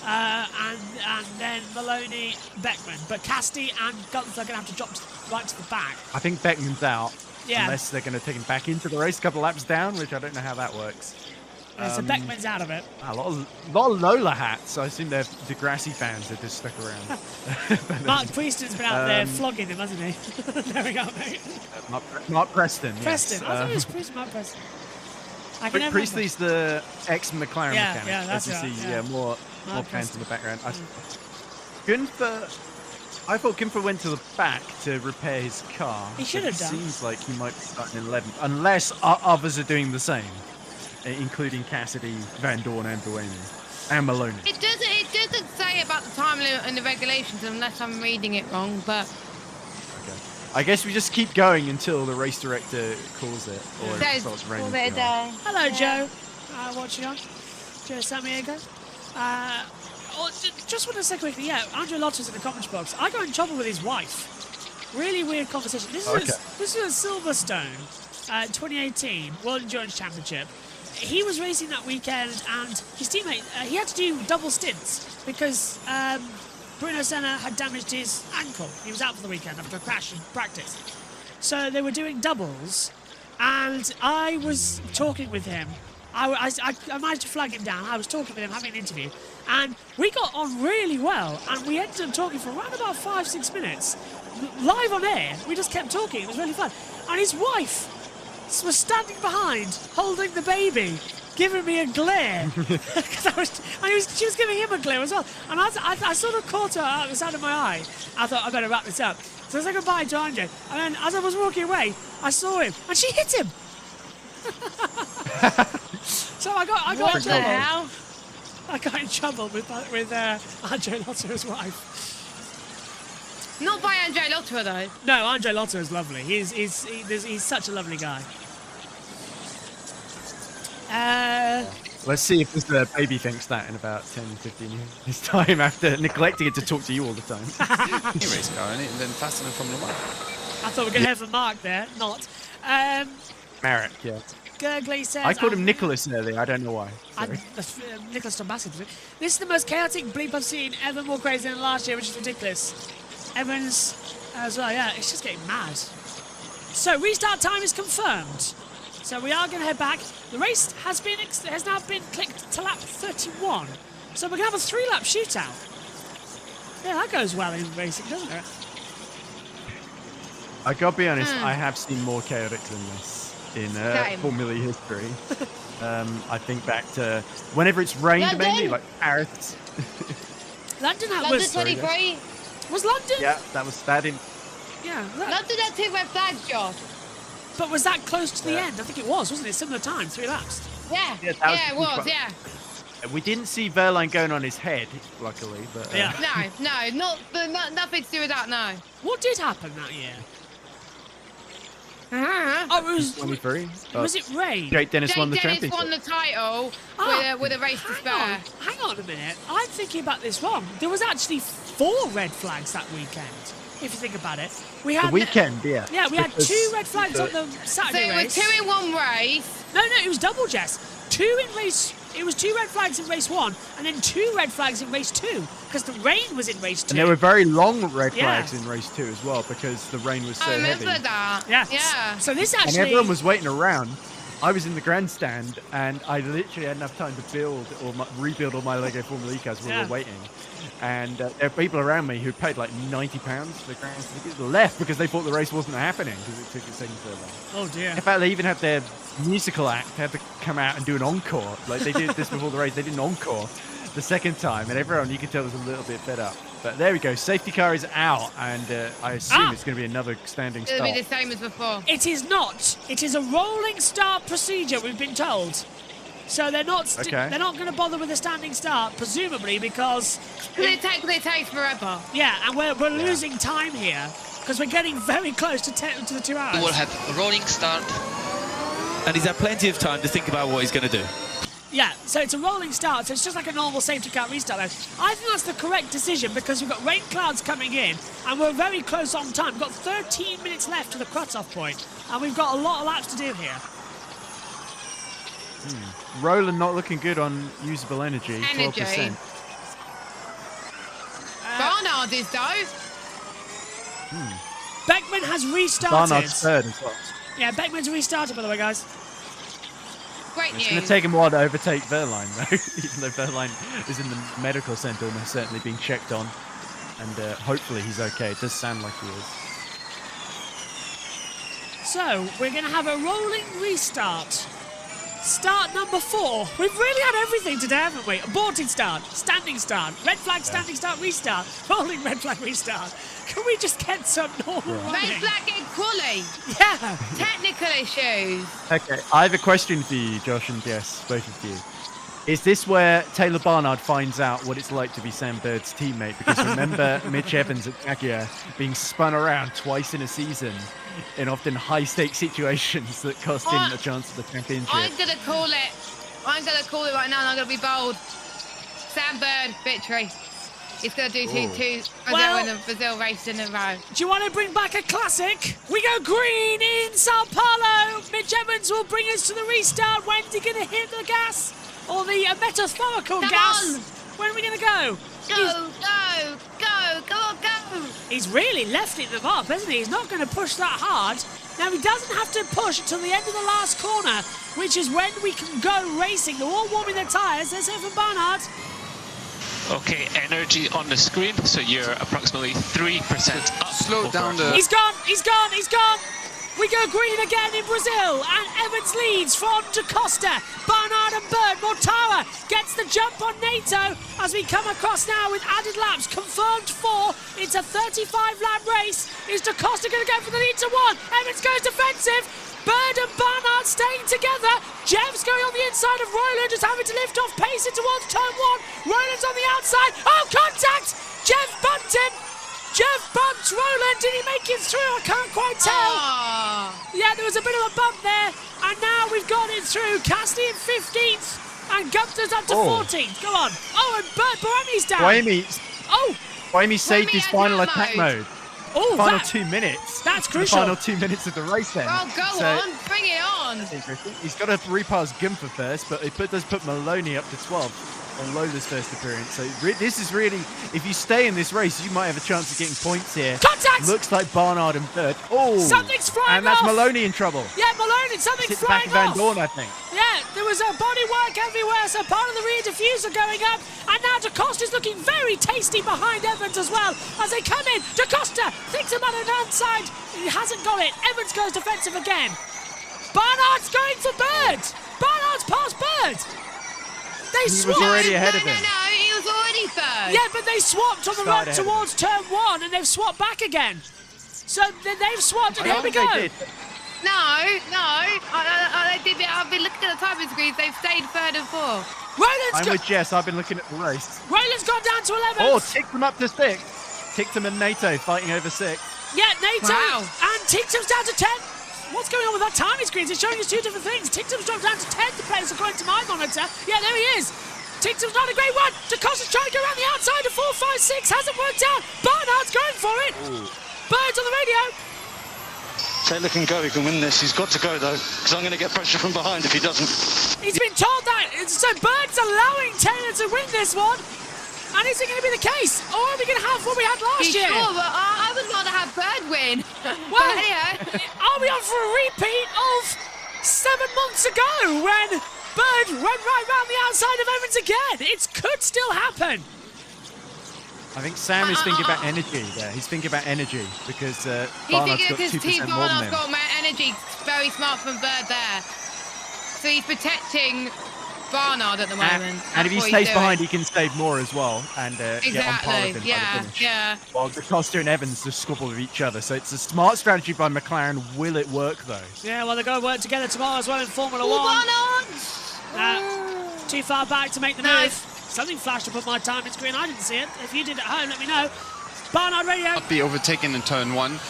and then Maloney Beckman. But Cassidy and Gunther are going to have to drop right to the back. I think Beckman's out. Yeah. Unless they're going to take him back into the race a couple laps down, which I don't know how that works. So Beckman's out of it. A lot of Lola hats. I assume they're Degrassi fans that just stuck around. Mark Prieston's been out there flogging him, hasn't he? There we go, mate. Mark Preston. Preston. Yes. I thought it was Prieston, Mark Preston. Priestley's the ex-McLaren mechanic. Yeah, that's as you right. see, Yeah. more fans in the background. I thought Gunther went to the back to repair his car. He should have done. It seems like he might be starting in 11th, unless others are doing the same, including Cassidy, Van Dorn, and Boemi, and Maloney. It doesn't say about the time limit in the regulations, unless I'm reading it wrong. But okay, I guess we just keep going until the race director calls it, or it starts raining. Hello, Joe. Watching on. Joe Samiego. Just want to say quickly, Andrew Lotter's in the comments box. I got in trouble with his wife. Really weird conversation. This is a Silverstone 2018 World Endurance Championship. He was racing that weekend, and his teammate, he had to do double stints because Bruno Senna had damaged his ankle. He was out for the weekend after a crash in practice. So they were doing doubles, and I was talking with him I managed to flag him down. I was talking with him, having an interview, and we got on really well. And we ended up talking for around about 5-6 minutes, live on air. We just kept talking. It was really fun. And his wife was standing behind, holding the baby, giving me a glare. She was giving him a glare as well. And I sort of caught her out the side of my eye. I thought I better wrap this up. So I said goodbye to Andre. And then as I was walking away, I saw him, and she hit him. So I got in trouble. I got in trouble with Andre Lotter's wife. Not by Andre Lotter though. No, Andre Lotter is lovely. He's such a lovely guy. Let's see if this baby thinks that in about 10-15 years time after neglecting it to talk to you all the time. Race car, and then faster than Formula 1. I thought we were going to have a Mark there, not. Marek, yeah. Gurgley says... I called him Nicholas earlier, I don't know why. Nicholas Tombassi. This is the most chaotic bleep I've seen, ever more crazy than last year, which is ridiculous. Everyone's as well, yeah, it's just getting mad. So, restart time is confirmed. So we are going to head back. The race has now been clicked to lap 31. So we're going to have a 3-lap shootout. Yeah, that goes well in racing, doesn't it? I gotta be honest, I have seen more chaotic than this in Formula history. I think back to whenever it's rained, London? mainly, like Paris. London was 23. Was London? Yeah, that was that in. Yeah. London had 2 red flags, Josh. But was that close to the end? I think it was, wasn't it? Similar time, 3 laps. Yeah, it was, yeah. We didn't see Verline going on his head, luckily. But yeah. No, nothing to do with that, no. What did happen that year? Oh, it was 23. Was it rain? Jake Dennis won the Dennis championship. won the title with a race to spare. Hang on a minute. I'm thinking about this wrong. There was actually 4 red flags that weekend. If you think about it, we had the weekend, yeah. Yeah, we had 2 red flags on the Saturday race. So it was 2 in one race. No, it was double, Jess. 2 in race. It was 2 red flags in race 1, and then 2 red flags in race 2 because the rain was in race 2. And there were very long red flags in race 2 as well because the rain was so heavy. I remember that. Yeah. So this actually. And everyone was waiting around. I was in the grandstand and I literally had enough time to build or rebuild all my Lego Formula E cars while we were waiting. And there were people around me who paid like £90 for the ground tickets left because they thought the race wasn't happening because it took a second so long. Oh dear. In fact, they even had their musical act had to come out and do an encore. Like they did this before the race. They did an encore the second time, and everyone you could tell was a little bit fed up. But there we go. Safety car is out, and I assume it's going to be another standing start. It'll be the same as before. It is not. It is a rolling start procedure. We've been told. So they're not. They're not going to bother with a standing start, presumably because it takes forever. Yeah, and we're losing time here because we're getting very close to the 2 hours. We will have a rolling start, and he's had plenty of time to think about what he's going to do. Yeah, so it's a rolling start, so it's just like a normal safety car restart. I think that's the correct decision because we've got rain clouds coming in and we're very close on time. We've got 13 minutes left to the cut-off point and we've got a lot of laps to do here. Roland not looking good on usable energy. 12%. Barnard is though. Beckman has restarted. Barnard's third as well. Yeah, Beckman's restarted, by the way, guys. Great news. It's going to take him a while to overtake Verline, though, even though Verline is in the medical centre almost certainly being checked on. And hopefully he's okay. It does sound like he is. So, we're going to have a rolling restart. Start number 4. We've really had everything today, haven't we? Aborted start, standing start, red flag, standing start, restart, rolling red flag, restart. Can we just get some normal running? Red flag equally. Yeah. Technical issues. Okay, I have a question for you, Josh and Jess, both of you. Is this where Taylor Barnard finds out what it's like to be Sam Bird's teammate? Because remember Mitch Evans at Jaguar being spun around twice in a season in often high-stakes situations that cost him a chance at the championship. I'm going to call it. I'm going to call it right now, and I'm going to be bold. Sam Bird, victory. He's going to do two Brazil races in a row. Do you want to bring back a classic? We go green in Sao Paulo. Mitch Evans will bring us to the restart. When's he going to hit the gas? Or the metaphorical gas? On. When are we going to go? Go. He's really lifting them up, hasn't he? He's not going to push that hard. Now, he doesn't have to push until the end of the last corner, which is when we can go racing. They're all warming their tyres. Let's hear from Barnard. Okay, energy on the screen, so you're approximately 3% up. Slow down the... He's gone, he's gone, he's gone! We go green again in Brazil, and Evans leads from Da Costa. Barnard and Bird. Mortara gets the jump on NATO as we come across now with added laps. Confirmed 4. It's a 35-lap race. Is Da Costa going to go for the lead to 1? Evans goes defensive. Bird and Barnard staying together. Jev's going on the inside of Roland, just having to lift off pace towards turn 1. Roland's on the outside. Oh, contact! Jev bumped him. Jeff bumped Roland. Did he make it through? I can't quite tell. Yeah, there was a bit of a bump there. And now we've got it through. Cassidy in 15th. And Gunther's up to 14th. Go on. Oh, and Buemi's down. Buemi saved his final attack mode. Oh, final 2 minutes. That's crucial. The final 2 minutes of the race then. Oh, go on. Bring it on. He's got to repass Gunther first, but it does put Maloney up to 12. On Lola's first appearance, so this is really, if you stay in this race, you might have a chance of getting points here. Contact! Looks like Barnard and Bird. Oh! Something's flying and that's off. Maloney in trouble. Yeah, Maloney, something's flying back off. Van Dorn, I think. Yeah, there was a body work everywhere, so part of the rear diffuser going up, and now Da Costa's looking very tasty behind Evans as well, as they come in. Da Costa thinks about an outside, he hasn't got it. Evans goes defensive again. Barnard's going for Bird. Barnard's past Bird. They swapped. He was already ahead of him. No, he was already third. Yeah, but they swapped on the run towards turn 1, and they've swapped back again. So they've swapped, and here we go. No. I've been looking at the timing screens. They've stayed 3rd and 4th. I'm with Jess. I've been looking at the race. Roland's gone down to 11th. Oh, ticked them up to 6th. Ticked and NATO fighting over 6th. Yeah, NATO. Wow. And Ticktum's down to 10th. What's going on with that timing screens? It's showing us 2 different things. Ticktum's dropped down to 10th place according to my monitor. Yeah, there he is. Ticktum's not a great one. Da Costa's trying to go around the outside of 4, 5, 6. Hasn't worked out. Barnard's going for it. Ooh. Bird's on the radio. Taylor can go. He can win this. He's got to go, though, because I'm going to get pressure from behind if he doesn't. He's been told that. So Bird's allowing Taylor to win this one. And is it going to be the case? Or are we going to have what we had last year? Sure, but I would rather have Bird win. Well, are we on for a repeat of 7 months ago when Bird went right round the outside of Evans again? It could still happen. I think Sam is thinking about energy there. He's thinking about energy because Barnard's got 2% more than him. Barnard's got more energy. Very smart from Bird there. So he's protecting Barnard at the moment. And if he stays behind, he can save more as well and get on par with him by the finish. Yeah. While Da Costa and Evans just squabble with each other. So it's a smart strategy by McLaren. Will it work, though? Yeah, well, they're going to work together tomorrow as well in Formula 1. Too far back to make the move. Something flashed up on my timing screen. I didn't see it. If you did at home, let me know. Barnard radio. Not be overtaken in turn 1.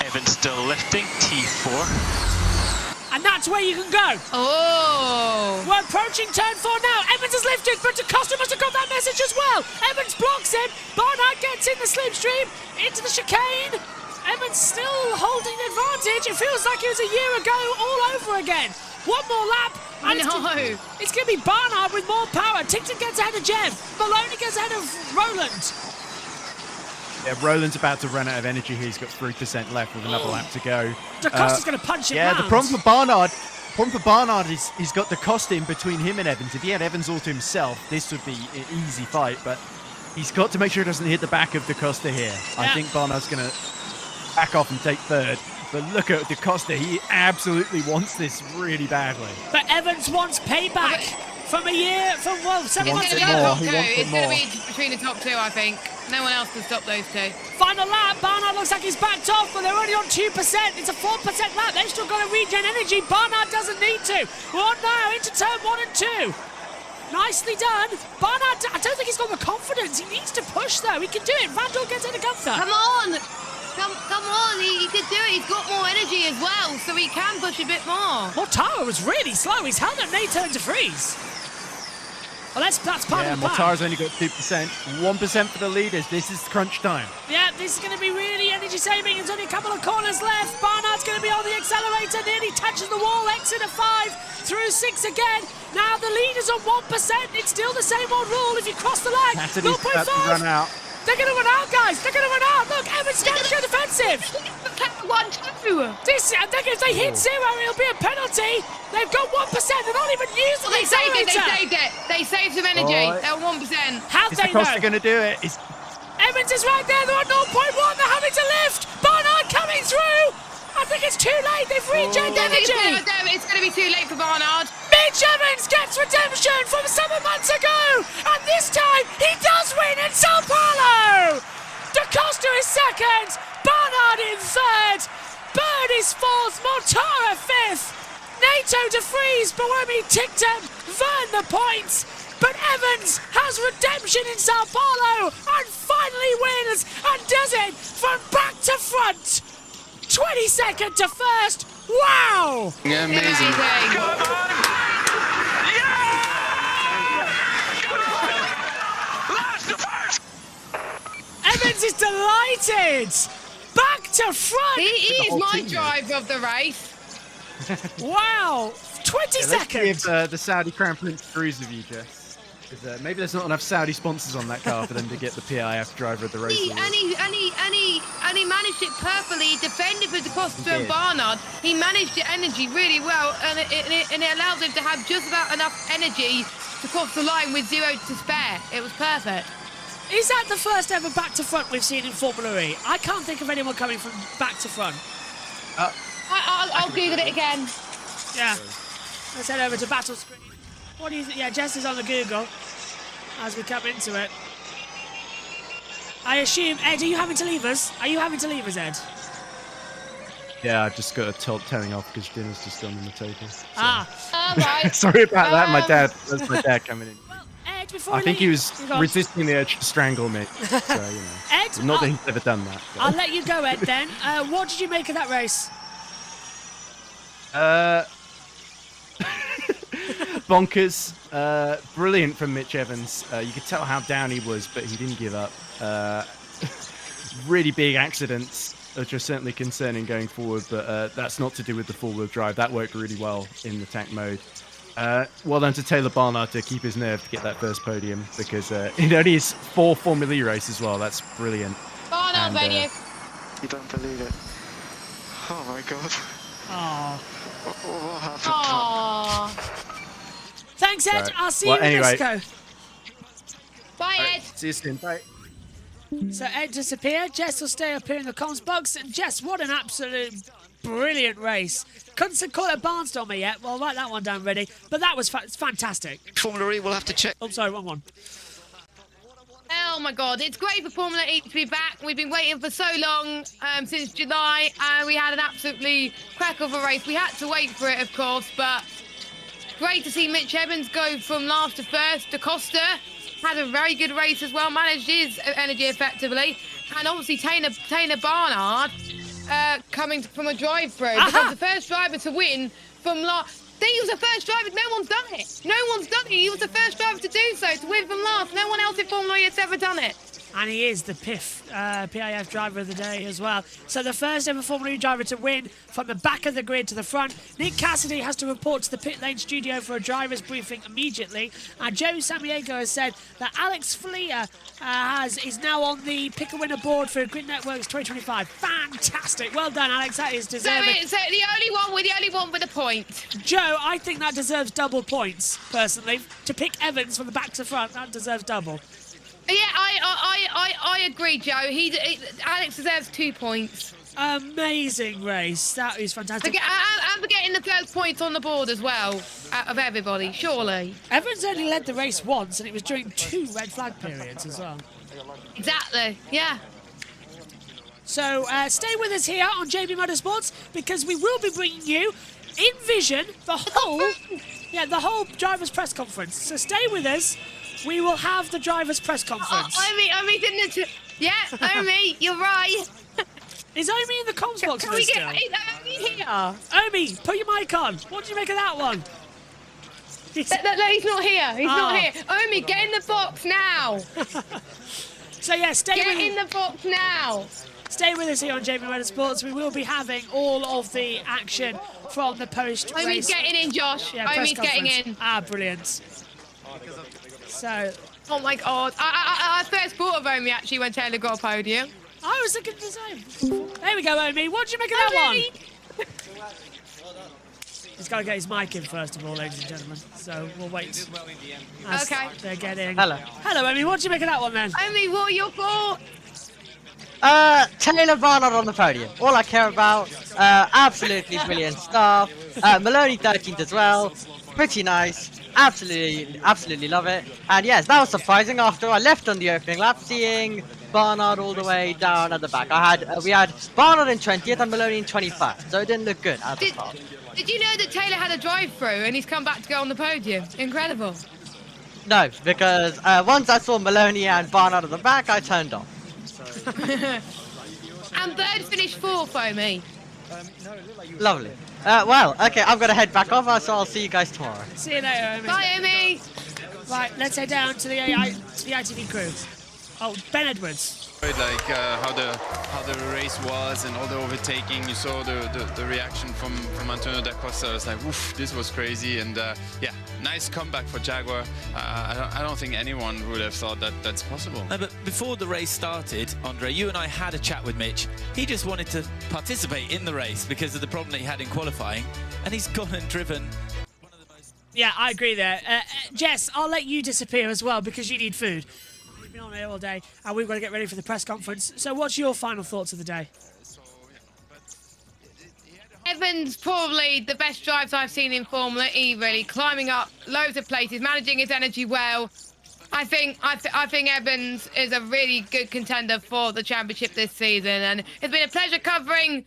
Evans still lifting, T4. And that's where you can go. Oh. We're approaching turn 4 now. Evans has lifted, but Da Costa must have got that message as well. Evans blocks him. Barnard gets in the slipstream, into the chicane. Evans still holding the advantage. It feels like it was a year ago all over again. One more lap. I know. It's going to be Barnard with more power. Tickton gets ahead of Jev. Maloney gets ahead of Roland. Yeah, Roland's about to run out of energy. He's got 3% left with another lap to go. Da Costa's going to punch it round. The problem for Barnard is he's got Da Costa in between him and Evans. If he had Evans all to himself, this would be an easy fight, but he's got to make sure he doesn't hit the back of Da Costa here. Yeah. I think Barnard's going to back off and take 3rd. But look at Da Costa. He absolutely wants this really badly. But Evans wants payback from a year, from 7 months ago. It's going to be between the top 2, I think. No one else can stop those 2. Final lap. Barnard looks like he's backed off, but they're only on 2%. It's a 4% lap. They've still got to regen energy. Barnard doesn't need to. We're on now into turn 1 and 2. Nicely done. Barnard, I don't think he's got the confidence. He needs to push, though. He can do it. Van Dorn gets into Gunther. Come on. Come on, he can do it. He's got more energy as well, so he can push a bit more. Mortara was really slow. He's held up NATO into freeze. Well, that's part of the plan. Mortara's only got 2%. 1% for the leaders. This is crunch time. Yeah, this is going to be really energy saving. There's only a couple of corners left. Barnard's going to be on the accelerator. Nearly touches the wall. Exit of 5. Through 6 again. Now the leader's on 1%. It's still the same old rule. If you cross the line, 0.5. Run out. They're going to run out, guys. They're going to run out. Look, Evans going to go defensive. 1-2. If they hit 0, it'll be a penalty. They've got 1%. They're not even using They saved it. They saved it. They saved some energy. They're 1%. Have Is they, Acosta though? going to do it? Evans is right there. They're at 0.1. They're having to lift. Barnard coming through. I think it's too late. They've rejected energy. It's going to be too late for Barnard. Mitch Evans gets redemption from 7 months ago. And this time, he does win in Sao Paulo. Da Costa is second. Barnard in third. Bird is fourth. Mortara fifth. Nato de Vries, Boemi Tictum, Vern the points. But Evans has redemption in Sao Paulo and finally wins and does it from back to front. 22nd to first. Wow! Yeah, amazing. Evans is delighted. Back to front. He is my driver of the race. Wow! 20 seconds. Give the Saudi Crown Prince cruise of you, Jess. Because maybe there's not enough Saudi sponsors on that car for them to get the PIF driver of the race. He managed it perfectly. He defended with Da Costa and Barnard. He managed the energy really well, and it allows him to have just about enough energy to cross the line with 0 to spare. It was perfect. Is that the first ever back to front we've seen in Formula E? I can't think of anyone coming from back to front. I'll Google it again. Yeah. Let's head over to battle screen. What do you think? Yeah, Jess is on the Google as we come into it. I assume, Ed, are you having to leave us? Are you having to leave us, Ed? Yeah, I've just got a turning off because dinner's just gone on the table. So. Right. Sorry about that, That's my dad coming in. Well, Ed, before I think he was resisting the urge to strangle me. So, Ed, not that he's ever done that. But. I'll let you go, Ed, then. What did you make of that race? Bonkers. Brilliant from Mitch Evans. You could tell how down he was, but he didn't give up. Really big accidents, which are certainly concerning going forward, but that's not to do with the four-wheel drive. That worked really well in the tank mode. Well done to Taylor Barnard to keep his nerve to get that first podium, because it only is 4 Formula E race as well. That's brilliant. Barnard, radio. You don't believe it. Oh my god. Aww. What happened? Aww. Thanks, Ed. Right. I'll see you in Mexico. Bye, Ed. See you soon. Bye. So Ed disappeared. Jess will stay up here in the comms box. And Jess, what an absolute brilliant race. Couldn't call it a barnstormer yet. Well, I'll write that one down ready. But that was fantastic. Formula E will have to check. Oh, sorry, wrong one. Oh my god, it's great for Formula E to be back. We've been waiting for so long, since July, and we had an absolutely crack of a race. We had to wait for it, of course, but great to see Mitch Evans go from last to first. Da Costa had a very good race as well, managed his energy effectively, and obviously Taylor Barnard coming from a drive-through, because the first driver to win from last. He was the first driver. No one's done it. No one's done it. He was the first driver to do so, to win from last. No one else in Formula E has ever done it. And he is the PIF driver of the day as well. So the first ever Formula E driver to win from the back of the grid to the front. Nick Cassidy has to report to the pit lane studio for a driver's briefing immediately. And Joe Samaniego has said that Alex Fleer is now on the pick a winner board for Grid Networks 2025. Fantastic. Well done, Alex. That is deserving. So the only one with a point. Joe, I think that deserves double points, personally. To pick Evans from the back to front, that deserves double. Yeah, I agree, Joe. Alex deserves 2 points. Amazing race. That is fantastic. And for getting the first points on the board as well, out of everybody, surely. Evans only led the race once, and it was during 2 red flag periods as well. Exactly, yeah. So stay with us here on JBMotorsports, because we will be bringing you in vision the whole driver's press conference. So stay with us. We will have the driver's press conference. Omi didn't. Yeah, Omi, you're right. Is Omi in the comms box Can we still? get Omi here? Omi, put your mic on. What did you make of that one? No, he's not here. He's not here. Omi, get in the box now. So yeah, Get in the box now. Stay with us here on JB Motorsports. We will be having all of the action from the post-race. Omi's getting in, Josh. Yeah, Omi's getting in. Brilliant. So, oh my God, I first thought of Omi actually when Taylor got a podium. I was thinking the same. There we go, Omi. What did you make of that one? He's got to get his mic in first of all, ladies and gentlemen. So we'll wait. Okay. They get in. Hello. Hello, Omi. What did you make of that one then? Omi, what are your thoughts? Taylor Barnard on the podium. All I care about. Absolutely brilliant stuff. Maloney 13th as well. Pretty nice. Absolutely love it. And yes, that was surprising after I left on the opening lap, seeing Barnard all the way down at the back. We had Barnard in 20th and Maloney in 21st, so it didn't look good at the start. Did you know that Taylor had a drive-through and he's come back to go on the podium? Incredible. No, because once I saw Maloney and Barnard at the back, I turned off. And Bird finished 4th, Omi. Lovely. Well, okay, I'm going to head back off, so I'll see you guys tomorrow. See you later, Omi. Bye, Omi. Right, let's head down to the ITV crew. Oh, Ben Edwards. Like how the race was and all the overtaking. You saw the reaction from Antonio da Costa. I was like, oof, this was crazy. And yeah, nice comeback for Jaguar. I don't think anyone would have thought that that's possible. No, but before the race started, Andre, you and I had a chat with Mitch. He just wanted to participate in the race because of the problem that he had in qualifying, and he's gone and driven. Yeah, I agree there. Jess, I'll let you disappear as well because you need food. We've been on here all day and we've got to get ready for the press conference. So what's your final thoughts of the day? Evans, probably the best drives I've seen in Formula E, really. Climbing up loads of places, managing his energy well. I think Evans is a really good contender for the championship this season. And it's been a pleasure covering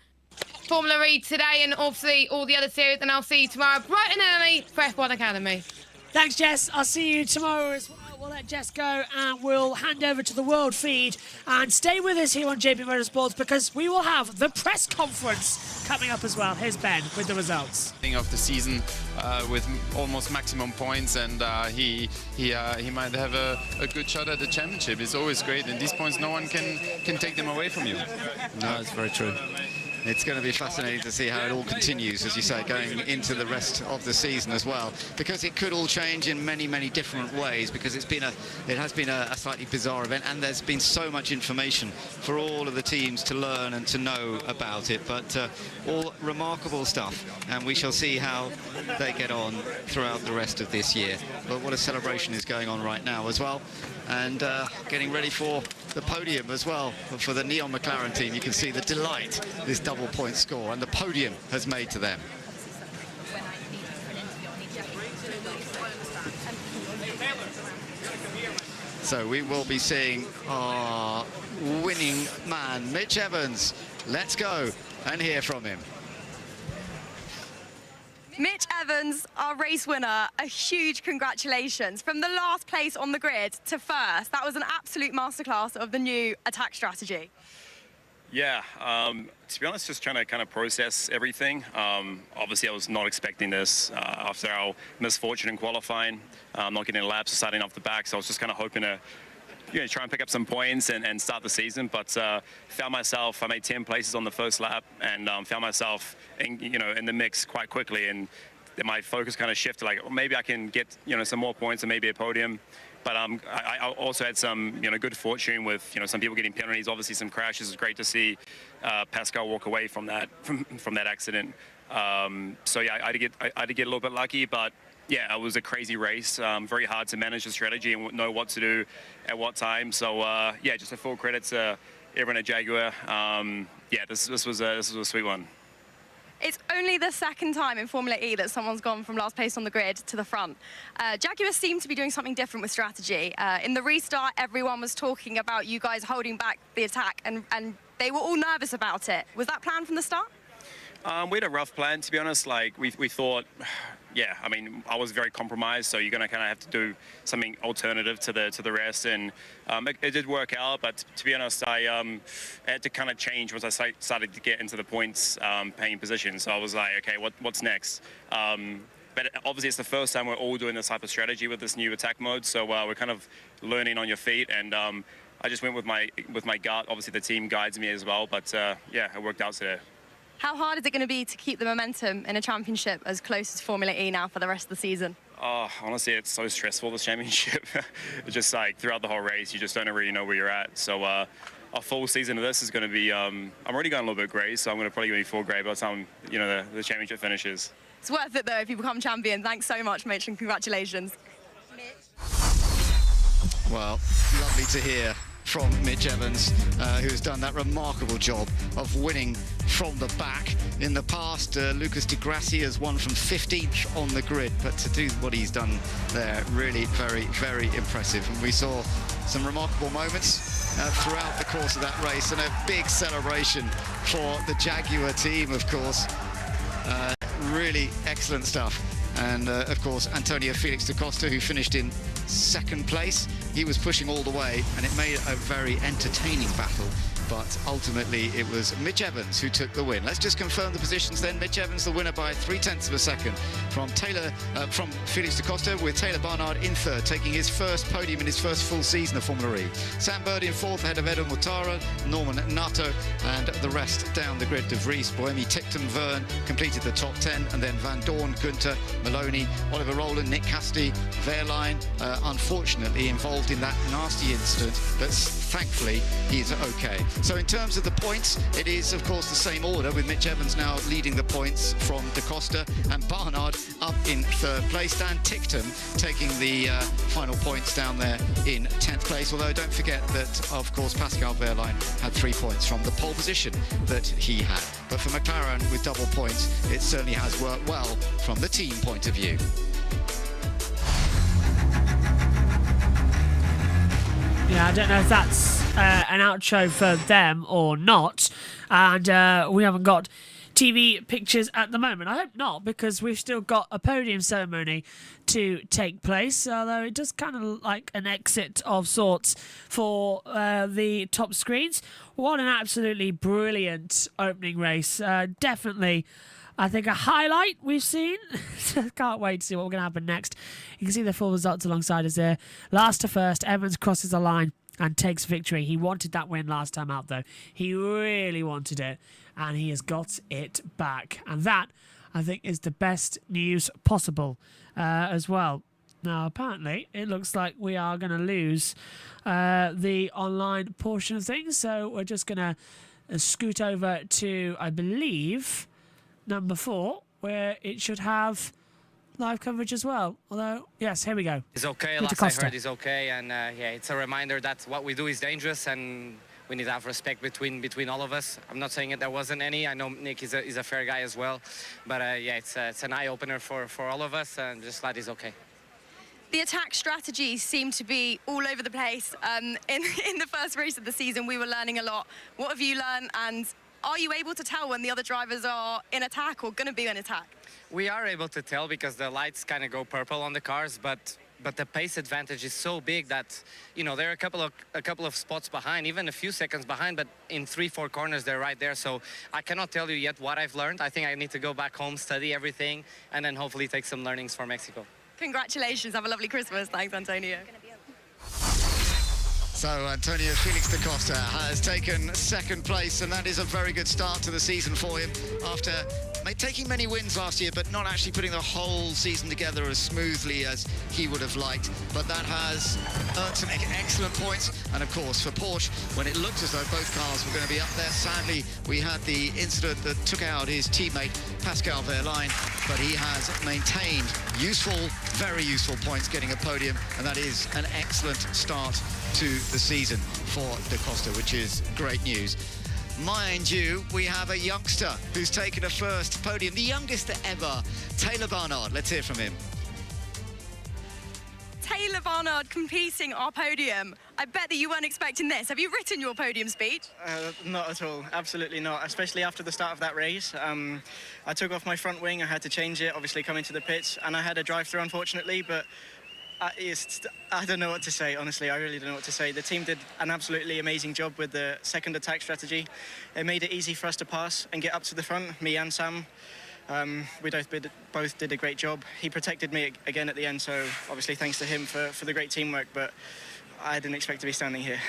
Formula E today and obviously all the other series. And I'll see you tomorrow bright and early for F1 Academy. Thanks, Jess. I'll see you tomorrow as well. We'll let Jess go and we'll hand over to the world feed and stay with us here on JB Motorsports because we will have the press conference coming up as well. Here's Ben with the results. Of the season with almost maximum points, and he might have a good shot at the championship. It's always great, and these points no one can take them away from you. No, it's very true. It's going to be fascinating to see how it all continues, as you say, going into the rest of the season as well, because it could all change in many, many different ways, because it has been a slightly bizarre event, and there's been so much information for all of the teams to learn and to know about it, but all remarkable stuff, and we shall see how they get on throughout the rest of this year. But what a celebration is going on right now as well, and getting ready for the podium as well for the Neon McLaren team. You can see the delight this double point score and the podium has made to them. So we will be seeing our winning man, Mitch Evans. Let's go and hear from him. Mitch Evans, our race winner, a huge congratulations. From the last place on the grid to first, that was an absolute masterclass of the new attack strategy. Yeah, to be honest, just trying to kind of process everything. Obviously, I was not expecting this after our misfortune in qualifying, not getting laps, starting off the back, so I was just kind of hoping to try and pick up some points and start the season, but found myself, I made 10 places on the first lap and found myself in the mix quite quickly, and my focus kind of shifted, like, well, maybe I can get some more points and maybe a podium. But I also had some good fortune with some people getting penalties, obviously some crashes. It was great to see Pascal walk away from that accident. So yeah, I had to get a little bit lucky, but yeah, it was a crazy race. Very hard to manage the strategy and know what to do at what time. So yeah, just a full credit to everyone at Jaguar. Yeah, this was a sweet one. It's only the second time in Formula E that someone's gone from last place on the grid to the front. Jaguar seemed to be doing something different with strategy. In the restart, everyone was talking about you guys holding back the attack, and they were all nervous about it. Was that planned from the start? We had a rough plan, to be honest. Like, we thought, yeah, I mean, I was very compromised, so you're going to kind of have to do something alternative to the rest, and it did work out, but to be honest, I had to kind of change once I started to get into the points paying position, so I was like, okay, what's next? But obviously it's the first time we're all doing this type of strategy with this new attack mode, so we're kind of learning on your feet, and I just went with my gut. Obviously the team guides me as well, but yeah, it worked out today. How hard is it going to be to keep the momentum in a championship as close as Formula E now for the rest of the season? Oh, honestly, it's so stressful, this championship. It's just like throughout the whole race, you just don't really know where you're at. So a full season of this is going to be, I'm already going a little bit grey, so I'm going to probably be full grey by the time, you know, the championship finishes. It's worth it, though, if you become champion. Thanks so much, Mitch, and congratulations. Well, lovely to hear from Mitch Evans, who's done that remarkable job of winning from the back. In the past, Lucas Di Grassi has won from 15th on the grid, but to do what he's done there, really very, very impressive. And we saw some remarkable moments throughout the course of that race, and a big celebration for the Jaguar team, of course. Really excellent stuff. And of course, Antonio Felix da Costa, who finished in 2nd place. He was pushing all the way, and it made a very entertaining battle. But ultimately, it was Mitch Evans who took the win. Let's just confirm the positions then. Mitch Evans, the winner by 0.3 of a second from Felix da Costa, with Taylor Barnard in 3rd, taking his first podium in his first full season of Formula E. Sam Bird in 4th, ahead of Edo Motara, Norman Nato, and the rest down the grid. De Vries, Boemi, Tickton, Verne completed the top 10, and then Van Dorn, Gunter, Maloney, Oliver Rowland, Nick Cassidy, Wehrlein, unfortunately involved in that nasty incident, but thankfully he's okay. So in terms of the points, it is of course the same order, with Mitch Evans now leading the points from da Costa, and Barnard up in 3rd place. Dan Tickton taking the final points down there in 10th place, although don't forget that of course Pascal Wehrlein had 3 points from the pole position that he had. But for McLaren with double points, it certainly has worked well from the team point of view. Yeah, I don't know if that's an outro for them or not. And we haven't got TV pictures at the moment. I hope not, because we've still got a podium ceremony to take place, although it does kind of like an exit of sorts for the top screens. What an absolutely brilliant opening race. Definitely, I think, a highlight we've seen. Can't wait to see what's going to happen next. You can see the full results alongside us there. Last to first, Evans crosses the line and takes victory. He wanted that win last time out, though. He really wanted it, and he has got it back. And that, I think, is the best news possible as well. Now, apparently, it looks like we are going to lose the online portion of things, so we're just going to scoot over to, I believe, number 4, where it should have live coverage as well. Although, yes, here we go. It's okay. Last I heard is okay, and yeah, it's a reminder that what we do is dangerous, and we need to have respect between all of us. I'm not saying that there wasn't any. I know Nick is a fair guy as well, but yeah, it's an eye opener for all of us, and just glad he's okay. The attack strategies seem to be all over the place. In the first race of the season, we were learning a lot. What have you learned, and are you able to tell when the other drivers are in attack or going to be in attack? We are able to tell because the lights kind of go purple on the cars, but the pace advantage is so big that, you know, they're a couple of spots behind, even a few seconds behind, but in 3-4 corners they're right there. So I cannot tell you yet what I've learned. I think I need to go back home, study everything, and then hopefully take some learnings for Mexico. Congratulations. Have a lovely Christmas. Thanks, Antonio. So Antonio Felix da Costa has taken 2nd place, and that is a very good start to the season for him after taking many wins last year, but not actually putting the whole season together as smoothly as he would have liked. But that has earned some excellent points. And of course, for Porsche, when it looked as though both cars were going to be up there, sadly, we had the incident that took out his teammate, Pascal Wehrlein, but he has maintained useful, very useful points, getting a podium, and that is an excellent start to the season for da Costa, which is great news. Mind you, we have a youngster who's taken a first podium, the youngest ever, Taylor Barnard. Let's hear from him. Taylor Barnard completing our podium. I bet that you weren't expecting this. Have you written your podium speech? Not at all, absolutely not, especially after the start of that race. I took off my front wing, I had to change it, obviously coming to the pits, and I had a drive-through, unfortunately, but I don't know what to say, honestly. I really don't know what to say. The team did an absolutely amazing job with the second attack strategy. It made it easy for us to pass and get up to the front, me and Sam. We both did a great job. He protected me again at the end, so obviously thanks to him for the great teamwork, but I didn't expect to be standing here.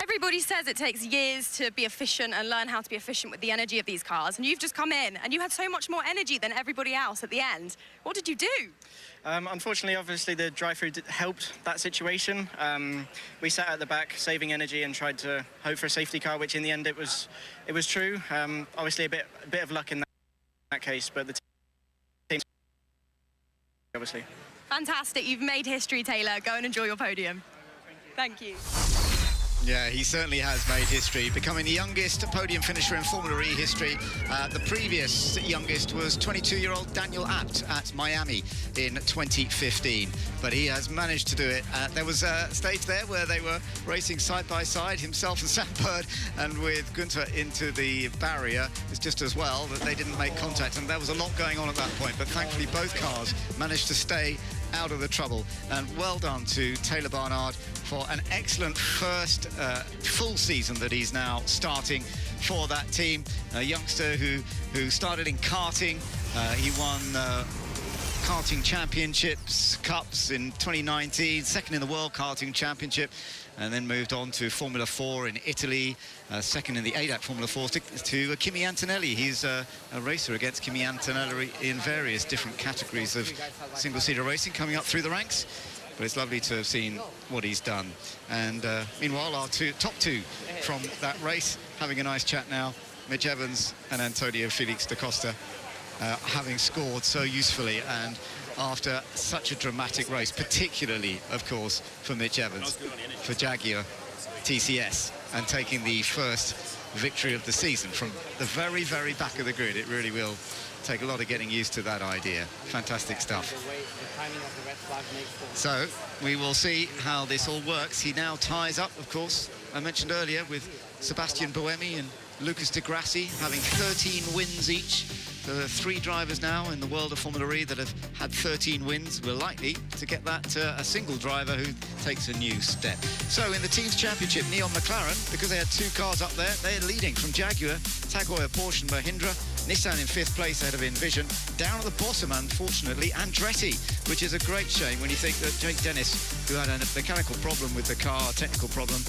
Every everybody says it takes years to be efficient and learn how to be efficient with the energy of these cars, and you've just come in and you had so much more energy than everybody else at the end. What did you do? Unfortunately, obviously, the drive-through helped that situation. We sat at the back, saving energy, and tried to hope for a safety car, which in the end it was true. Obviously, a bit of luck in that case, but the team obviously. Fantastic. You've made history, Taylor. Go and enjoy your podium. Thank you. Yeah, he certainly has made history, becoming the youngest podium finisher in Formula E history. The previous youngest was 22-year-old Daniel Abt at Miami in 2015, but he has managed to do it. There was a stage there where they were racing side by side, himself and Sam Bird, and with Gunther into the barrier, it's just as well that they didn't make contact, and there was a lot going on at that point, but thankfully both cars managed to stay out of the trouble. And well done to Taylor Barnard for an excellent first full season that he's now starting for that team. A youngster who started in karting. He won karting championships, cups in 2019, second in the World Karting Championship, and then moved on to Formula 4 in Italy, second in the ADAC Formula 4 to Kimi Antonelli. He's a racer against Kimi Antonelli in various different categories of single-seater racing coming up through the ranks. But it's lovely to have seen what he's done. And meanwhile, our top two from that race having a nice chat now, Mitch Evans and Antonio Felix da Costa, having scored so usefully and after such a dramatic race, particularly, of course, for Mitch Evans, for Jaguar TCS, and taking the first victory of the season from the very, very back of the grid. It really will take a lot of getting used to that idea. Fantastic stuff. So we will see how this all works. He now ties up, of course, I mentioned earlier, with Sebastian Buemi and Lucas Di Grassi having 13 wins each. There are 3 drivers now in the world of Formula E that have had 13 wins. We're likely to get that to a single driver who takes a new step. So in the Teams Championship, Neon McLaren, because they had 2 cars up there, they're leading from Jaguar, Tagore, Porsche and Mahindra. Nissan in 5th place ahead of Envision. Down at the bottom, unfortunately, Andretti, which is a great shame when you think that Jake Dennis, who had a mechanical problem with the car, technical problem,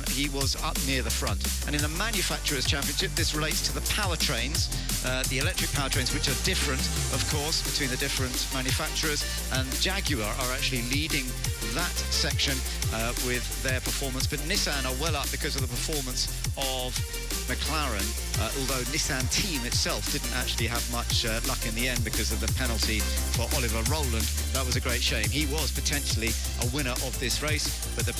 he was up near the front. And in the Manufacturers' Championship, this relates to the powertrains, the electric powertrains, which are different, of course, between the different manufacturers. And Jaguar are actually leading that section with their performance. But Nissan are well up because of the performance of McLaren, although Nissan team itself didn't actually have much luck in the end because of the penalty for Oliver Rowland. That was a great shame. He was potentially a winner of this race, but the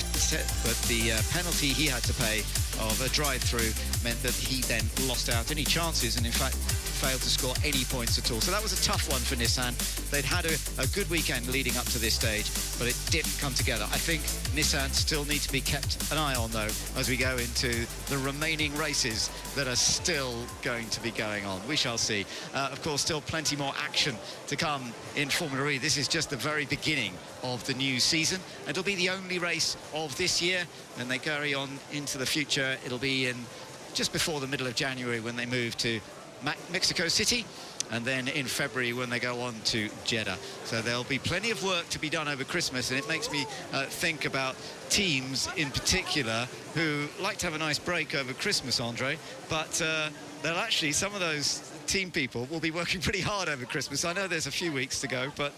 penalty he had to pay of a drive-through meant that he then lost out any chances and in fact failed to score any points at all. So that was a tough one for Nissan. They'd had a good weekend leading up to this stage, but it didn't come together. I think Nissan still need to be kept an eye on, though, as we go into the remaining races that are still going to be going on. We shall see. Of course, still plenty more action to come in Formula E. This is just the very beginning of the new season. It'll be the only race of this year, and they carry on into the future. It'll be in just before the middle of January when they move to Mexico City, and then in February when they go on to Jeddah. So there'll be plenty of work to be done over Christmas, and it makes me think about teams in particular who like to have a nice break over Christmas, Andre, but they'll actually, some of those team people will be working pretty hard over Christmas. I know there's a few weeks to go, but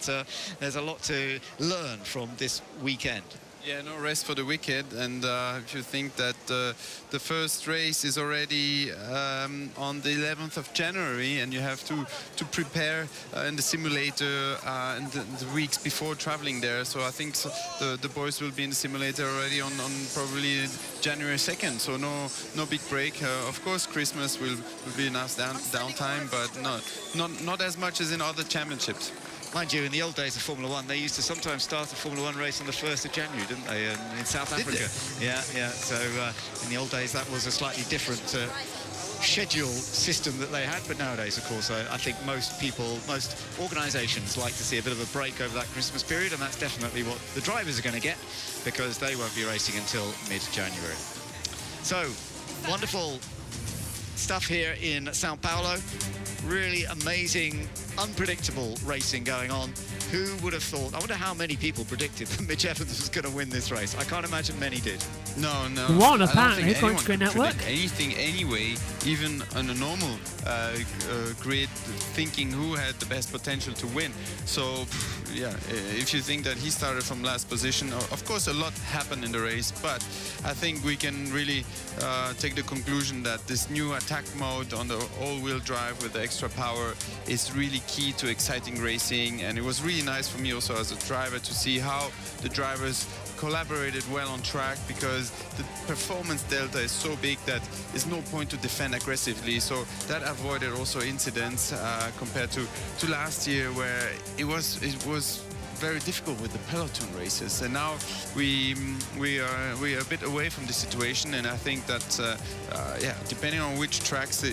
there's a lot to learn from this weekend. Yeah, no rest for the wicked, and if you think that the first race is already on the 11th of January, and you have to prepare in the simulator and the weeks before traveling there, so I think the boys will be in the simulator already on probably January 2nd, so no big break. Of course, Christmas will be a nice downtime, but not as much as in other championships. Mind you, in the old days of Formula 1, they used to sometimes start a Formula 1 race on the 1st of January, didn't they, in South Africa? Yeah. So in the old days, that was a slightly different schedule system that they had. But nowadays, of course, I think most organisations like to see a bit of a break over that Christmas period, and that's definitely what the drivers are going to get, because they won't be racing until mid-January. So, wonderful stuff here in Sao Paulo. Really amazing, unpredictable racing going on. Who would have thought? I wonder how many people predicted that Mitch Evans was going to win this race. I can't imagine many did. No. One, I don't apparently, think according to anyone Grid could Network. predict anything anyway, even on a normal grid, thinking who had the best potential to win. So, yeah, if you think that he started from last position, of course a lot happened in the race, but I think we can really take the conclusion that this new attack mode on the all-wheel drive with the extra power is really key to exciting racing, and it was really nice for me also as a driver to see how the drivers collaborated well on track, because the performance delta is so big that there's no point to defend aggressively. So that avoided also incidents compared to last year, where it was very difficult with the peloton races, and now we are a bit away from the situation, and I think that yeah, depending on which tracks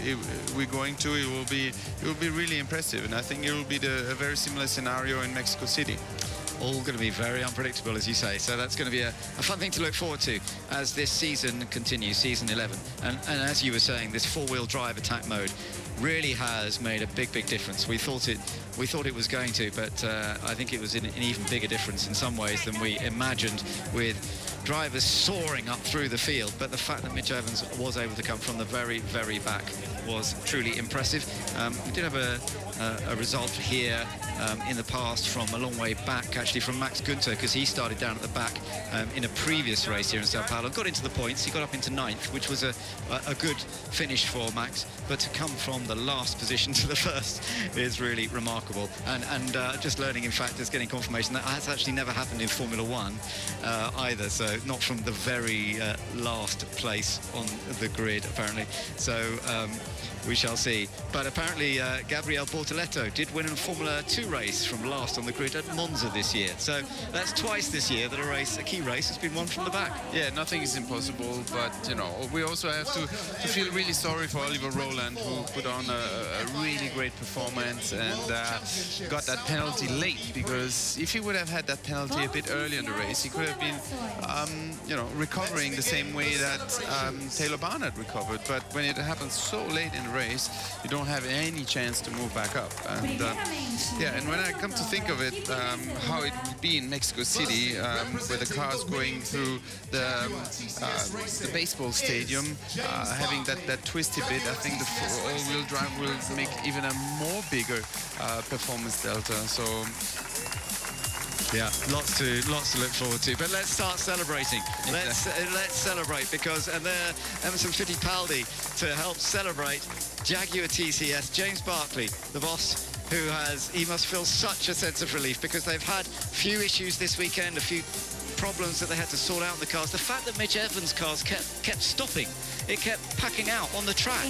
we're going to, it will be really impressive, and I think it will be a very similar scenario in Mexico City. All going to be very unpredictable, as you say, so that's going to be a fun thing to look forward to as this season continues, season 11. And as you were saying, this four-wheel drive attack mode really has made a big difference. We thought it was going to, but I think it was an even bigger difference in some ways than we imagined, with drivers soaring up through the field. But the fact that Mitch Evans was able to come from the very back was truly impressive. We did have a result here in the past from a long way back, actually, from Max Günther, because he started down at the back in a previous race here in Sao Paulo, got into the points. He got up into 9th, which was a good finish for Max, but to come from the last position to the first is really remarkable, and just learning, in fact, is getting confirmation that has actually never happened in Formula 1 either, so not from the very last place on the grid, apparently. So we shall see. But apparently Gabriel Bortoleto did win a Formula 2 race from last on the grid at Monza this year. So that's twice this year that a key race has been won from the back. Yeah, nothing is impossible, but you know, we also have to feel really sorry for Oliver Rowland, who put on a really great performance and got that penalty late, because if he would have had that penalty a bit earlier in the race, he could have been you know, recovering the same way that Taylor Barnard recovered. But when it happens so late in the race, you don't have any chance to move back up. And yeah, and when I come to think of it, how it would be in Mexico City, with the cars going through the baseball stadium, having that twisty bit, I think the all-wheel drive will make even a more bigger performance delta. So yeah, lots to look forward to. But let's start celebrating. Exactly. Let's celebrate, because and there Emerson Fittipaldi to help celebrate Jaguar TCS. James Barkley, the boss, he must feel such a sense of relief, because they've had a few issues this weekend, a few problems that they had to sort out in the cars. The fact that Mitch Evans' cars kept stopping, it kept packing out on the track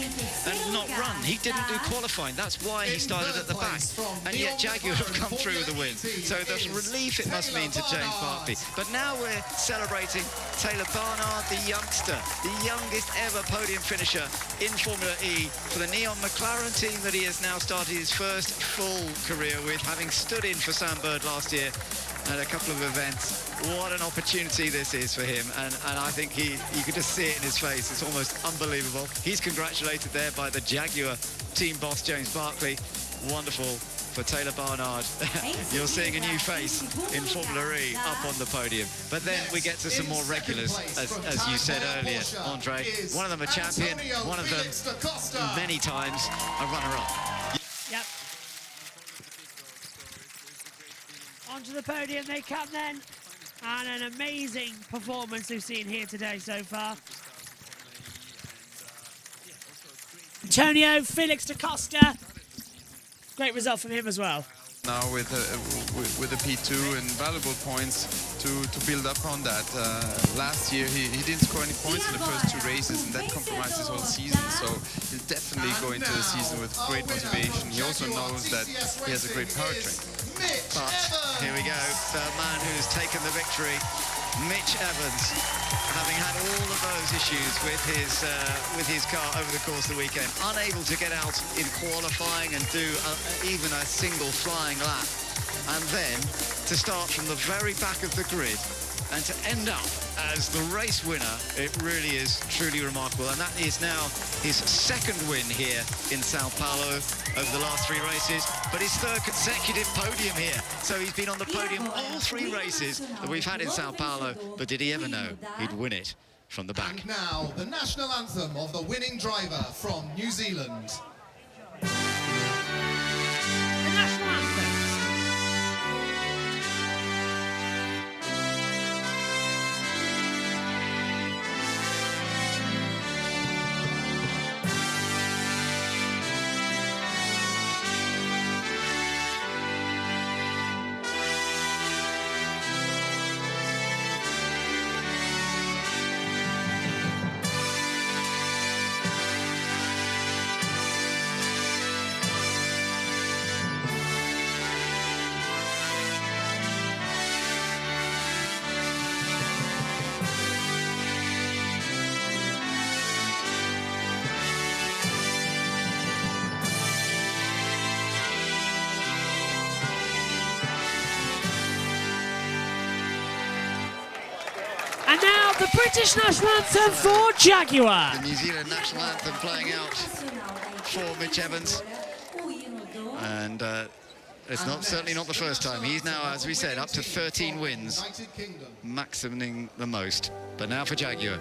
and not run. He didn't do qualifying. That's why he started at the back. And yet Jaguar have come through with a win. So the relief it must mean to James Barkley. But now we're celebrating Taylor Barnard, the youngster, the youngest ever podium finisher in Formula E for the Neon McLaren team that he has now started his first full career with, having stood in for Sam Bird last year at a couple of events. What an opportunity this is for him, and I think you could just see it in his face. It's almost unbelievable. He's congratulated there by the Jaguar team boss, James Barkley. Wonderful for Taylor Barnard. You're seeing a new face in Formula E up on the podium. But then we get to some more regulars, as you said earlier, Andre. One of them a champion, one of them many times a runner-up. Yep. Onto the podium they come then, and an amazing performance we've seen here today so far. Antonio Felix da Costa, great result from him as well. Now with the P2 and valuable points to build up on that. Last year he didn't score any points in the first 2 races, and that compromised his whole season, so he'll definitely go into the season with great motivation. He also knows that he has a great powertrain. But here we go, the man who's taken the victory, Mitch Evans, having had all of those issues with his car over the course of the weekend, unable to get out in qualifying and do even a single flying lap, and then to start from the very back of the grid and to end up as the race winner, it really is truly remarkable. And that is now his second win here in Sao Paulo over the last 3 races, but his 3rd consecutive podium here. So he's been on the podium all 3 races that we've had in Sao Paulo, but did he ever know he'd win it from the back? And now, the national anthem of the winning driver from New Zealand. The national anthem. And now the British national anthem for Jaguar. The New Zealand national anthem playing out for Mitch Evans. And it's certainly not the first time. He's now, as we said, up to 13 wins, maximizing the most. But now for Jaguar.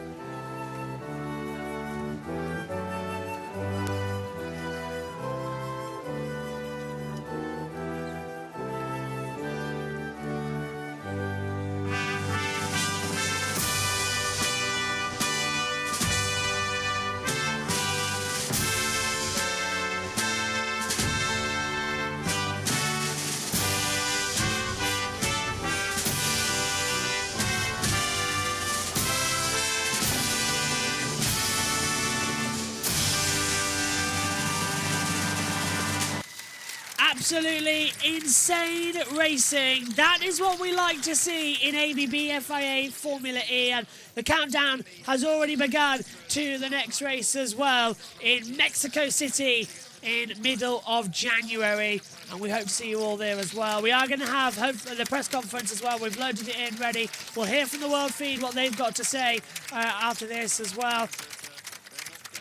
Absolutely insane racing. That is what we like to see in ABB FIA Formula E, and the countdown has already begun to the next race as well in Mexico City in middle of January, and we hope to see you all there as well. We are going to have the press conference as well. We've loaded it in ready. We'll hear from the World Feed what they've got to say after this as well.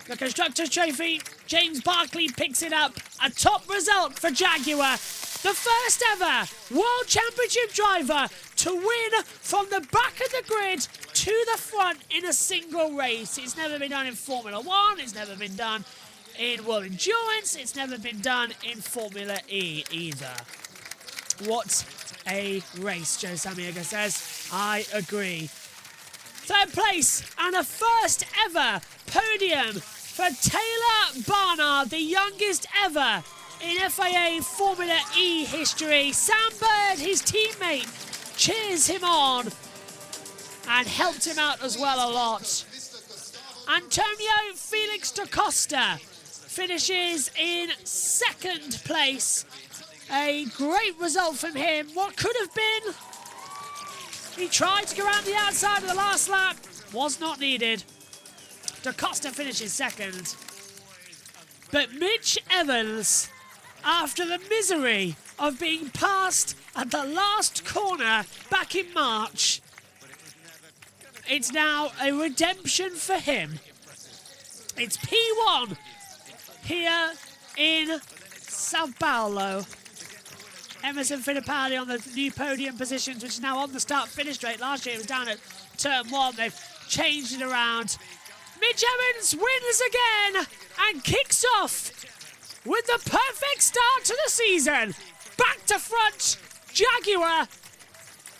The Constructors' Trophy, James Barkley picks it up. A top result for Jaguar. The first ever World Championship driver to win from the back of the grid to the front in a single race. It's never been done in Formula 1. It's never been done in World Endurance. It's never been done in Formula E either. What a race, Joe Samiega says. I agree. 3rd place and a first ever podium for Taylor Barnard, the youngest ever in FIA Formula E history. Sam Bird, his teammate, cheers him on and helped him out as well a lot. Antonio Felix da Costa finishes in 2nd place. A great result from him. What could have been? He tried to go around the outside of the last lap. Was not needed. Da Costa finishes 2nd. But Mitch Evans, after the misery of being passed at the last corner back in March, it's now a redemption for him. It's P1 here in Sao Paulo. Emerson Fittipaldi on the new podium positions, which is now on the start-finish straight. Last year it was down at turn 1. They've changed it around. Mitch Evans wins again and kicks off with the perfect start to the season. Back to front, Jaguar.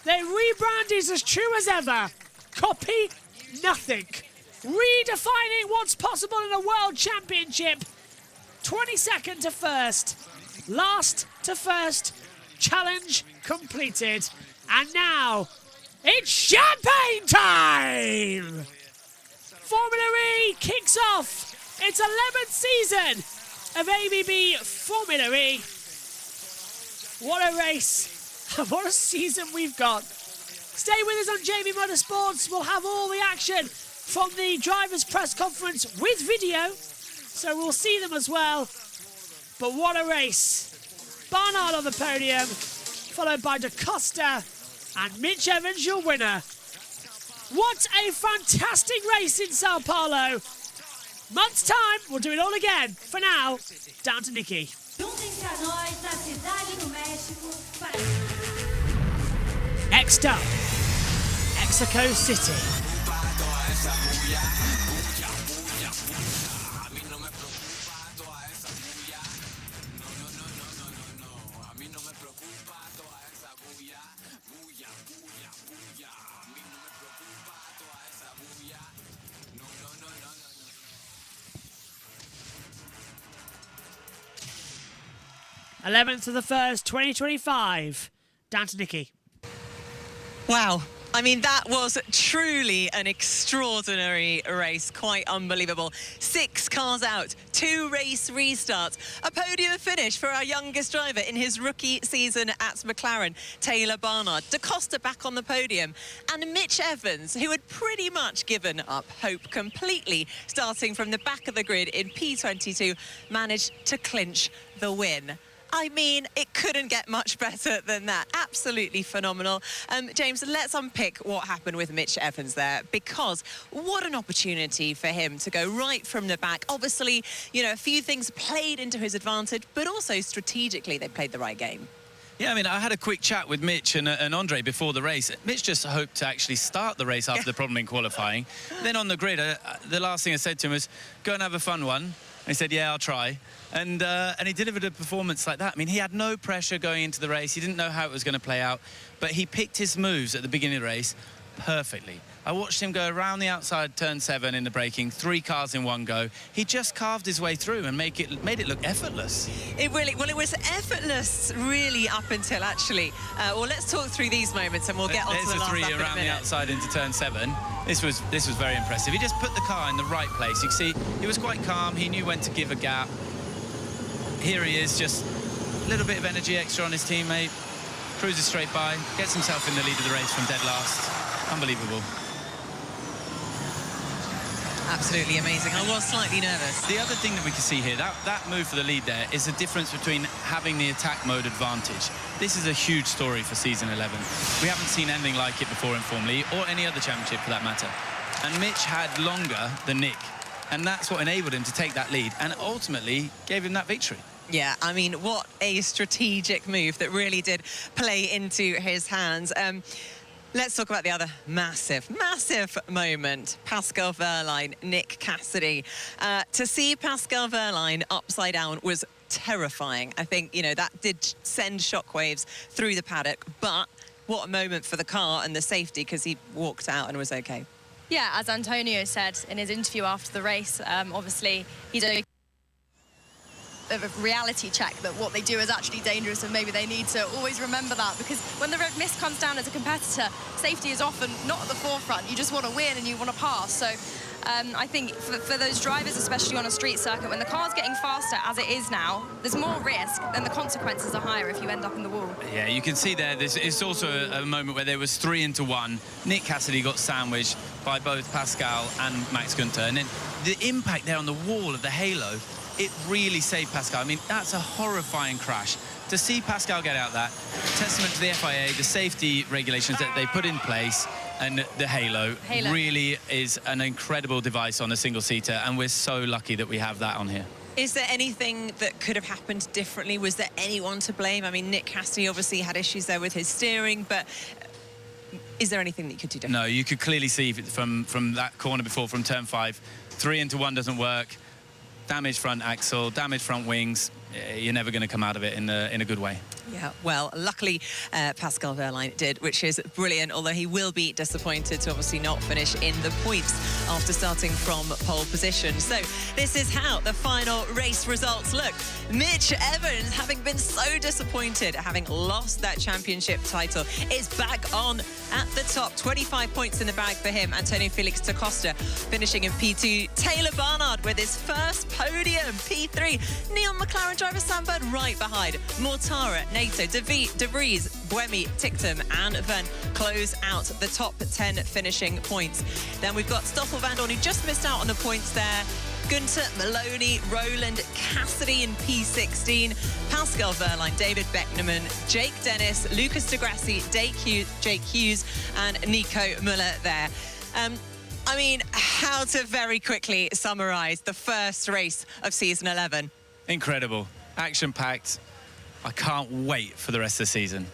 Their rebrand is as true as ever. Copy nothing. Redefining what's possible in a World Championship. 22nd to 1st. Last to 1st. Challenge completed. And now, it's champagne time! Formula E kicks off its 11th season of ABB Formula E. What a race. What a season we've got. Stay with us on JB Motorsports. We'll have all the action from the drivers' press conference with video, so we'll see them as well. But what a race. Barnard on the podium, followed by Da Costa and Mitch Evans, your winner What a fantastic race in Sao Paulo. Month's time, we'll do it all again. For now, down to Nikki. Next up, Mexico City. th of the 1st, 2025. Down to Nikki. Wow. I mean, that was truly an extraordinary race. Quite unbelievable. 6 cars out, 2 race restarts, a podium finish for our youngest driver in his rookie season at McLaren, Taylor Barnard. Da Costa back on the podium. And Mitch Evans, who had pretty much given up hope completely, starting from the back of the grid in P22, managed to clinch the win. I mean, it couldn't get much better than that. Absolutely phenomenal. James, let's unpick what happened with Mitch Evans there, because what an opportunity for him to go right from the back. Obviously, you know, a few things played into his advantage, but also strategically they played the right game. Yeah, I mean, I had a quick chat with Mitch and Andre before the race. Mitch just hoped to actually start the race after the problem in qualifying. Then on the grid, the last thing I said to him was, go and have a fun one. And he said, yeah, I'll try. And he delivered a performance like that. I mean, he had no pressure going into the race. He didn't know how it was going to play out. But he picked his moves at the beginning of the race perfectly. I watched him go around the outside turn 7 in the braking, 3 cars in one go. He just carved his way through and made it look effortless. It was effortless really up until actually. Well, let's talk through these moments and we'll get on to the last lap in a minute. There's a 3 around the outside into turn 7. This was very impressive. He just put the car in the right place. You can see he was quite calm. He knew when to give a gap. Here he is, just a little bit of energy extra on his teammate. Cruises straight by, gets himself in the lead of the race from dead last. Unbelievable. Absolutely amazing. I was slightly nervous. The other thing that we can see here, that move for the lead there, is the difference between having the attack mode advantage. This is a huge story for season 11. We haven't seen anything like it before in Formula E, or any other championship for that matter. And Mitch had longer than Nick, and that's what enabled him to take that lead and ultimately gave him that victory. Yeah, I mean, what a strategic move that really did play into his hands. Let's talk about the other massive moment. Pascal Wehrlein, Nick Cassidy. To see Pascal Wehrlein upside down was terrifying. I think, you know, that did send shockwaves through the paddock, but what a moment for the car and the safety, because he walked out and was okay. Yeah, as Antonio said in his interview after the race, obviously he's a reality check that what they do is actually dangerous, and maybe they need to always remember that, because when the red mist comes down as a competitor, safety is often not at the forefront. You just want to win and you want to pass. So I think for those drivers, especially on a street circuit, when the car's getting faster as it is now, there's more risk and the consequences are higher if you end up in the wall. Yeah, you can see there, it's also a moment where there was 3 into 1. Nick Cassidy got sandwiched by both Pascal and Max Günther, and then the impact there on the wall of the halo, it really saved Pascal. I mean, that's a horrifying crash. To see Pascal get out that, testament to the FIA, the safety regulations that they put in place, and the halo really is an incredible device on a single-seater, and we're so lucky that we have that on here. Is there anything that could have happened differently? Was there anyone to blame? I mean, Nick Cassidy obviously had issues there with his steering, but is there anything that you could do differently? No, you could clearly see from that corner before, from turn 5, 3 into 1 doesn't work. Damaged front axle, damaged front wings. You're never going to come out of it in a good way. Yeah, well, luckily Pascal Wehrlein did, which is brilliant, although he will be disappointed to obviously not finish in the points after starting from pole position. So this is how the final race results look. Mitch Evans, having been so disappointed, having lost that championship title, is back on at the top. 25 points in the bag for him. Antonio Felix da Costa finishing in P2. Taylor Barnard with his first podium, P3. Neon McLaren driver Sam Bird right behind. Mortara, Nato, De Vries, Buemi, Ticktum and Van close out the top 10 finishing points. Then we've got Stoffel Vandoorne, who just missed out on the points there. Günther, Maloney, Roland, Cassidy in P16, Pascal Wehrlein, David Becknerman, Jake Dennis, Lucas de Grassi, Jake Hughes and Nico Müller there. I mean, how to very quickly summarise the first race of season 11? Incredible. Action-packed. I can't wait for the rest of the season.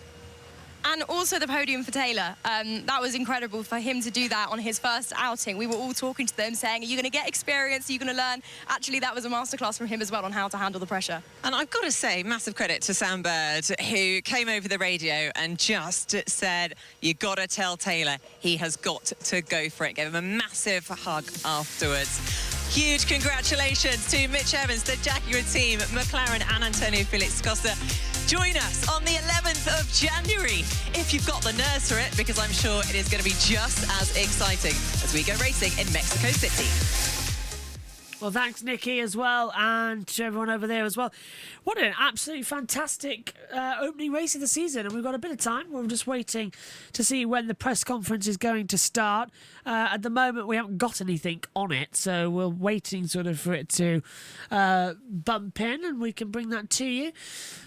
And also the podium for Taylor. That was incredible for him to do that on his first outing. We were all talking to them saying, are you going to get experience? Are you going to learn? Actually, that was a masterclass from him as well on how to handle the pressure. And I've got to say, massive credit to Sam Bird, who came over the radio and just said, you got to tell Taylor he has got to go for it. Gave him a massive hug afterwards. Huge congratulations to Mitch Evans, the Jaguar team, McLaren and Antonio Felix Costa. Join us on the 11th of January if you've got the nerves for it, because I'm sure it is going to be just as exciting as we go racing in Mexico City. Well, thanks, Nikki, as well, and to everyone over there as well. What an absolutely fantastic opening race of the season, and we've got a bit of time. We're just waiting to see when the press conference is going to start. At the moment, we haven't got anything on it, so we're waiting sort of for it to bump in, and we can bring that to you.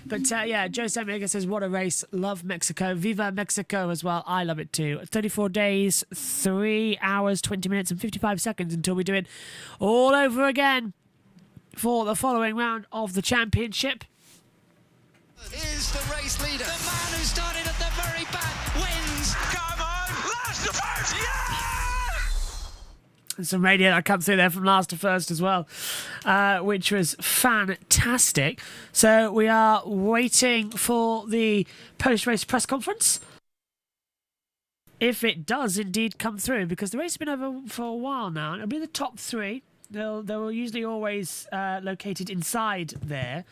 But yeah, Jose Mega says, what a race. Love Mexico. Viva Mexico as well. I love it too. 34 days, 3 hours, 20 minutes and 55 seconds until we do it all over again for the following round of the championship. Is the race leader. The man who started at the very back wins. Come on, last to first, yeah! And some radio that comes through there from last to first as well, which was fantastic. So we are waiting for the post-race press conference, if it does indeed come through, because the race has been over for a while now. It'll be the top three. They're usually always located inside there.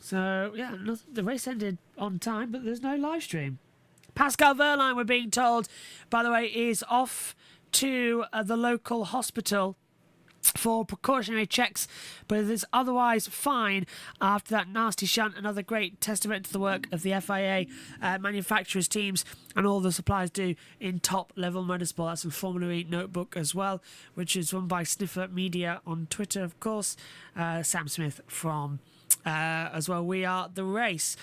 So, yeah, the race ended on time, but there's no live stream. Pascal Wehrlein, we're being told, by the way, is off to the local hospital for precautionary checks, but it is otherwise fine after that nasty shunt. Another great testament to the work of the FIA manufacturers teams and all the suppliers do in top-level motorsport. That's in Formula E Notebook as well, which is run by Sniffer Media on Twitter, of course. Sam Smith from as well. We Are The Race.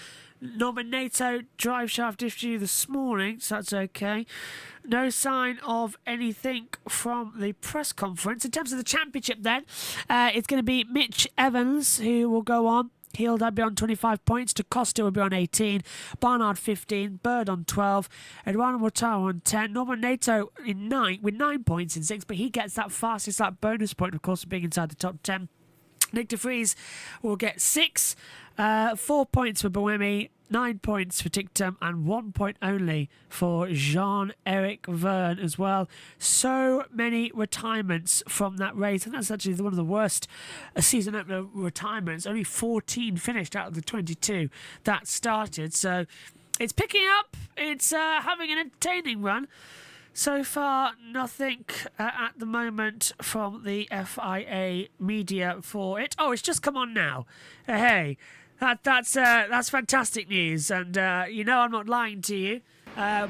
Norman Nato drive shaft issue this morning, so that's okay. No sign of anything from the press conference. In terms of the championship then, it's going to be Mitch Evans who will go on. He'll be on 25 points. DaCosta will be on 18. Barnard 15. Bird on 12. Eduardo Mortaro on 10. Norman Nato in 9 with 9 points in 6, but he gets that fastest lap bonus point, of course, of being inside the top 10. Nick de Vries will get 6. 4 points for Boemi, 9 points for Tictum, and 1 point only for Jean-Eric Verne as well. So many retirements from that race, and that's actually one of the worst season opener retirements. Only 14 finished out of the 22 that started. So it's picking up. It's having an entertaining run. So far, nothing at the moment from the FIA media for it. Oh, it's just come on now. Hey, that's fantastic news, and you know I'm not lying to you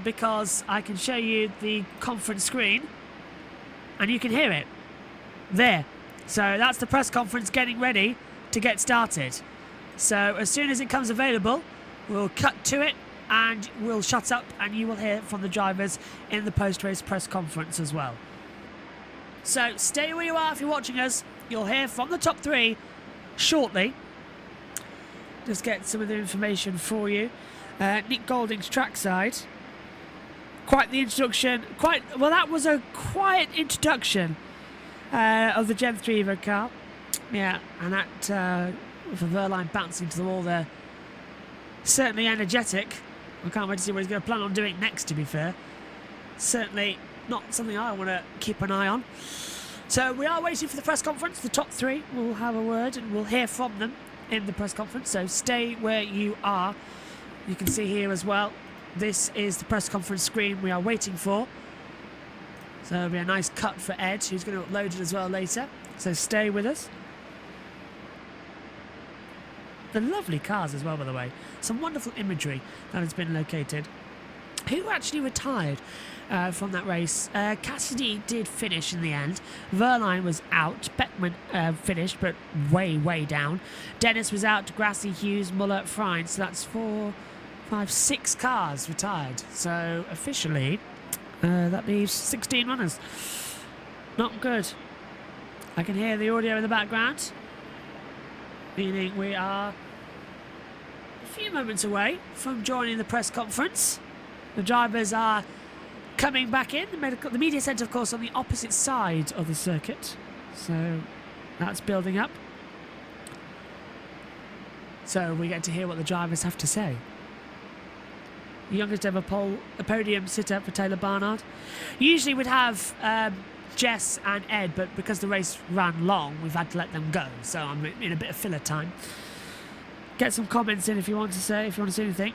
because I can show you the conference screen, and you can hear it there. So that's the press conference getting ready to get started. So as soon as it comes available, we'll cut to it. And we'll shut up and you will hear from the drivers in the post-race press conference as well. So stay where you are if you're watching us. You'll hear from the top 3 shortly. Just get some of the information for you. Nick Golding's trackside. Quite the introduction. That was a quiet introduction of the Gen3 Evo car. Yeah, and that with Wehrlein bouncing to the wall there. Certainly energetic. I can't wait to see what he's going to plan on doing next, to be fair. Certainly not something I want to keep an eye on. So we are waiting for the press conference. The top 3 will have a word and we'll hear from them in the press conference. So stay where you are. You can see here as well. This is the press conference screen we are waiting for. So it'll be a nice cut for Ed, who's going to upload it as well later. So stay with us. The lovely cars as well, by the way. Some wonderful imagery that has been located. Who actually retired from that race? Cassidy did finish in the end. Wehrlein was out. Beckman finished, but way, way down. Dennis was out. Grassi, Hughes, Muller, Freins. So that's 4, 5, 6 cars retired. So officially, That leaves 16 runners. Not good. I can hear the audio in the background, meaning we are a few moments away from joining the press conference. The drivers are coming back in. The media centre, of course, on the opposite side of the circuit. So that's building up. So we get to hear what the drivers have to say. Youngest ever podium sitter for Taylor Barnard. Usually we'd have Jess and Ed, but because the race ran long, we've had to let them go. So I'm in a bit of filler time. Get some comments in if you want to say anything.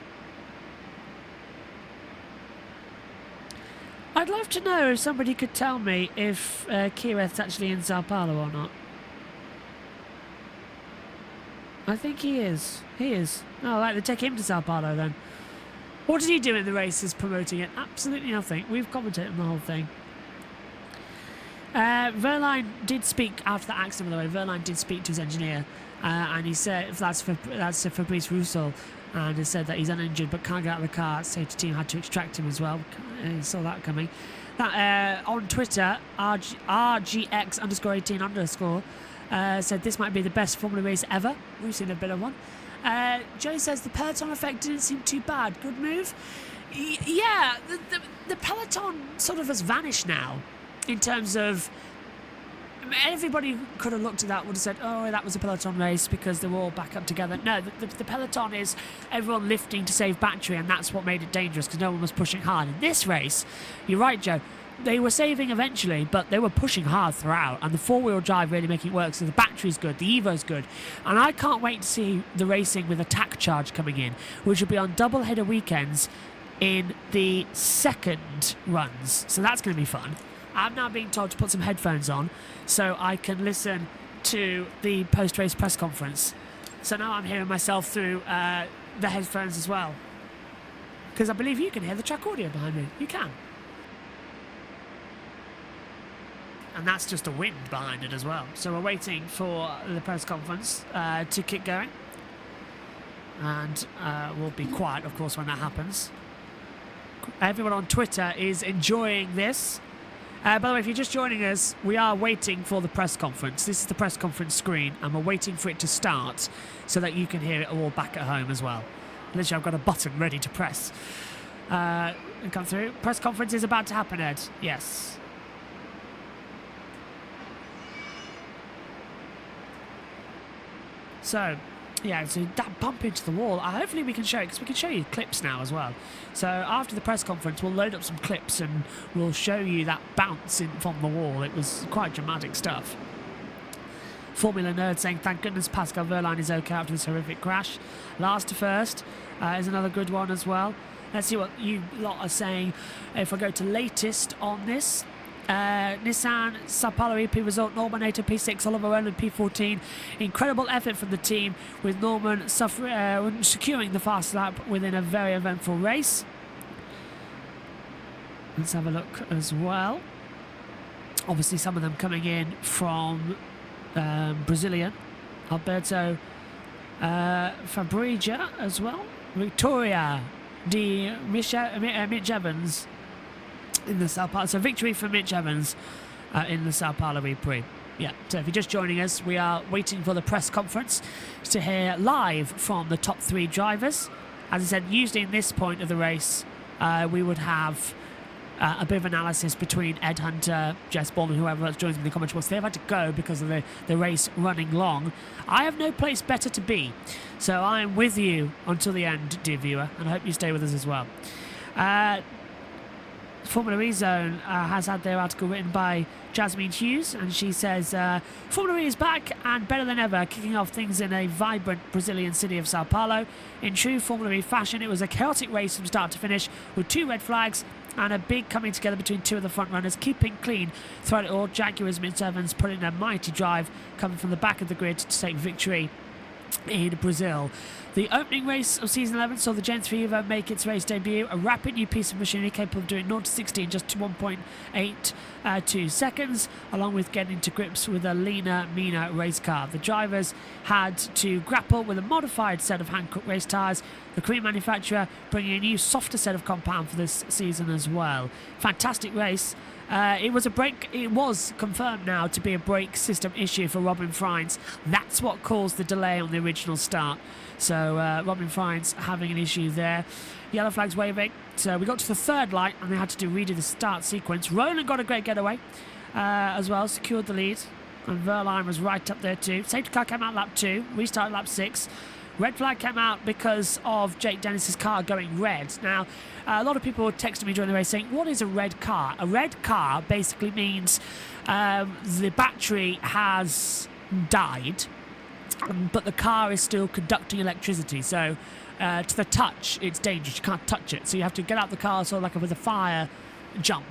I'd love to know if somebody could tell me if Kireth's actually in Sao Paulo or not. I think he is. He is. Oh, right, they take him to Sao Paulo then. What did he do in the races promoting it? Absolutely nothing. We've commented on the whole thing. Verline did speak after the accident, by the way. Verline did speak to his engineer, and he said that's Fabrice Rousseau, and he said that he's uninjured but can't get out of the car. Safety team had to extract him as well. He saw that coming. That on Twitter, RGX_18_ said this might be the best Formula race ever. We've seen a bit of one. Joe says the peloton effect didn't seem too bad. Good move. Yeah, the peloton sort of has vanished now. In terms of, everybody could have looked at that, would have said, oh, that was a peloton race because they were all back up together. No, the peloton is everyone lifting to save battery, and that's what made it dangerous because no one was pushing hard. In this race, you're right, Joe, they were saving eventually, but they were pushing hard throughout, and the four-wheel drive really making it work, so the battery's good, the Evo's good, and I can't wait to see the racing with attack charge coming in, which will be on double header weekends in the second runs, so that's going to be fun. I'm now being told to put some headphones on so I can listen to the post-race press conference. So now I'm hearing myself through the headphones as well. Because I believe you can hear the track audio behind me. You can. And that's just a wind behind it as well. So we're waiting for the press conference to kick going. And we'll be quiet, of course, when that happens. Everyone on Twitter is enjoying this. By the way, if you're just joining us, we are waiting for the press conference. This is the press conference screen, and we're waiting for it to start so that you can hear it all back at home as well. Literally, I've got a button ready to press. And come through. Press conference is about to happen, Ed. Yes. So, yeah, so that bump into the wall, hopefully we can show it, because we can show you clips now as well. So after the press conference, we'll load up some clips and we'll show you that bounce in from the wall. It was quite dramatic stuff. Formula Nerd saying, thank goodness Pascal Wehrlein is okay after this horrific crash. Last to first is another good one as well. Let's see what you lot are saying. If I go to latest on this, Nissan Sao Paulo EP result, Norman Nato P6, Oliver Rowland P14. Incredible effort from the team, with Norman securing the fast lap within a very eventful race. Let's have a look as well. Obviously some of them coming in from Brazilian. Alberto Fabrija as well. Victoria de Mitch Evans in the Sao Paulo. So victory for Mitch Evans in the Sao Paulo EPrix. Yeah, so if you're just joining us, we are waiting for the press conference to hear live from the top three drivers. As I said, usually in this point of the race, we would have a bit of analysis between Ed Hunter, Jess Baldwin, whoever else joins me in the commentary box. They've had to go because of the race running long. I have no place better to be. So I am with you until the end, dear viewer, and I hope you stay with us as well. Formula E Zone has had their article written by Jasmine Hughes, and she says Formula E is back and better than ever, kicking off things in a vibrant Brazilian city of Sao Paulo. In true Formula E fashion, it was a chaotic race from start to finish, with 2 red flags and a big coming together between 2 of the front runners, keeping clean throughout it all. Jaguar's Mitch Evans put in a mighty drive, coming from the back of the grid to take victory in Brazil. The opening race of Season 11 saw the Gen3 Evo make its race debut, a rapid new piece of machinery capable of doing 0 to 60 in just 1.82 seconds, along with getting to grips with a leaner, meaner race car. The drivers had to grapple with a modified set of hand-cut race tyres, the Korean manufacturer bringing a new, softer set of compound for this season as well. Fantastic race. It was confirmed now to be a brake system issue for Robin Frijns. That's what caused the delay on the original start. So Robin Frijns having an issue there. Yellow flags waving. So we got to the third light and they had to redo the start sequence. Roland got a great getaway as well, secured the lead. And Verline was right up there too. Safety car came out lap 2, restarted lap 6. Red flag came out because of Jake Dennis's car going red. Now, a lot of people were texting me during the race saying, what is a red car? A red car basically means the battery has died, but the car is still conducting electricity. So to the touch, it's dangerous. You can't touch it. So you have to get out the car sort of like with a fire jump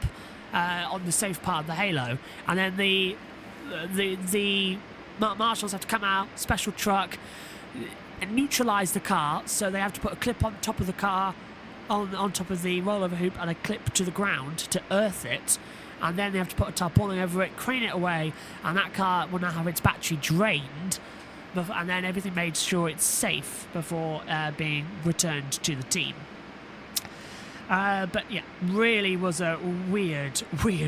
on the safe part of the halo. And then the marshals have to come out, special truck, and neutralise the car, so they have to put a clip on top of the car, on top of the rollover hoop, and a clip to the ground to earth it, and then they have to put a tarpaulin over it, crane it away, and that car will now have its battery drained, and then everything made sure it's safe before being returned to the team. But yeah, really was a weird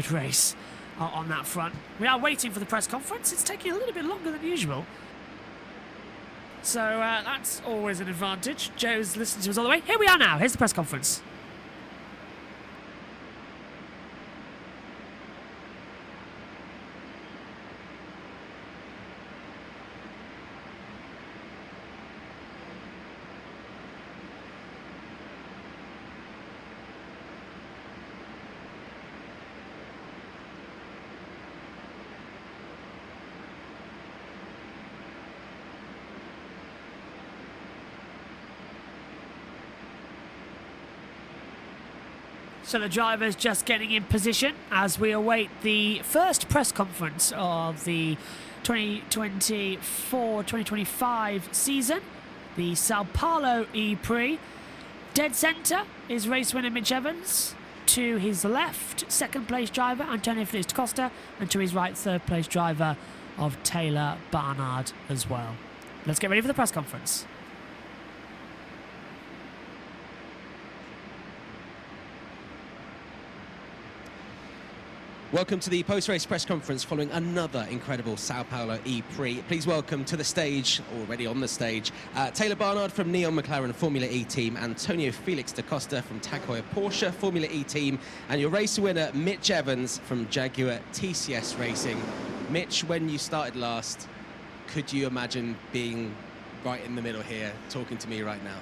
race on that front. We are waiting for the press conference. It's taking a little bit longer than usual. So that's always an advantage. Joe's listening to us all the way. Here we are now. Here's the press conference. So the driver's just getting in position as we await the first press conference of the 2024-2025 season, the Sao Paulo EPrix. Dead centre is race winner Mitch Evans. To his left, second place driver Antonio Felix da Costa, and to his right, third place driver of Taylor Barnard as well. Let's get ready for the press conference. Welcome to the post-race press conference following another incredible Sao Paulo EPrix. Please welcome to the stage, already on the stage, Taylor Barnard from Neon McLaren Formula E team, Antonio Felix da Costa from Tag Heuer Porsche Formula E team, and your race winner Mitch Evans from Jaguar TCS Racing. Mitch, when you started last, could you imagine being right in the middle here, talking to me right now?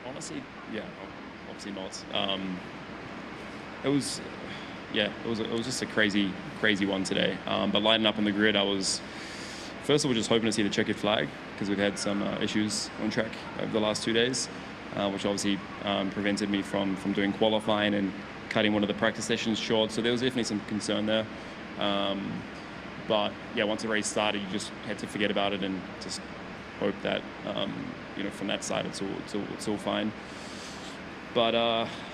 Honestly, yeah, obviously not. It was just a crazy one today. But lighting up on the grid, I was first of all just hoping to see the checkered flag because we've had some issues on track over the last 2 days, which obviously prevented me from doing qualifying and cutting one of the practice sessions short. So there was definitely some concern there. But yeah, once the race started, you just had to forget about it and just hope that from that side it's all fine. But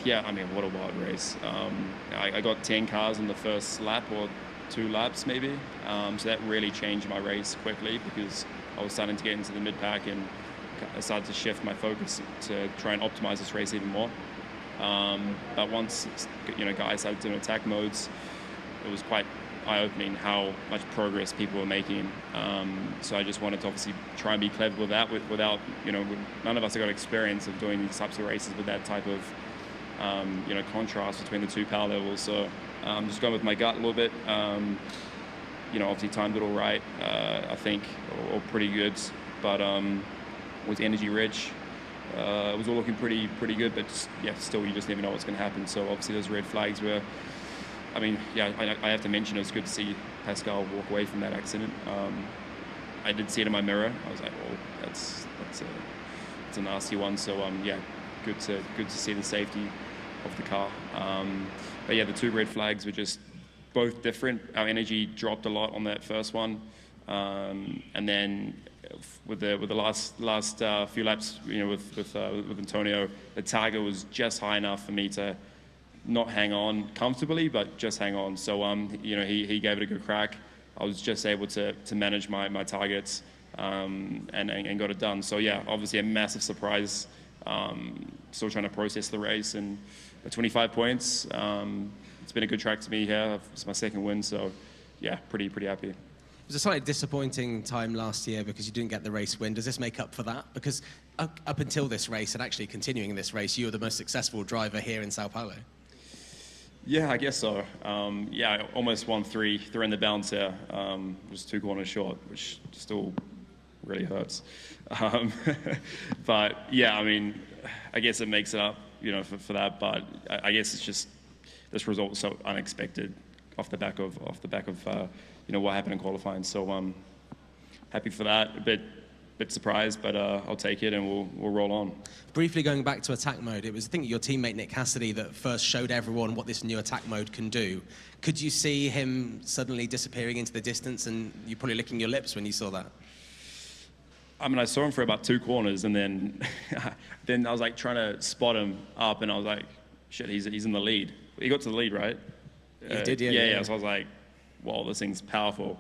yeah, I mean, what a wild race. I got 10 cars in the first lap or 2 laps maybe. So that really changed my race quickly because I was starting to get into the mid-pack and I started to shift my focus to try and optimize this race even more. But once, guys started doing attack modes, it was quite eye-opening how much progress people were making. So I just wanted to obviously try and be clever with that without, none of us have got experience of doing these types of races with that type of, contrast between the 2 power levels. So I'm just going with my gut a little bit. Obviously timed it all right, I think, or pretty good, but was energy rich. It was all looking pretty good, but still you just never know what's going to happen. So obviously those red flags were, I have to mention it was good to see Pascal walk away from that accident. I did see it in my mirror. I was like, "Oh, that's a nasty one." So good to see the safety of the car. But yeah, the 2 red flags were just both different. Our energy dropped a lot on that first one, and then with the last few laps, with Antonio, the target was just high enough for me to not hang on comfortably, but just hang on. So he gave it a good crack. I was just able to manage my targets and got it done. So yeah, obviously a massive surprise. Still trying to process the race, and 25 points. It's been a good track to me here. It's my second win, so yeah, pretty happy. It was a slightly disappointing time last year because you didn't get the race win. Does this make up for that? Because up until this race, and actually continuing this race, you were the most successful driver here in Sao Paulo. Yeah, I guess so. Yeah, I almost won three in the balance here. Just 2 corners short, which still really hurts. But yeah, I mean, I guess it makes it up, for that. But I guess it's just this result was so unexpected off the back of what happened in qualifying. So happy for that. A bit surprised, but I'll take it and we'll roll on. Briefly going back to attack mode, it was I think your teammate Nick Cassidy that first showed everyone what this new attack mode can do. Could you see him suddenly disappearing into the distance and you probably licking your lips when you saw that? I mean, I saw him for about 2 corners, and then I was like trying to spot him up, and I was like, shit, he's in the lead. He got to the lead, right? He did, yeah. So I was like, wow, this thing's powerful.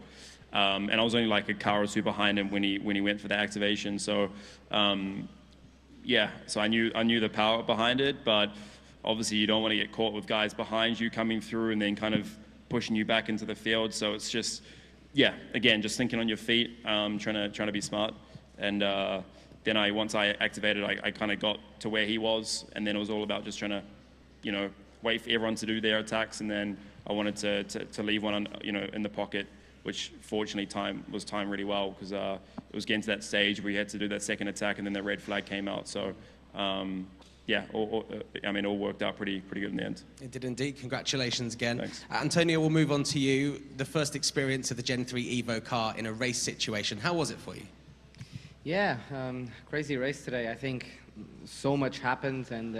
And I was only like a car or 2 behind him when he went for the activation. So yeah, so I knew the power behind it, but obviously you don't want to get caught with guys behind you coming through and then kind of pushing you back into the field. So it's just, yeah, again, just thinking on your feet, trying to be smart. And then once I activated, I kind of got to where he was, and then it was all about just trying to, wait for everyone to do their attacks, and then I wanted to leave one, in the pocket, which fortunately was timed really well, because it was getting to that stage where we had to do that second attack, and then the red flag came out. So yeah, all worked out pretty good in the end. It did indeed. Congratulations again. Thanks. Antonio, we'll move on to you. The first experience of the Gen3 Evo car in a race situation. How was it for you? Yeah, crazy race today. I think so much happened, and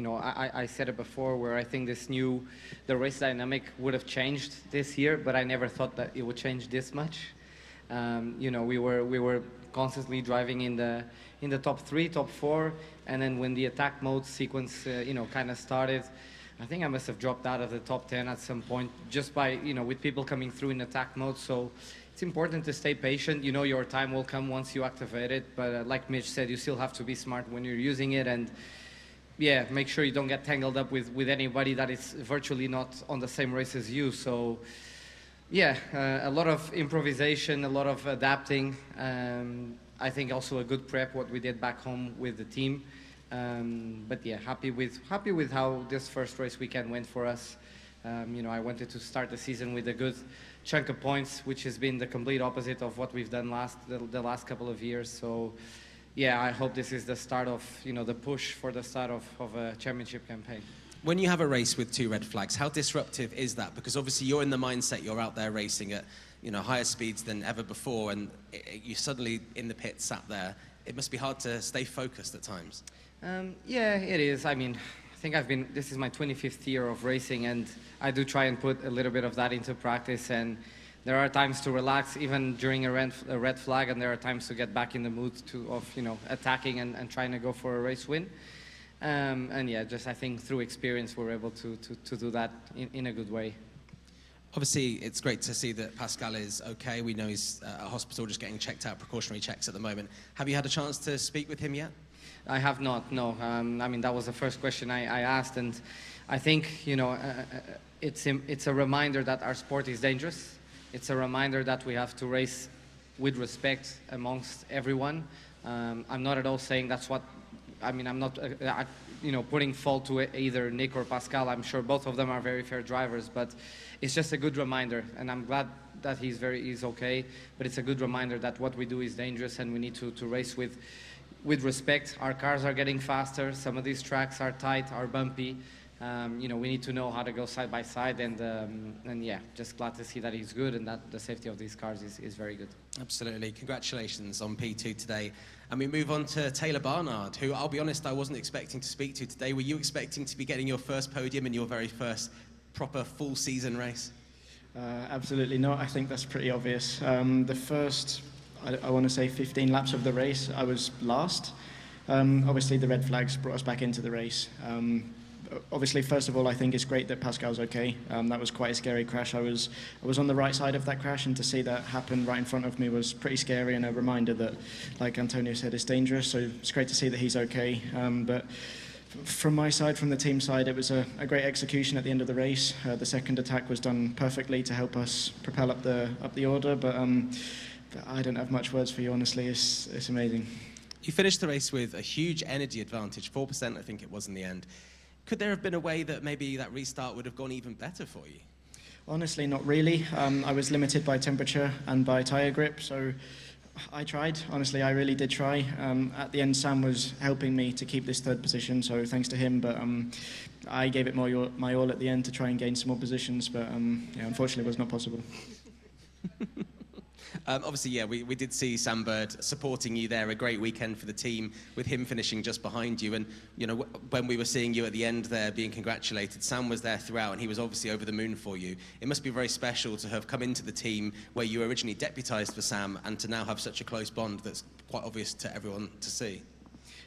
I said it before, where I think the race dynamic would have changed this year, but I never thought that it would change this much. We were constantly driving in the top 3, top 4, and then when the attack mode sequence kind of started, I think I must have dropped out of the top 10 at some point, just by with people coming through in attack mode. So it's important to stay patient. Your time will come once you activate it, but like Mitch said, you still have to be smart when you're using it, and yeah, make sure you don't get tangled up with anybody that is virtually not on the same race as you. So yeah, a lot of improvisation, a lot of adapting. I think also a good prep what we did back home with the team. But yeah, happy with how this first race weekend went for us. I wanted to start the season with a good chunk of points, which has been the complete opposite of what we've done the last couple of years. So yeah, I hope this is the start of the push for the start of a championship campaign. When you have a race with 2 red flags, how disruptive is that? Because obviously you're in the mindset, you're out there racing at higher speeds than ever before, and you suddenly in the pit sat there. It must be hard to stay focused at times. Yeah, it is. I mean, I think this is my 25th year of racing, and I do try and put a little bit of that into practice, and there are times to relax even during a red flag, and there are times to get back in the mood of attacking and trying to go for a race win. And yeah, just I think through experience we're able to do that in a good way. Obviously, it's great to see that Pascal is okay. We know he's at hospital just getting checked out, precautionary checks at the moment. Have you had a chance to speak with him yet? I have not, no. I mean, that was the first question I asked, and I think, it's a reminder that our sport is dangerous. It's a reminder that we have to race with respect amongst everyone. I'm not at all saying that's what, I'm not, putting fault to either Nick or Pascal. I'm sure both of them are very fair drivers, but it's just a good reminder, and I'm glad that he's okay, but it's a good reminder that what we do is dangerous, and we need to race with respect. Our cars are getting faster. Some of these tracks are tight, are bumpy. We need to know how to go side by side, and yeah, just glad to see that he's good and that the safety of these cars is very good. Absolutely. Congratulations on P2 today. And we move on to Taylor Barnard, who I'll be honest, I wasn't expecting to speak to today. Were you expecting to be getting your first podium in your very first proper full season race? Absolutely not. I think that's pretty obvious. The first I want to say 15 laps of the race, I was last. Obviously, the red flags brought us back into the race. Obviously, first of all, I think it's great that Pascal's okay. That was quite a scary crash. I was on the right side of that crash, and to see that happen right in front of me was pretty scary and a reminder that, like Antonio said, it's dangerous. So it's great to see that he's okay. But from my side, from the team side, it was a great execution at the end of the race. The second attack was done perfectly to help us propel up the order. But I don't have much words for you, honestly. It's amazing. You finished the race with a huge energy advantage, 4% I think it was in the end. Could there have been a way that maybe that restart would have gone even better for you? Honestly, not really. I was limited by temperature and by tyre grip, so I tried. Honestly, I really did try. At the end, Sam was helping me to keep this third position, so thanks to him, but I gave it my all at the end to try and gain some more positions, but yeah, unfortunately it was not possible. Obviously, yeah, we did see Sam Bird supporting you there, a great weekend for the team, with him finishing just behind you. And, you know, when we were seeing you at the end there being congratulated, Sam was there throughout, and he was obviously over the moon for you. It must be very special to have come into the team where you were originally deputised for Sam, and to now have such a close bond that's quite obvious to everyone to see.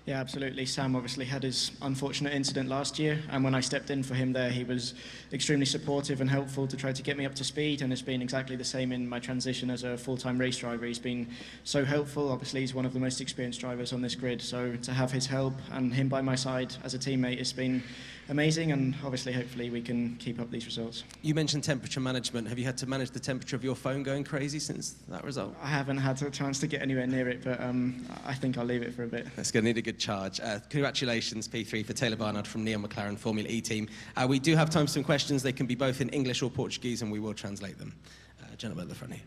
Yeah, absolutely. Sam obviously had his unfortunate incident last year, and when I stepped in for him there, he was extremely supportive and helpful to try to get me up to speed, and it's been exactly the same in my transition as a full-time race driver. He's been so helpful. Obviously, he's one of the most experienced drivers on this grid, so to have his help and him by my side as a teammate, it's been amazing, and obviously, hopefully, we can keep up these results. You mentioned temperature management. Have you had to manage the temperature of your phone going crazy since that result? I haven't had a chance to get anywhere near it, but I think I'll leave it for a bit. That's going to need a good charge. Congratulations, P3, for Taylor Barnard from Neon McLaren Formula E team. We do have time for some questions. They can be both in English or Portuguese, and we will translate them. Gentleman at the front here.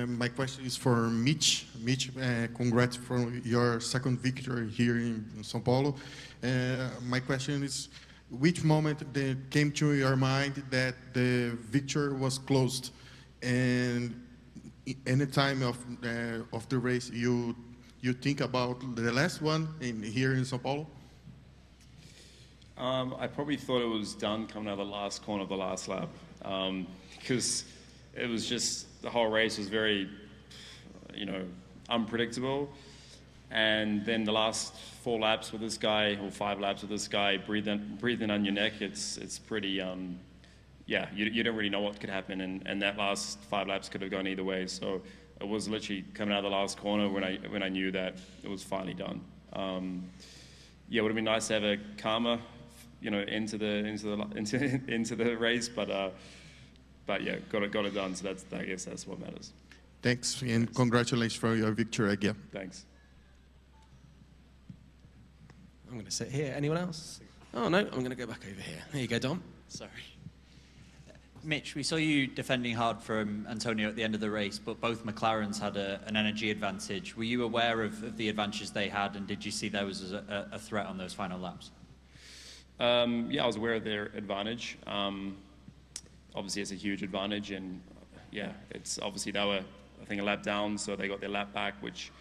My question is for Mitch. Mitch, congrats for your second victory here in Sao Paulo. My question is, which moment came to your mind that the victory was closed, and any time of the race you think about the last one here in Sao Paulo? I probably thought it was done coming out of the last corner of the last lap, because it was just, the whole race was very, you know, unpredictable. And then the last 4 laps with this guy, or 5 laps with this guy, breathing on your neck, it's pretty, yeah, you don't really know what could happen. And that last 5 laps could have gone either way. So it was literally coming out of the last corner when I knew that it was finally done. Yeah, it would have been nice to have a calmer, you know, into the race, but yeah, got it done. So I guess that's what matters. Thanks, and congratulations for your victory again. Thanks. I'm going to sit here. Anyone else? Oh, no, I'm going to go back over here. There you go, Dom. Sorry. Mitch, we saw you defending hard from Antonio at the end of the race, but both McLarens had an energy advantage. Were you aware of the advantages they had, and did you see those as a threat on those final laps? Yeah, I was aware of their advantage. Obviously, it's a huge advantage, and yeah, it's obviously they were, I think, a lap down, so they got their lap back, which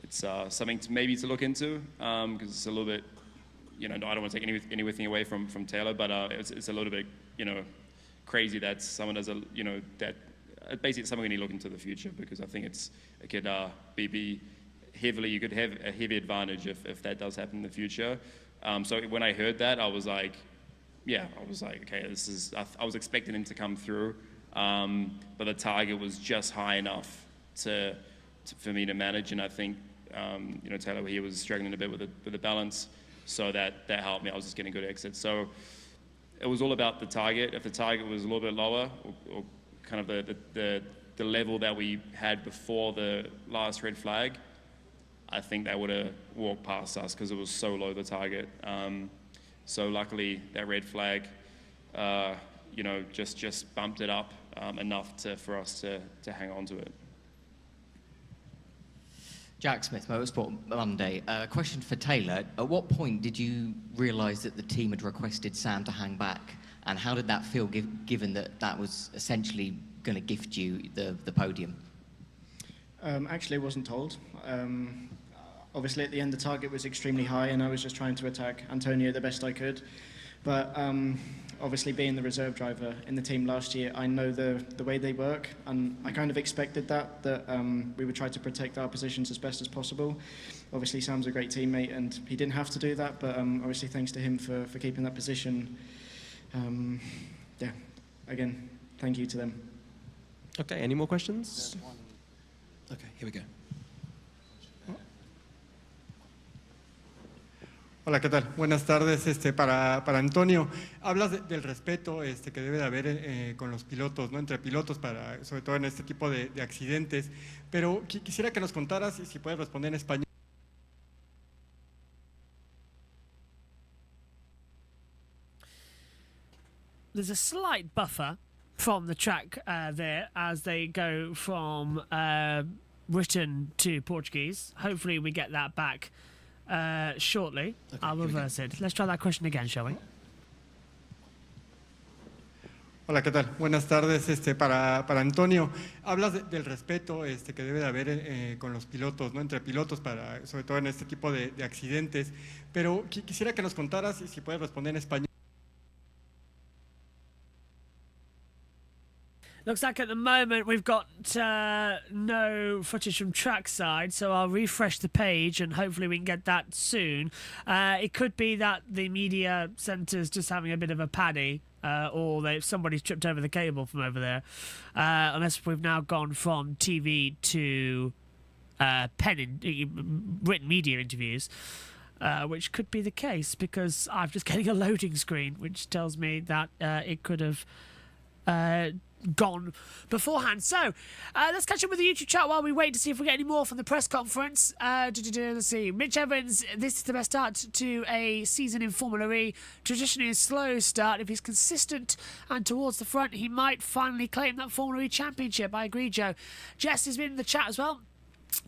it's something maybe to look into, because it's a little bit, you know, I don't want to take anything away from Taylor, but it's a little bit, you know, crazy that someone does you know, that basically it's something we need to look into the future, because I think it could be heavily, you could have a heavy advantage if that does happen in the future. So when I heard that, I was like, yeah, okay, this is, I was expecting him to come through, but the target was just high enough for me to manage, and I think, you know, Taylor here was struggling a bit with the balance, so that helped me. I was just getting good exits. So it was all about the target. If the target was a little bit lower, or kind of the level that we had before the last red flag, I think they would have walked past us because it was so low, the target. So luckily that red flag, you know, just bumped it up enough for us to hang on to it. Jack Smith, Motorsport Monday. Question for Taylor. At what point did you realise that the team had requested Sam to hang back? And how did that feel, given that was essentially going to gift you the podium? Actually, I wasn't told. Obviously, at the end, the target was extremely high, and I was just trying to attack Antonio the best I could. But obviously being the reserve driver in the team last year, I know the way they work, and I kind of expected that we would try to protect our positions as best as possible. Obviously, Sam's a great teammate, and he didn't have to do that, but obviously thanks to him for keeping that position. Yeah, again, thank you to them. Okay, any more questions? Okay, here we go. Hola, ¿qué tal? Buenas tardes. Para Antonio, hablas del respeto que debe de haber con los pilotos, ¿no? Entre pilotos, sobre todo en este tipo de accidentes. Pero quisiera que nos contaras, y si puedes responder en español. There's a slight buffer from the track there as they go from written to Portuguese. Hopefully we get that back shortly. Okay, I'll reverse it. Let's try that question again, shall we? Hola, ¿qué tal? Buenas tardes. Para Antonio, hablas del respeto que debe de haber con los pilotos, ¿no? Entre pilotos, sobre todo en este tipo de accidentes. Pero quisiera que nos contaras, y si puedes responder en español. Looks like at the moment we've got no footage from trackside, so I'll refresh the page and hopefully we can get that soon. It could be that the media centre's just having a bit of a paddy, or somebody's tripped over the cable from over there. Unless we've now gone from TV to written media interviews. Which could be the case, because I'm just getting a loading screen which tells me that it could have gone beforehand. So let's catch up with the YouTube chat while we wait to see if we get any more from the press conference. Let's see. Mitch Evans, this is the best start to a season in Formula E. Traditionally a slow start. If he's consistent and towards the front, he might finally claim that Formula E championship. I agree, Joe. Jess has been in the chat as well.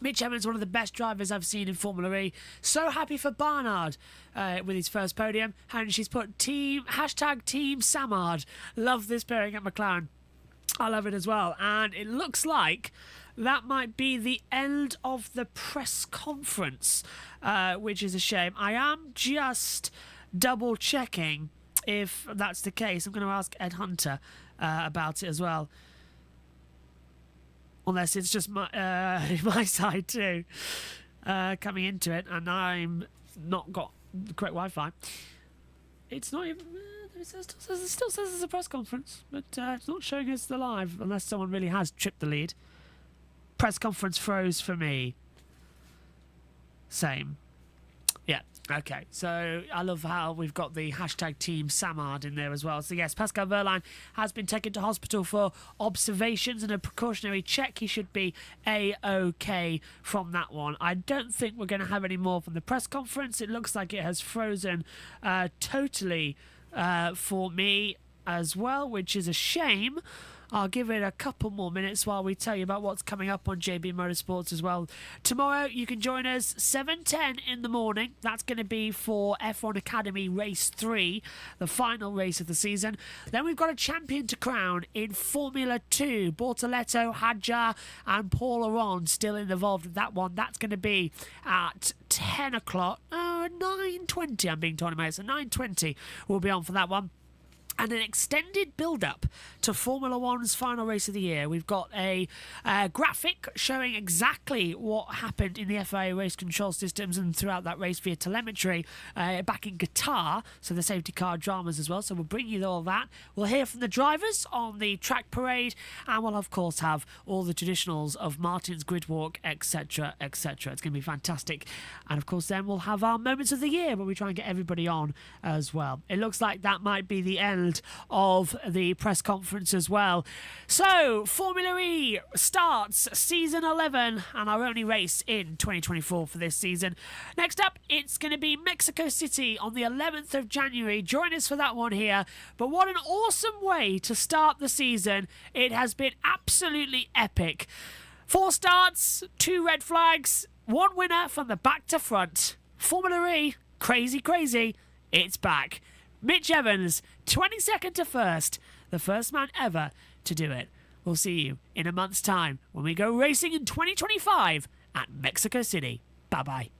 Mitch Evans, one of the best drivers I've seen in Formula E. So happy for Barnard with his first podium. And she's put Team Samard. Love this pairing at McLaren. I love it as well. And it looks like that might be the end of the press conference, which is a shame. I am just double checking if that's the case. I'm going to ask Ed Hunter about it as well. Unless it's just my side too, coming into it, and I'm not got the correct Wi-Fi. It's not even. It still says there's a press conference, but it's not showing us the live, unless someone really has tripped the lead. Press conference froze for me. Same. Yeah. Okay, so I love how we've got the hashtag Team Samard in there as well. So yes, Pascal Wehrlein has been taken to hospital for observations and a precautionary check. He should be A-OK from that one. I don't think we're going to have any more from the press conference. It looks like it has frozen totally for me as well, which is a shame. I'll give it a couple more minutes while we tell you about what's coming up on JB Motorsports as well. Tomorrow you can join us 7:10 in the morning. That's going to be for F1 Academy Race 3, the final race of the season. Then we've got a champion to crown in Formula 2. Bortoletto, Hadjar and Paul Aron still involved in that one. That's going to be at 10 o'clock. 9:20 I'm being told about. So 9:20 we'll be on for that one. And an extended build-up to Formula One's final race of the year. We've got a graphic showing exactly what happened in the FIA race control systems and throughout that race via telemetry back in Qatar, so the safety car dramas as well. So we'll bring you all that. We'll hear from the drivers on the track parade, and we'll of course have all the traditionals of Martin's grid walk, etc, etc. It's going to be fantastic. And of course then we'll have our moments of the year where we try and get everybody on as well. It looks like that might be the end of the press conference as well. So Formula E starts season 11 and our only race in 2024 for this season. Next up, it's going to be Mexico City on the 11th of January. Join us for that one here. But what an awesome way to start the season. It has been absolutely epic. 4 starts, 2 red flags, 1 winner from the back to front. Formula E, crazy, crazy, it's back. Mitch Evans, 22nd to first, the first man ever to do it. We'll see you in a month's time when we go racing in 2025 at Mexico City. Bye-bye.